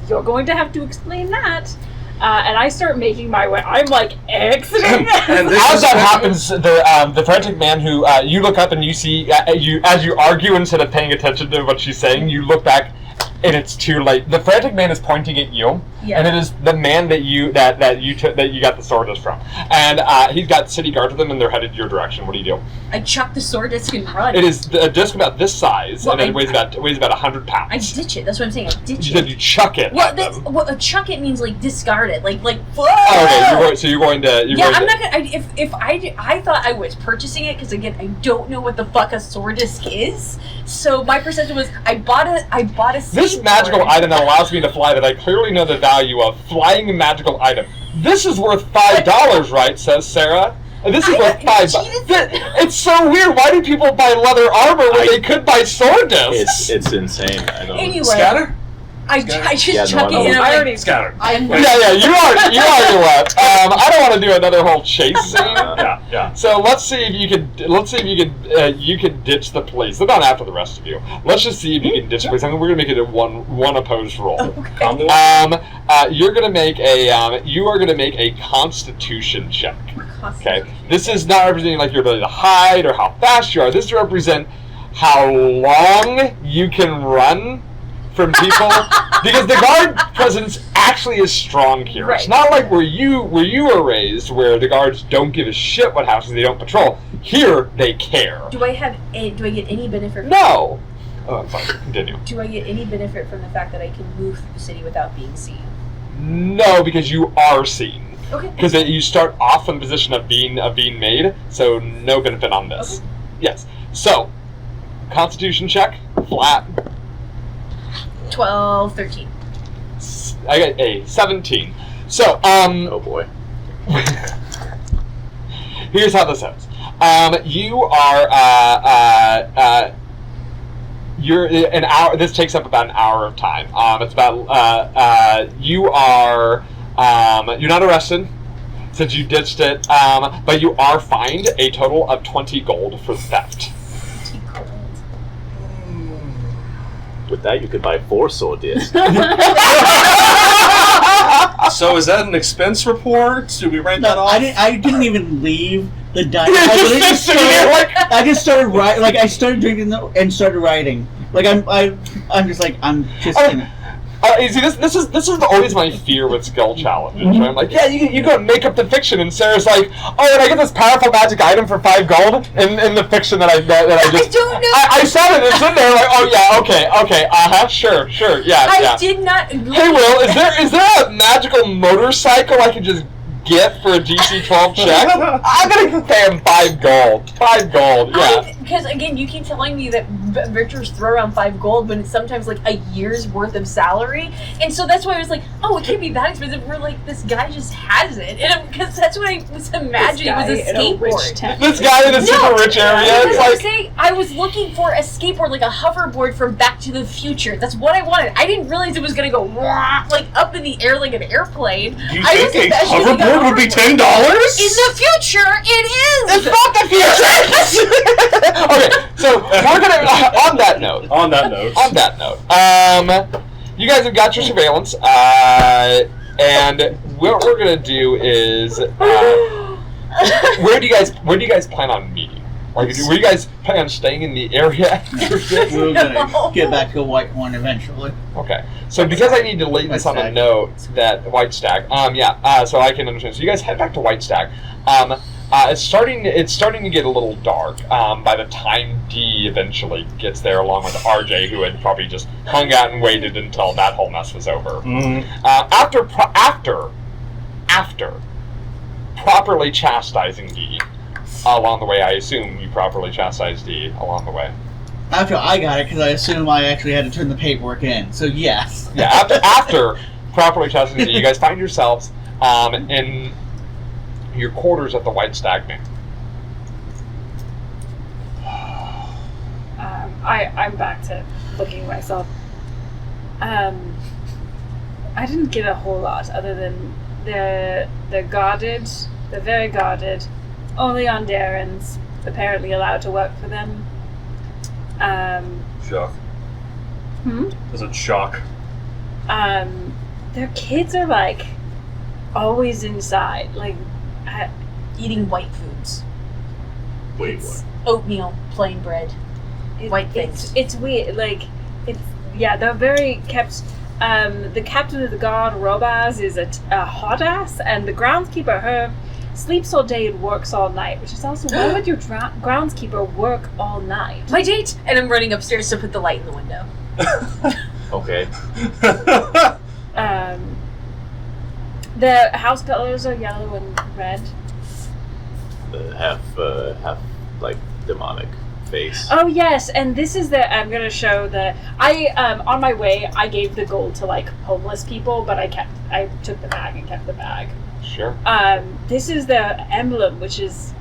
E: You're going to have to explain that. And I start making my way. I'm like exiting.
A: And as that happens, the frantic man who you look up and you see as you argue instead of paying attention to what she's saying, you look back and it's too late. The frantic man is pointing at you, and it is the man that you got the Sordus from, and he's got city guards with him, and they're headed your direction. What do you do?
C: I chuck the sword disc and run.
A: It is a disc about this size, and it weighs about 100 pounds.
C: I ditch it. That's what I'm saying. I ditch
A: You
C: it.
A: said you chuck it.
C: Well, chuck it means like discard it, like.
A: Oh, okay. You're going to.
C: I'm not gonna. If I thought I was purchasing it because again I don't know what the fuck a sword disc is. So my perception was I bought a.
A: This magical item that allows me to fly that I clearly know the value of, flying a magical item. This is worth $5, right? Says Sarah. And this is worth $5. It's so weird. Why do people buy leather armor when they could buy sword discs?
B: It's insane. I don't.
C: Anyway,
F: Scatter?
C: I just chuck it and
E: I already
F: Scatter.
A: Yeah, you already left. I don't want to do another whole chase scene.
F: Yeah.
A: So let's see if you can ditch the police. They're not after the rest of you. Let's just see if you can ditch the police. I mean, we're gonna make it a one opposed roll.
C: Okay.
A: You're gonna make a Constitution check. Okay. This is not representing like your ability to hide or how fast you are. This represents how long you can run from people because the guard presence actually is strong here.
C: Right.
A: It's not like where you were raised, where the guards don't give a shit what houses they don't patrol. Here, they care.
C: Do I get any benefit?
A: No. Oh, I'm sorry. Continue.
C: Do I get any benefit from the fact that I can move through the city without being seen?
A: No, because you are seen.
C: Okay.
A: Because you start off in the position of being made, so no benefit on this.
C: Okay.
A: Yes. So, Constitution check, flat.
C: 12, 13.
A: I got a 17. So,
B: Oh boy.
A: here's how this goes. You are you're an hour. This takes up about an hour of time. It's about you are you're not arrested since you ditched it, but you are fined a total of 20 gold for theft.
B: With that, you could buy 4 sword discs.
F: So is that an expense report? Do we write that
D: No,
F: off?
D: I didn't even leave the dining.
A: You're
D: I
A: just
D: literally
A: sitting there like-
D: I just started writing. Like I started drinking and started writing. Like I'm just like I'm just.
A: You see, this is always my fear with skill challenges. Right? I'm like, yeah, you go and make up the fiction, and Sarah's like, oh, and I get this powerful magic item for 5 gold in the fiction that I just.
C: I don't know.
A: I saw it. It's in there. Like, oh yeah, okay, sure, yeah.
C: I did not.
A: Hey, Will, is there a magical motorcycle I can just get for a DC 12 check? I'm gonna pay him 5 gold. 5 gold, yeah.
C: Because again, you keep telling me that Victor's throw around 5 gold when it's sometimes like a year's worth of salary, and so that's why I was like, oh, it can't be that expensive. We're like, this guy just has it, and because that's what I was imagining was a skateboard.
A: This guy in a super rich area. It's
C: Because I was
A: like,
C: saying, I was looking for a skateboard, like a hoverboard from Back to the Future. That's what I wanted. I didn't realize it was gonna go like up in the air like an airplane.
F: You
C: I was
F: think a
C: imagining
F: hoverboard would be $10?
C: In the future, it is.
A: it's not the future. Okay, so we're gonna on that note.
F: On that note,
A: You guys have got your surveillance, and what we're gonna do is, where do you guys plan on meeting? Like, were you guys planning on staying in the area?
D: We're gonna get back to White Horn eventually.
A: Okay, so because I need to lay this on a note that White Stag, so I can understand. So you guys head back to White Stag. It's starting to get a little dark by the time D eventually gets there, along with RJ, who had probably just hung out and waited until that whole mess was over.
F: Mm-hmm.
A: After properly chastising D along the way, I assume you properly chastised D along the way.
D: After I got it, because I assume I actually had to turn the paperwork in. So yes.
A: Yeah, after properly chastising D, you guys find yourselves in your quarters at the White Stag Manor.
E: I'm back to looking myself. I didn't get a whole lot other than they're guarded. They're very guarded. Only on Darren's apparently allowed to work for them.
F: shock. Is it shock?
E: Their kids are like always inside, like
C: Eating white foods.
B: Wait,
C: It's
B: what?
C: oatmeal, plain bread. White things.
E: It's weird. Like they're very kept. The captain of the guard, Robaz, is a hot ass, and the groundskeeper, her sleeps all day and works all night. Which is also, why would your groundskeeper work all night?
C: My date! And I'm running upstairs to put the light in the window.
B: Okay.
E: The house colors are yellow and red.
B: Half like demonic face.
E: Oh yes, and this is I'm gonna show on my way I gave the gold to like homeless people, but I took the bag and kept the bag.
A: Sure.
E: This is the emblem, which is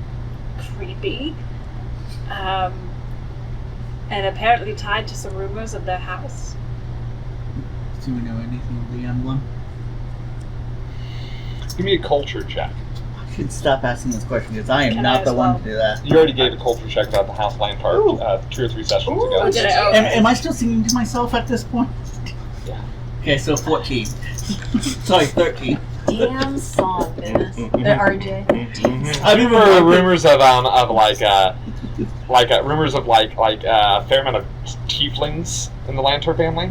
E: creepy. And apparently tied to some rumors of their house.
D: Do we know anything of the emblem?
A: Give me a culture check.
D: I should stop asking this question because I am
E: Can I
D: not
E: as
D: the one
E: well?
D: to do that.
A: You already gave a culture check about the House Lantern 2 or 3 sessions ago.
E: Did I? Oh.
D: Am I still singing to myself at this point?
A: Yeah.
D: Okay, so 14. Sorry, 13.
C: Damn song, goodness. The RJ.
D: I mean,
A: There were rumors of rumors of a fair amount of tieflings in the Lantern family.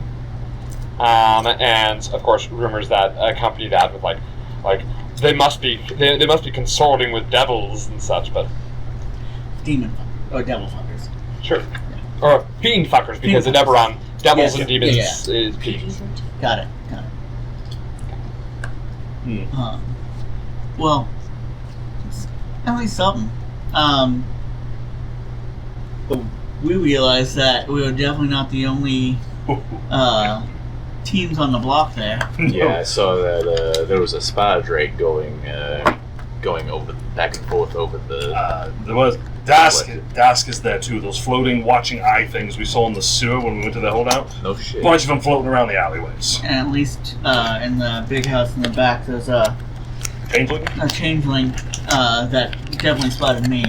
A: and of course rumors that accompany that with like they must be consorting with devils and such, but
D: Demon or devil fuckers.
A: sure, or fiend fuckers because the Eberron devils and demons
D: yeah.
A: is fiends.
D: Got it. Well, it's at least something. But we realized that we were definitely not the only teams on the block there.
B: Yeah, I saw that there was a spider drake going over back and forth over the.
F: There was Dask is there too. Those floating, watching eye things we saw in the sewer when we went to the holdout.
B: No shit.
F: Bunch of them floating around the alleyways.
D: And at least in the big house in the back, there's a changeling that definitely spotted me.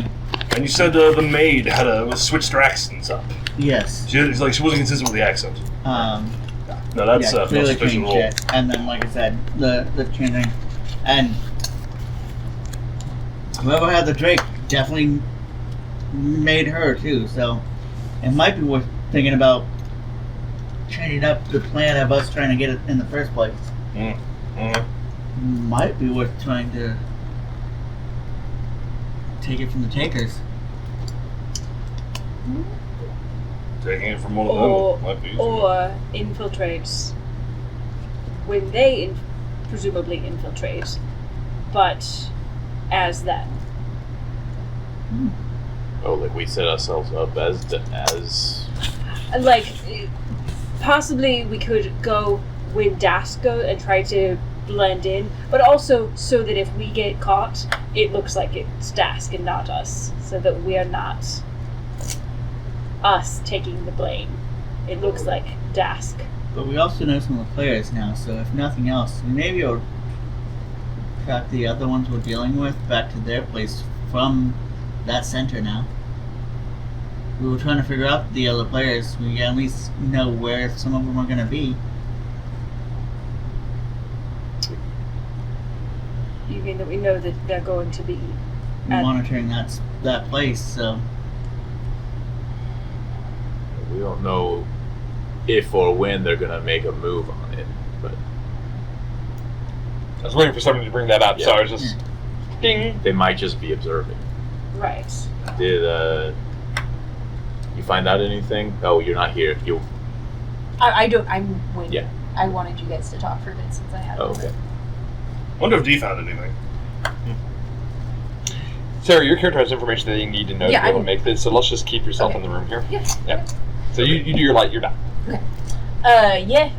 F: And you said the maid had switched her accents up.
D: Yes.
F: She wasn't consistent with the accent. No, that's no
D: clearly
F: sufficient
D: changed
F: rule.
D: it. And then, like I said, the changing, and whoever had the Drake definitely made her too. So it might be worth thinking about changing up the plan of us trying to get it in the first place. Might be worth trying to take it from the takers.
F: Taking it from one of them might be easier.
G: Or infiltrate when they presumably infiltrate, but as them.
B: Oh, like we set ourselves up as.
G: Like, possibly we could go with Dasko and try to blend in, but also so that if we get caught, it looks like it's Dask and not us, so that we are not us taking the blame. It looks like Dask.
D: But we also know some of the players now, so if nothing else, we maybe will track the other ones we're dealing with back to their place from that center now. We were trying to figure out the other players. We at least know where some of them are going to be.
G: You mean that we know that they're going to be
D: Monitoring that place, so...
B: We don't know if or when they're gonna make a move on it, but
A: I was waiting for somebody to bring that up, so I was just ding.
B: they might just be observing.
G: right.
B: Did you find out anything? Oh, you're not here. You.
C: I don't. I'm waiting.
B: Yeah.
C: I wanted you guys to talk for a bit since I had.
B: Oh, okay.
F: Wonder if Dee found anything.
A: Sarah, your character has information that you need to know to be able to make this, so let's just keep yourself in the room here.
C: Yeah.
A: So you do your light, you're done.
C: Okay.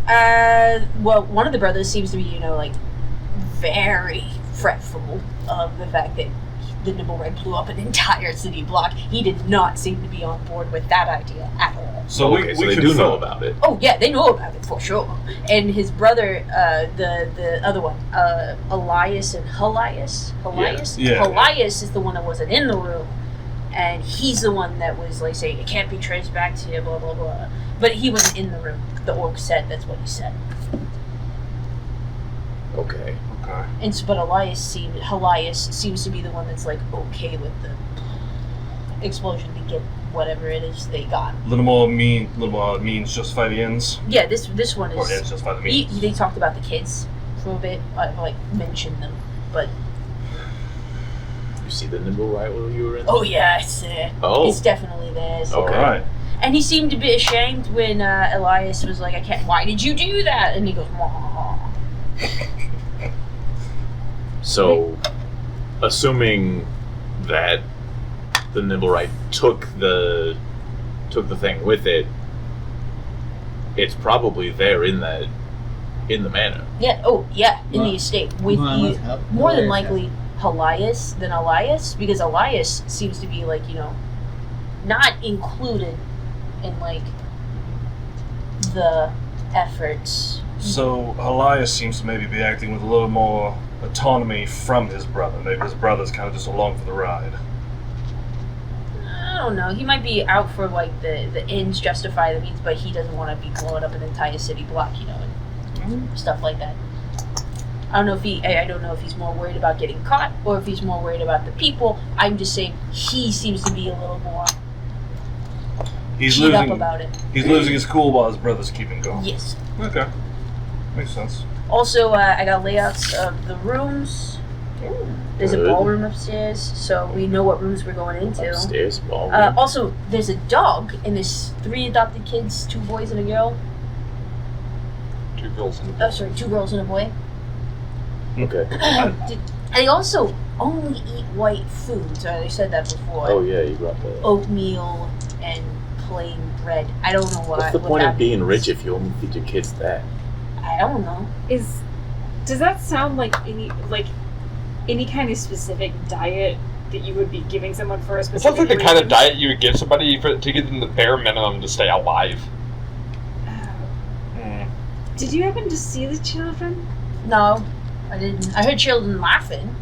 C: Well, one of the brothers seems to be, like, very fretful of the fact that the Nimble Red blew up an entire city block. He did not seem to be on board with that idea at all.
F: So
B: okay, so they do know about it.
C: Oh, yeah, they know about it for sure. And his brother, the other one, Elias and Helias?
F: Yeah.
C: Helias is the one that wasn't in the room. And he's the one that was, like, saying, it can't be traced back to you, blah, blah, blah. But he wasn't in the room. The orc said that's what he said.
B: Okay.
C: And so, but Helias seems to be the one that's, like, okay with the explosion to get whatever it is they got.
F: Little more means justify the ends.
C: Yeah, this one
F: Or
C: is...
F: ends justify the means.
C: They talked about the kids for a bit. I mentioned them, but...
B: You see the Nimble right while you were in?
C: Oh, yeah, it's there.
B: Oh.
C: It's definitely there. So.
B: Okay.
F: Alright.
C: And he seemed to be ashamed when Elias was like, why did you do that? And he goes, wah.
B: So, assuming that the Nimblewright took the thing with it, it's probably there in the manor.
C: Yeah, in the estate. With you, more than likely Elias than Elias, because Elias seems to be, like, not included in, like, the efforts.
F: So Elias seems to maybe be acting with a little more autonomy from his brother. Maybe his brother's kind of just along for the ride.
C: I don't know. He might be out for, like, the ends justify the means, but he doesn't want to be blowing up an entire city block, and stuff like that. I don't know if he's more worried about getting caught or if he's more worried about the people. I'm just saying he seems to be a little more
F: He's
C: up
F: losing
C: about it.
F: He's losing his cool while his brother's keeping going.
C: Yes.
F: Okay. Makes sense.
C: Also, I got layouts of the rooms. There's a
B: Good.
C: ballroom upstairs, so we know what rooms we're going into.
B: Upstairs, ballroom.
C: Also, there's a dog, and there's 3 adopted kids, 2 boys and a girl.
A: 2 girls and a boy.
C: Oh, sorry, 2 girls and a boy.
B: Okay.
C: They also only eat white food. I said that before.
B: Oh yeah, you brought that.
C: Oatmeal and plain bread. I don't know why.
B: What's the
C: what
B: point
C: that
B: of being
C: means.
B: rich if you only feed your kids that?
C: I don't know.
E: Does that sound like any kind of specific diet that you would be giving someone for a
A: It
E: specific
A: sounds like the kind of
E: reason?
A: diet you would give somebody to give them the bare minimum to stay alive.
E: Did you happen to see the children?
C: No, I didn't. I heard children laughing,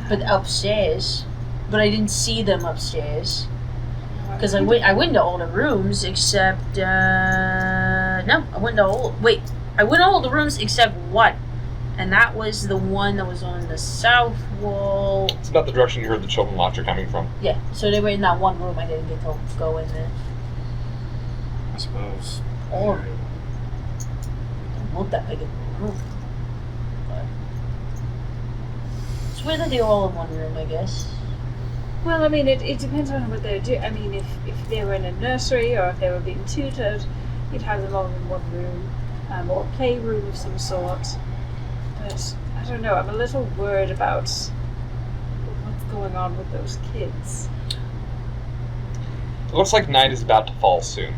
C: but upstairs. But I didn't see them upstairs because I went to all the rooms except no. I went to all the rooms except one, and that was the one that was on the south wall.
A: It's about the direction you heard the children laughter coming from.
C: Yeah, so they were in that one room. I didn't get to go in there.
F: I suppose.
C: Or not that big of a room. But it's weird that they're all in one room, I guess.
E: Well, I mean, it depends on what they're doing. I mean, if they were in a nursery or if they were being tutored, you'd have them all in one room, or a playroom of some sort. But I don't know. I'm a little worried about what's going on with those kids.
A: It looks like night is about to fall soon.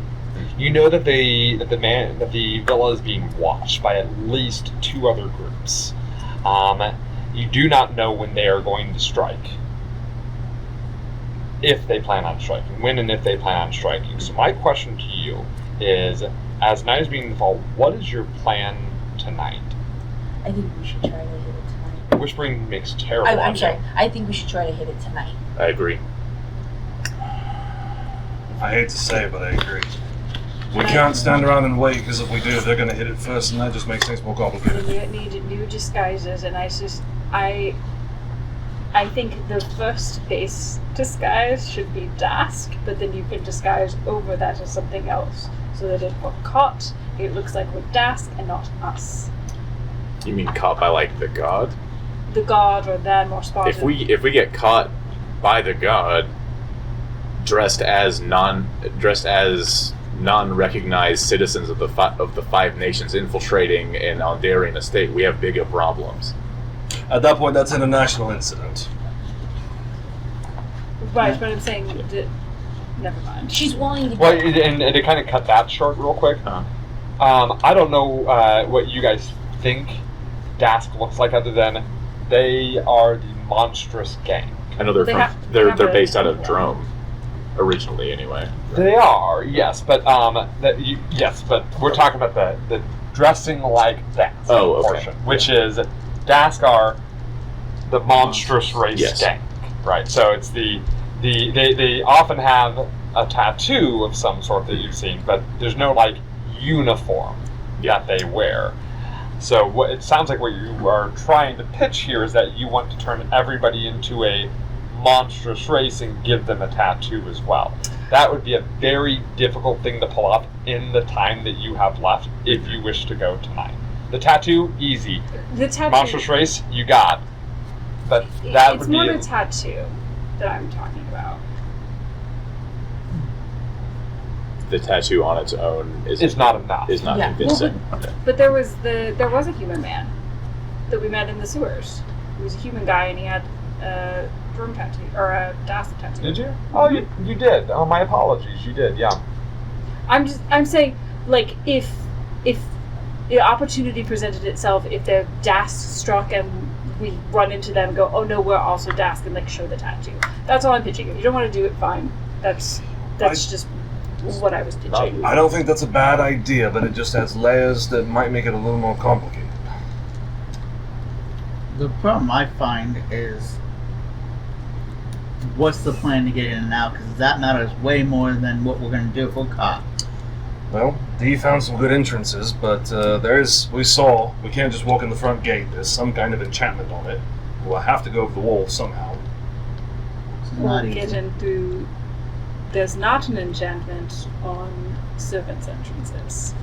A: You know that the villa is being watched by at least 2 other groups. You do not know when they are going to strike. If they plan on striking. When and if they plan on striking. So my question to you is, as night is beginning to fall, what is your plan tonight?
C: I think we should try to hit it tonight.
A: Whispering makes terrible
C: I'm
A: audio.
C: sorry. I think we should try to hit it tonight.
B: I agree.
F: I hate to say it, but I agree. We can't stand around and wait, because if we do, they're going to hit it first, and that just makes things more complicated.
E: You need new disguises, and I think the first base disguise should be Dask, but then you can disguise over that as something else, so that if we're caught, it looks like we're Dask and not us.
B: You mean caught by like the god?
E: The god or them or spotted.
B: If we get caught by the god, dressed as non-recognized citizens of the 5 nations infiltrating an Aldarian estate, we have bigger problems.
F: At that point, that's an international incident.
E: Right, but I'm saying never mind.
C: She's willing to
A: Well, and to kind of cut that short real quick, I don't know what you guys think Dask looks like, other than they are the monstrous gang.
B: I know they're
E: They
B: they're based out of Drome, originally anyway.
A: They are, yes, but yes, but we're talking about the dressing like that portion, which is Dask are the monstrous race gang, right? So it's they often have a tattoo of some sort that you've seen, but there's no like uniform that they wear. So what it sounds like what you are trying to pitch here is that you want to turn everybody into a monstrous race and give them a tattoo as well. That would be a very difficult thing to pull off in the time that you have left if you wish to go tonight. The tattoo, easy.
E: The tattoo.
A: Monstrous race, you got. But that would be...
E: It's more the tattoo that I'm talking about.
B: The tattoo on its own is
A: not enough.
B: Is not convincing.
E: But there was a human man that we met in the sewers. He was a human guy, and he had a drum tattoo or a Dask tattoo.
A: Did you? Oh, you did. Oh, my apologies. You did. Yeah.
E: I'm saying, like, if the opportunity presented itself, if they're Dask struck and we run into them and go, oh no, we're also Dask, and like show the tattoo. That's all I'm pitching. If you don't want to do it, fine. That's just what I was pitching.
F: I don't think that's a bad idea, but it just adds layers that might make it a little more complicated.
D: The problem I find is, what's the plan to get in and out? Because that matters way more than what we're going to do if we're caught.
F: Well, Dee found some good entrances, but we can't just walk in the front gate. There's some kind of enchantment on it. We'll have to go over the wall somehow.
E: We'll get in through... There's not an enchantment on servants' entrances.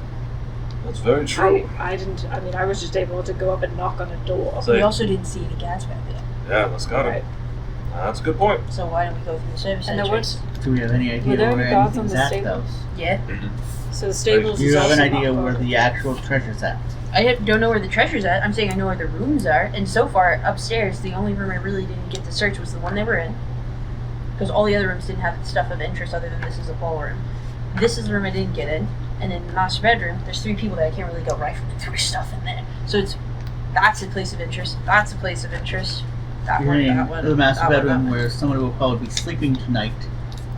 F: That's very true.
E: I didn't. I mean, I was just able to go up and knock on a door.
F: So,
C: We also didn't see any gas back there.
F: yeah, let's got
E: Right.
F: it. That's a good point.
C: So why don't we go through the service
E: And there
C: entrance?
D: Do we have any idea
E: Were there
D: where
E: any guards on
D: anything's
E: the
D: at, though?
E: stables?
C: Yeah.
E: So the stables.
D: Do you
E: is
D: have an
E: also
D: idea
E: not
D: where
E: guarded.
D: the actual treasure's at?
C: Don't know where the treasure's at. I'm saying I know where the rooms are. And so far, upstairs, the only room I really didn't get to search was the one they were in. Because all the other rooms didn't have stuff of interest other than this is a ballroom. This is the room I didn't get in. And in the master bedroom, there's 3 people that I can't really go rifling through stuff in there. So that's a place of interest. That's a place of interest. That
D: You're
C: one,
D: in
C: that one.
D: the master
C: that one,
D: bedroom
C: that one.
D: where somebody will probably be sleeping tonight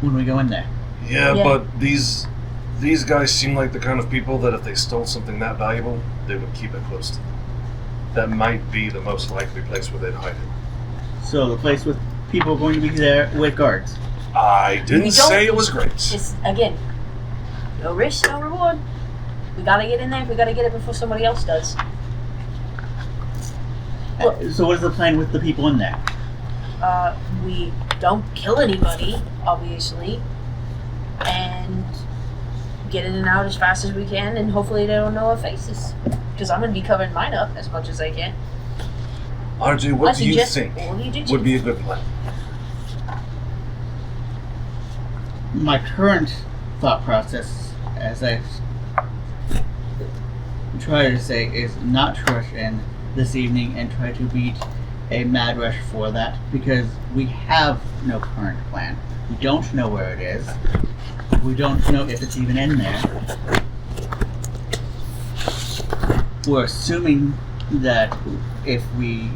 D: when we go in there.
F: Yeah,
C: Yeah.
F: but these guys seem like the kind of people that if they stole something that valuable, they would keep it close to them. That might be the most likely place where they'd hide it.
D: So the place with people going to be there with guards.
F: I
C: We
F: didn't
C: don't-
F: say it was great.
C: It's, again, no risk, no reward. We gotta get in there. We gotta get it before somebody else does. Look.
D: So what is the plan with the people in there?
C: We don't kill anybody, obviously, and get in and out as fast as we can, and hopefully they don't know our faces. Because I'm gonna be covering mine up as much as I can.
F: RJ, what
C: I
F: do you
C: suggest
F: think
C: all you do,
F: would be a good plan?
D: My current thought process, as I try to say, is not to rush in this evening and try to beat a mad rush for that, because we have no current plan. We don't know where it is. We don't know if it's even in there. We're assuming that if we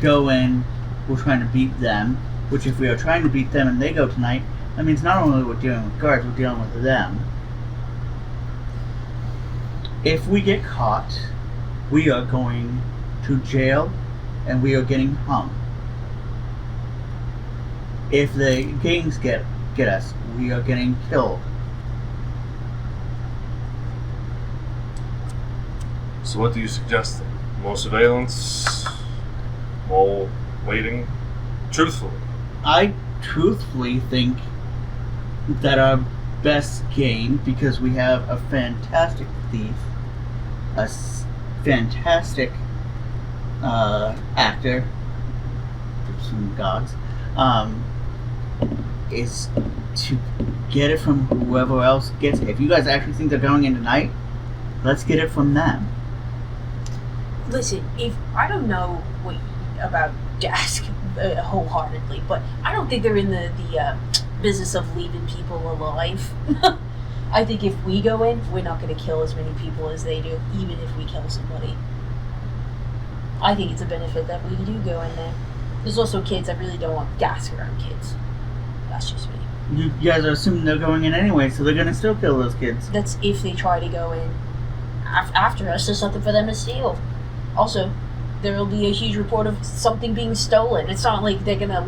D: go in, we're trying to beat them, which if we are trying to beat them and they go tonight, that means not only we're dealing with guards, we're dealing with them. If we get caught, we are going to jail and we are getting hung. If the gangs get us, we are getting killed.
F: So what do you suggest then? More surveillance? More waiting? Truthfully.
D: I truthfully think that our best game, because we have a fantastic thief, a fantastic actor, some gods, is to get it from whoever else gets it. If you guys actually think they're going in tonight, let's get it from them.
C: Listen, if I don't know what about Dask wholeheartedly, but I don't think they're in the business of leaving people alive. I think if we go in, we're not going to kill as many people as they do, even if we kill somebody. I think it's a benefit that we do go in there. There's also kids. I really don't want gas around kids. That's just me.
D: You guys are assuming they're going in anyway, so they're gonna still kill those kids.
C: That's if they try to go in after us. There's nothing for them to steal. Also, there will be a huge report of something being stolen. It's not like they're gonna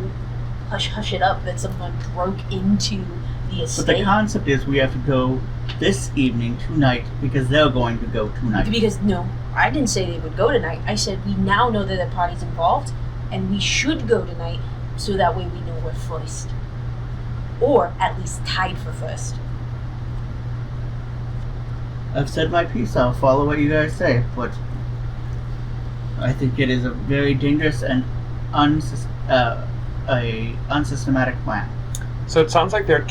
C: hush it up that someone broke into the estate.
D: But the concept is we have to go this evening, tonight, because they're going to go tonight.
C: Because no, I didn't say they would go tonight. I said we now know that the party's involved, and we should go tonight, so that way we know we're first, or at least tied for first.
D: I've said my piece. I'll follow what you guys say, but I think it is a very dangerous and unsystematic plan.
A: So it sounds like there are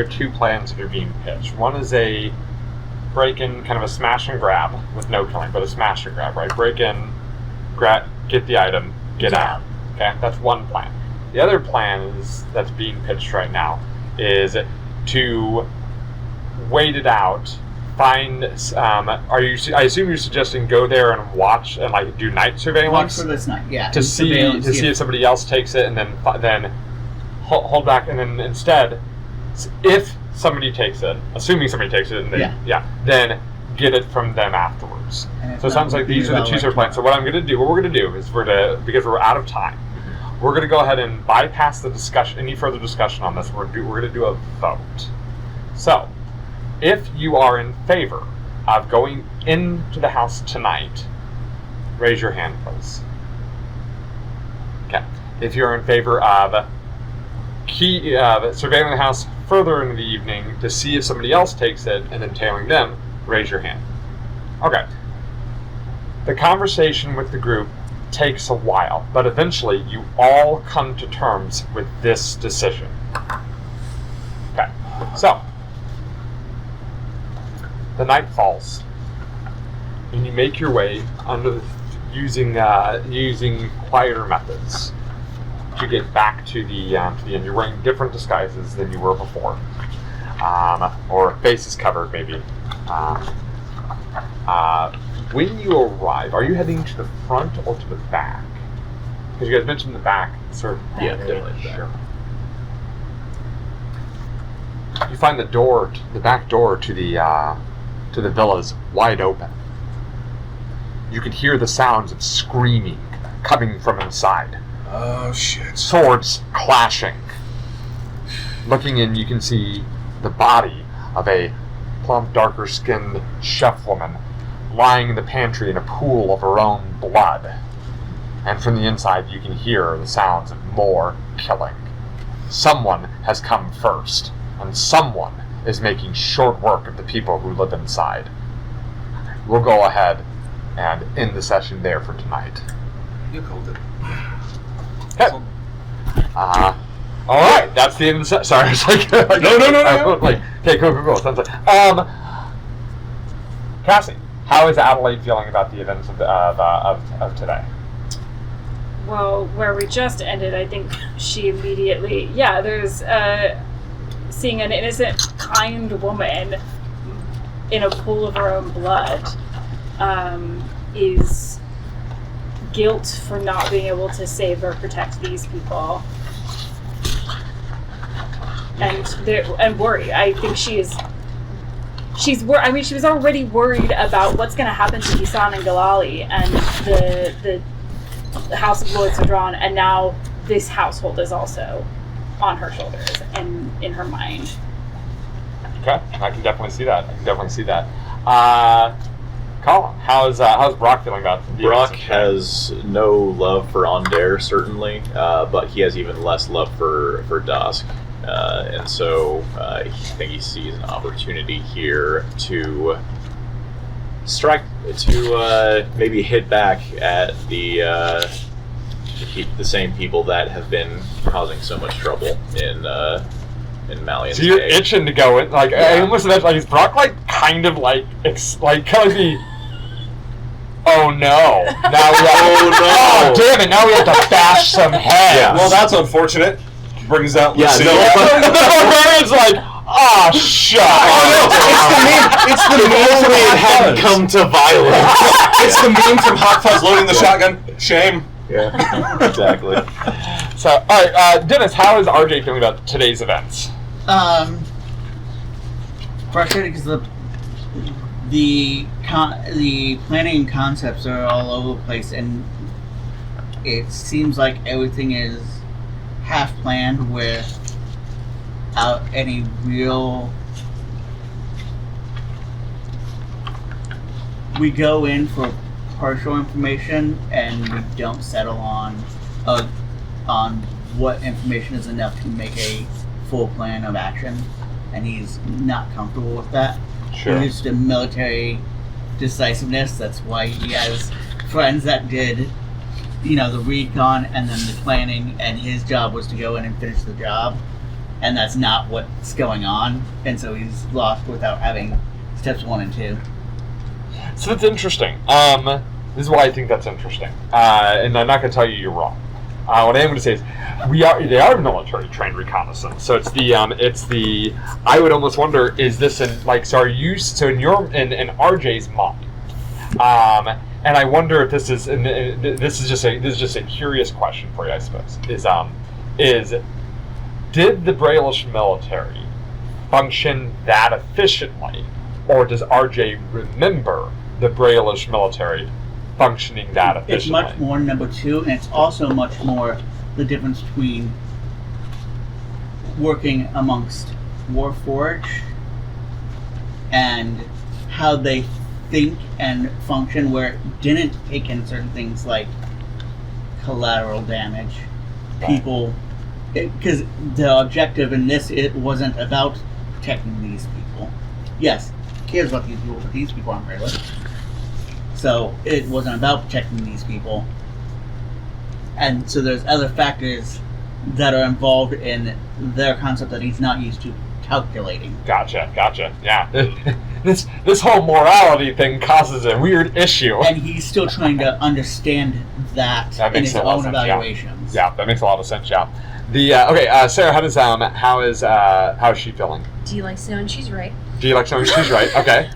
A: two plans that are being pitched. One is a break-in, kind of a smash and grab with no killing, but a smash and grab, right? Break in, get the item, get out. Okay, that's one plan. The other plan that's being pitched right now is to wait it out. Find. I assume you're suggesting go there and watch and like do night surveillance.
D: Watch for this night, yeah.
A: To see if somebody else takes it, and then hold back, and then instead, if somebody takes it, assuming somebody takes it, and then get it from them afterwards. So it sounds like these are the two separate plans. So what we're going to do is because we're out of time, we're going to go ahead and bypass the discussion, any further discussion on this. We're going to do a vote. So, if you are in favor of going into the house tonight, raise your hand, please. Okay. If you're in favor of surveilling the house further into the evening to see if somebody else takes it and then tailing them, raise your hand. Okay. The conversation with the group takes a while, but eventually you all come to terms with this decision. Okay. So, the night falls, and you make your way using quieter methods to get back to the end. You're wearing different disguises than you were before, or faces covered maybe. When you arrive, are you heading to the front or to the back? Because you guys mentioned the back, sort of.
B: Yeah, definitely the back.
A: Sure. You find the back door to the villa's wide open. You can hear the sounds of screaming coming from inside.
F: Oh, shit.
A: Swords clashing. Looking in, you can see the body of a plump, darker-skinned chef woman lying in the pantry in a pool of her own blood. And from the inside, you can hear the sounds of more killing. Someone has come first, and someone is making short work of the people who live inside. We'll go ahead and end the session there for tonight.
F: You called it.
A: Okay. All right, that's the end of the session. Sorry, I was like,
F: No.
A: Like, okay, cool. Sounds like, Cassie, how is Adelaide feeling about the events of today?
E: Well, where we just ended, I think she immediately, there's seeing an innocent, kind woman in a pool of her own blood is guilt for not being able to save or protect these people. And worry. I think she was already worried about what's going to happen to Isan and Galali and the House of Lords are drawn, and now this household is also on her shoulders and in her mind.
A: Okay, I can definitely see that. Colin, how's Brock feeling about the
B: Brock has no love for Onder, certainly, but he has even less love for Dusk. And so I think he sees an opportunity here to strike, to maybe hit back at the same people that have been causing so much trouble in Malian's
A: So you're
B: Cave.
A: itching to go in, like, I almost imagine, like, is Brock, like, kind of the, oh no, now we have oh damn it, now we have to bash some heads.
B: Yeah.
F: Well, that's unfortunate. Brings out Lucille.
A: The barbarian's like, oh, shut up.
F: It's the meme from
B: It
F: Hot
B: hadn't
F: Fuzz.
B: come to violence.
F: It's the meme from Hot Fuzz loading the shotgun. Shame.
B: Yeah, exactly.
A: So, alright, Dennis, how is RJ feeling about today's events?
D: Frustrated because the planning concepts are all over the place, and it seems like everything is half planned without any real. We go in for partial information, and we don't settle on what information is enough to make a full plan of action, and he's not comfortable with that.
A: Sure.
D: He's just a military decisiveness. That's why he has friends that did, the recon and then the planning, and his job was to go in and finish the job, and that's not what's going on, and so he's lost without having steps 1 and 2.
A: So that's interesting. This is why I think that's interesting. And I'm not going to tell you you're wrong. What I am going to say is, they are military trained reconnaissance. So it's the. I would almost wonder, is this in in RJ's mind? And I wonder if this is, and this is just a curious question for you, I suppose. Did the Breland military function that efficiently, or does RJ remember the Breland military functioning that efficiently?
D: It's much more number 2, and it's also much more the difference between working amongst Warforged and how they think and function, where it didn't take in certain things like collateral damage. People, because the objective in this, it wasn't about protecting these people. Yes, he cares about these people, but these people aren't Breland. So it wasn't about protecting these people. And so there's other factors that are involved in their concept that he's not used to calculating.
A: Gotcha. Yeah. This whole morality thing causes a weird issue.
D: And he's still trying to understand that in his own evaluations.
A: Yeah, that makes a lot of sense. Yeah. Okay, Sarah, how is she feeling?
C: Do you like knowing she's right?
A: Do you like knowing she's right? Okay.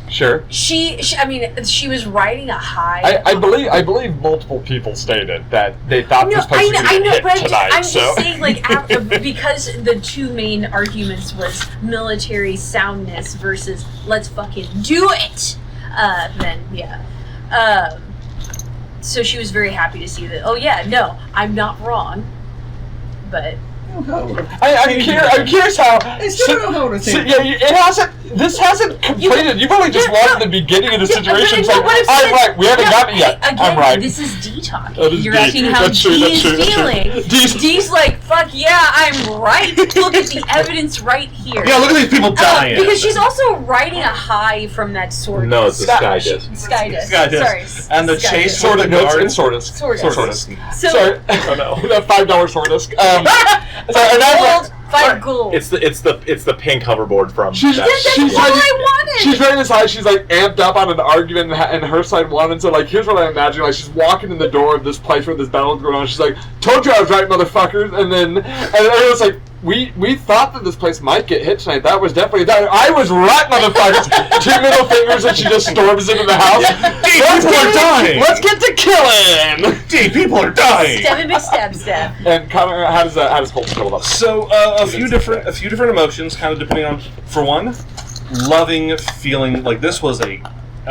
A: Sure.
C: She was riding a high.
A: I believe multiple people stated that they thought this place was going to hit tonight.
C: I'm just saying, like, because the two main arguments was military soundness versus let's fucking do it. Then yeah. So she was very happy to see that. Oh yeah, no, I'm not wrong. But
A: I'm curious how.
D: I still don't know how to say
A: This hasn't completed. You've only just watched the beginning of the situation.
C: I'm
A: right. We haven't gotten it yet.
C: Again,
A: I'm right.
C: This is D talking.
A: That is
C: You're
A: D.
C: asking how
A: That's true,
C: D
A: that's
C: is
A: true, that's true.
C: feeling. D's like, fuck yeah, I'm right. Look at the evidence right here.
F: Yeah, look at these people dying.
C: Because she's also riding a high from that sword.
B: No, it's a sky disc.
C: Sky disc.
F: Sorry. And the chase
A: Sword
F: with
A: disc.
F: the guard.
A: It's sword disc.
C: Sword disc. So,
A: Sorry. Oh no. That $5 sword disc.
C: gold, 5 gold.
B: It's the pink hoverboard from.
A: She's
C: all I wanted.
A: She's very inside. She's like amped up on an argument, and her side won. And so, like, here's what I imagine: like, she's walking in the door of this place where this battle is going on. She's like, "Told you I was right, motherfuckers!" And it was like, we thought that this place might get hit tonight. That was definitely that. I was right, motherfuckers. 2 middle fingers, and she just storms into the house.
F: People are dying.
A: Let's get to killing.
F: People are dying.
C: Stab.
A: And Connor, how does Colton feel about this?
F: So a few different emotions, kind of depending on. For one, loving feeling like this was a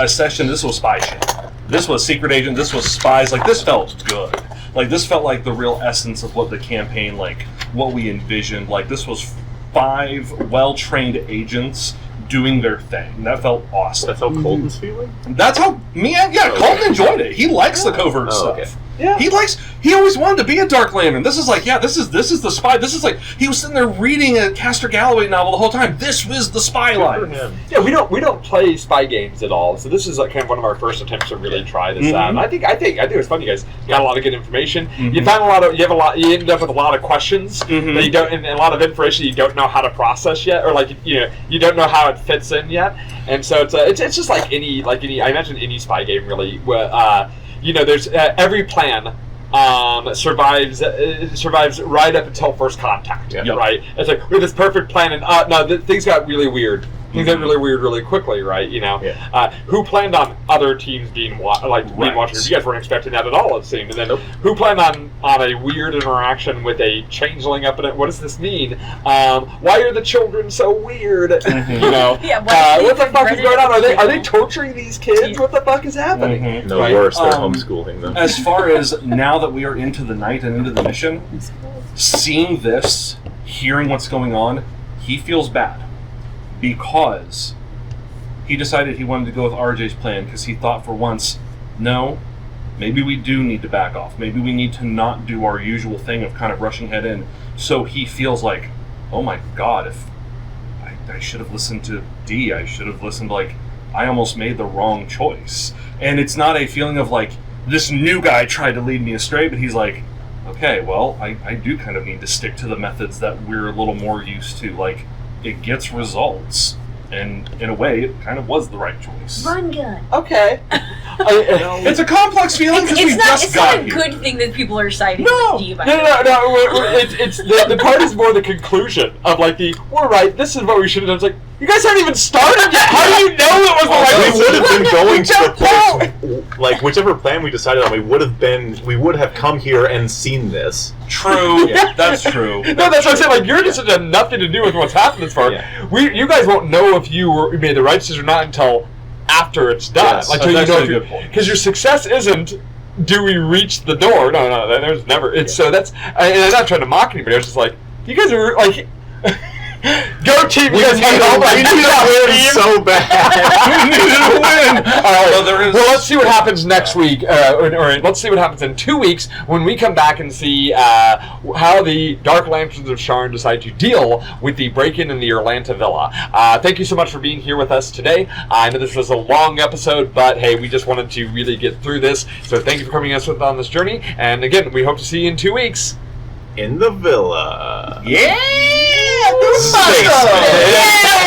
F: session. This was spy shit. This was secret agent. This was spies. Like, this felt good. Like, this felt like the real essence of what the campaign, like what we envisioned. Like, this was 5 well-trained agents doing their thing. That felt awesome.
B: That's how Colton's feeling?
F: That's how Colton enjoyed it. He likes the covert stuff.
B: Okay.
A: Yeah.
F: He always wanted to be a Dark Lantern. This is like, this is the spy. This is like, he was sitting there reading a Castor Galloway novel the whole time. This was the spy life.
A: Yeah, we don't play spy games at all. So this is like kind of one of our first attempts to really try this out. And I think it was fun. You guys got a lot of good information. You found you ended up with a lot of questions that you don't, and a lot of information you don't know how to process yet, or like you don't know how it fits in yet. And so it's just like any I imagine any spy game really. There's every plan survives right up until first contact.
B: Yeah.
A: Right? It's like we have this perfect plan, and things got really weird. Things got really weird really quickly, right? Who planned on other teams being watchers? You guys weren't expecting that at all, it seemed. And then who planned on a weird interaction with a changeling up in it? What does this mean? Why are the children so weird? What the fuck is going on? Are they torturing these kids? What the fuck is happening?
B: No, worse, they're homeschooling them.
F: As far as now that we are into the night and into the mission, seeing this, hearing what's going on, he feels bad. Because he decided he wanted to go with RJ's plan because he thought for once, no, maybe we do need to back off. Maybe we need to not do our usual thing of kind of rushing head in. So he feels like, oh my god, if I should have listened to D, I should have listened, I almost made the wrong choice. And it's not a feeling of like, this new guy tried to lead me astray, but he's like, okay, well, I do kind of need to stick to the methods that we're a little more used to. Like, it gets results, and in a way, it kind of was the right choice.
C: Run gun.
A: Okay.
F: It's a complex feeling because we just got here.
C: It's not a good thing that people are citing
A: No. It's the part is more the conclusion of like we're right. This is what we should have done. It's like you guys haven't even started yet. How do you know it was the right?
B: We would have been going to the place, like whichever plan we decided on. We would have come here and seen this.
F: True. That's true.
A: No, that's what I'm saying. Like your decision had nothing to do with what's happened this far.
B: Yeah.
A: You guys won't know if you made the right decision or not until after it's done.
F: Yes,
A: like
F: that's a good point.
A: Because your success isn't. Do we reach the door? No. There's never. It's so that's. And I'm not trying to mock anybody. I was just like, you guys are like. Go team! You guys have all my
B: so bad.
F: We needed a win.
A: right.
F: So there is-
A: Well, let's see what happens next week, or let's see what happens in 2 weeks when we come back and see how the Dark Lanterns of Sharn decide to deal with the break-in in the Orlanta Villa. Thank you so much for being here with us today. I know this was a long episode, but hey, we just wanted to really get through this. So thank you for coming us with on this journey. And again, we hope to see you in 2 weeks.
B: In the villa.
F: Yeah!
B: Space.
F: Yeah!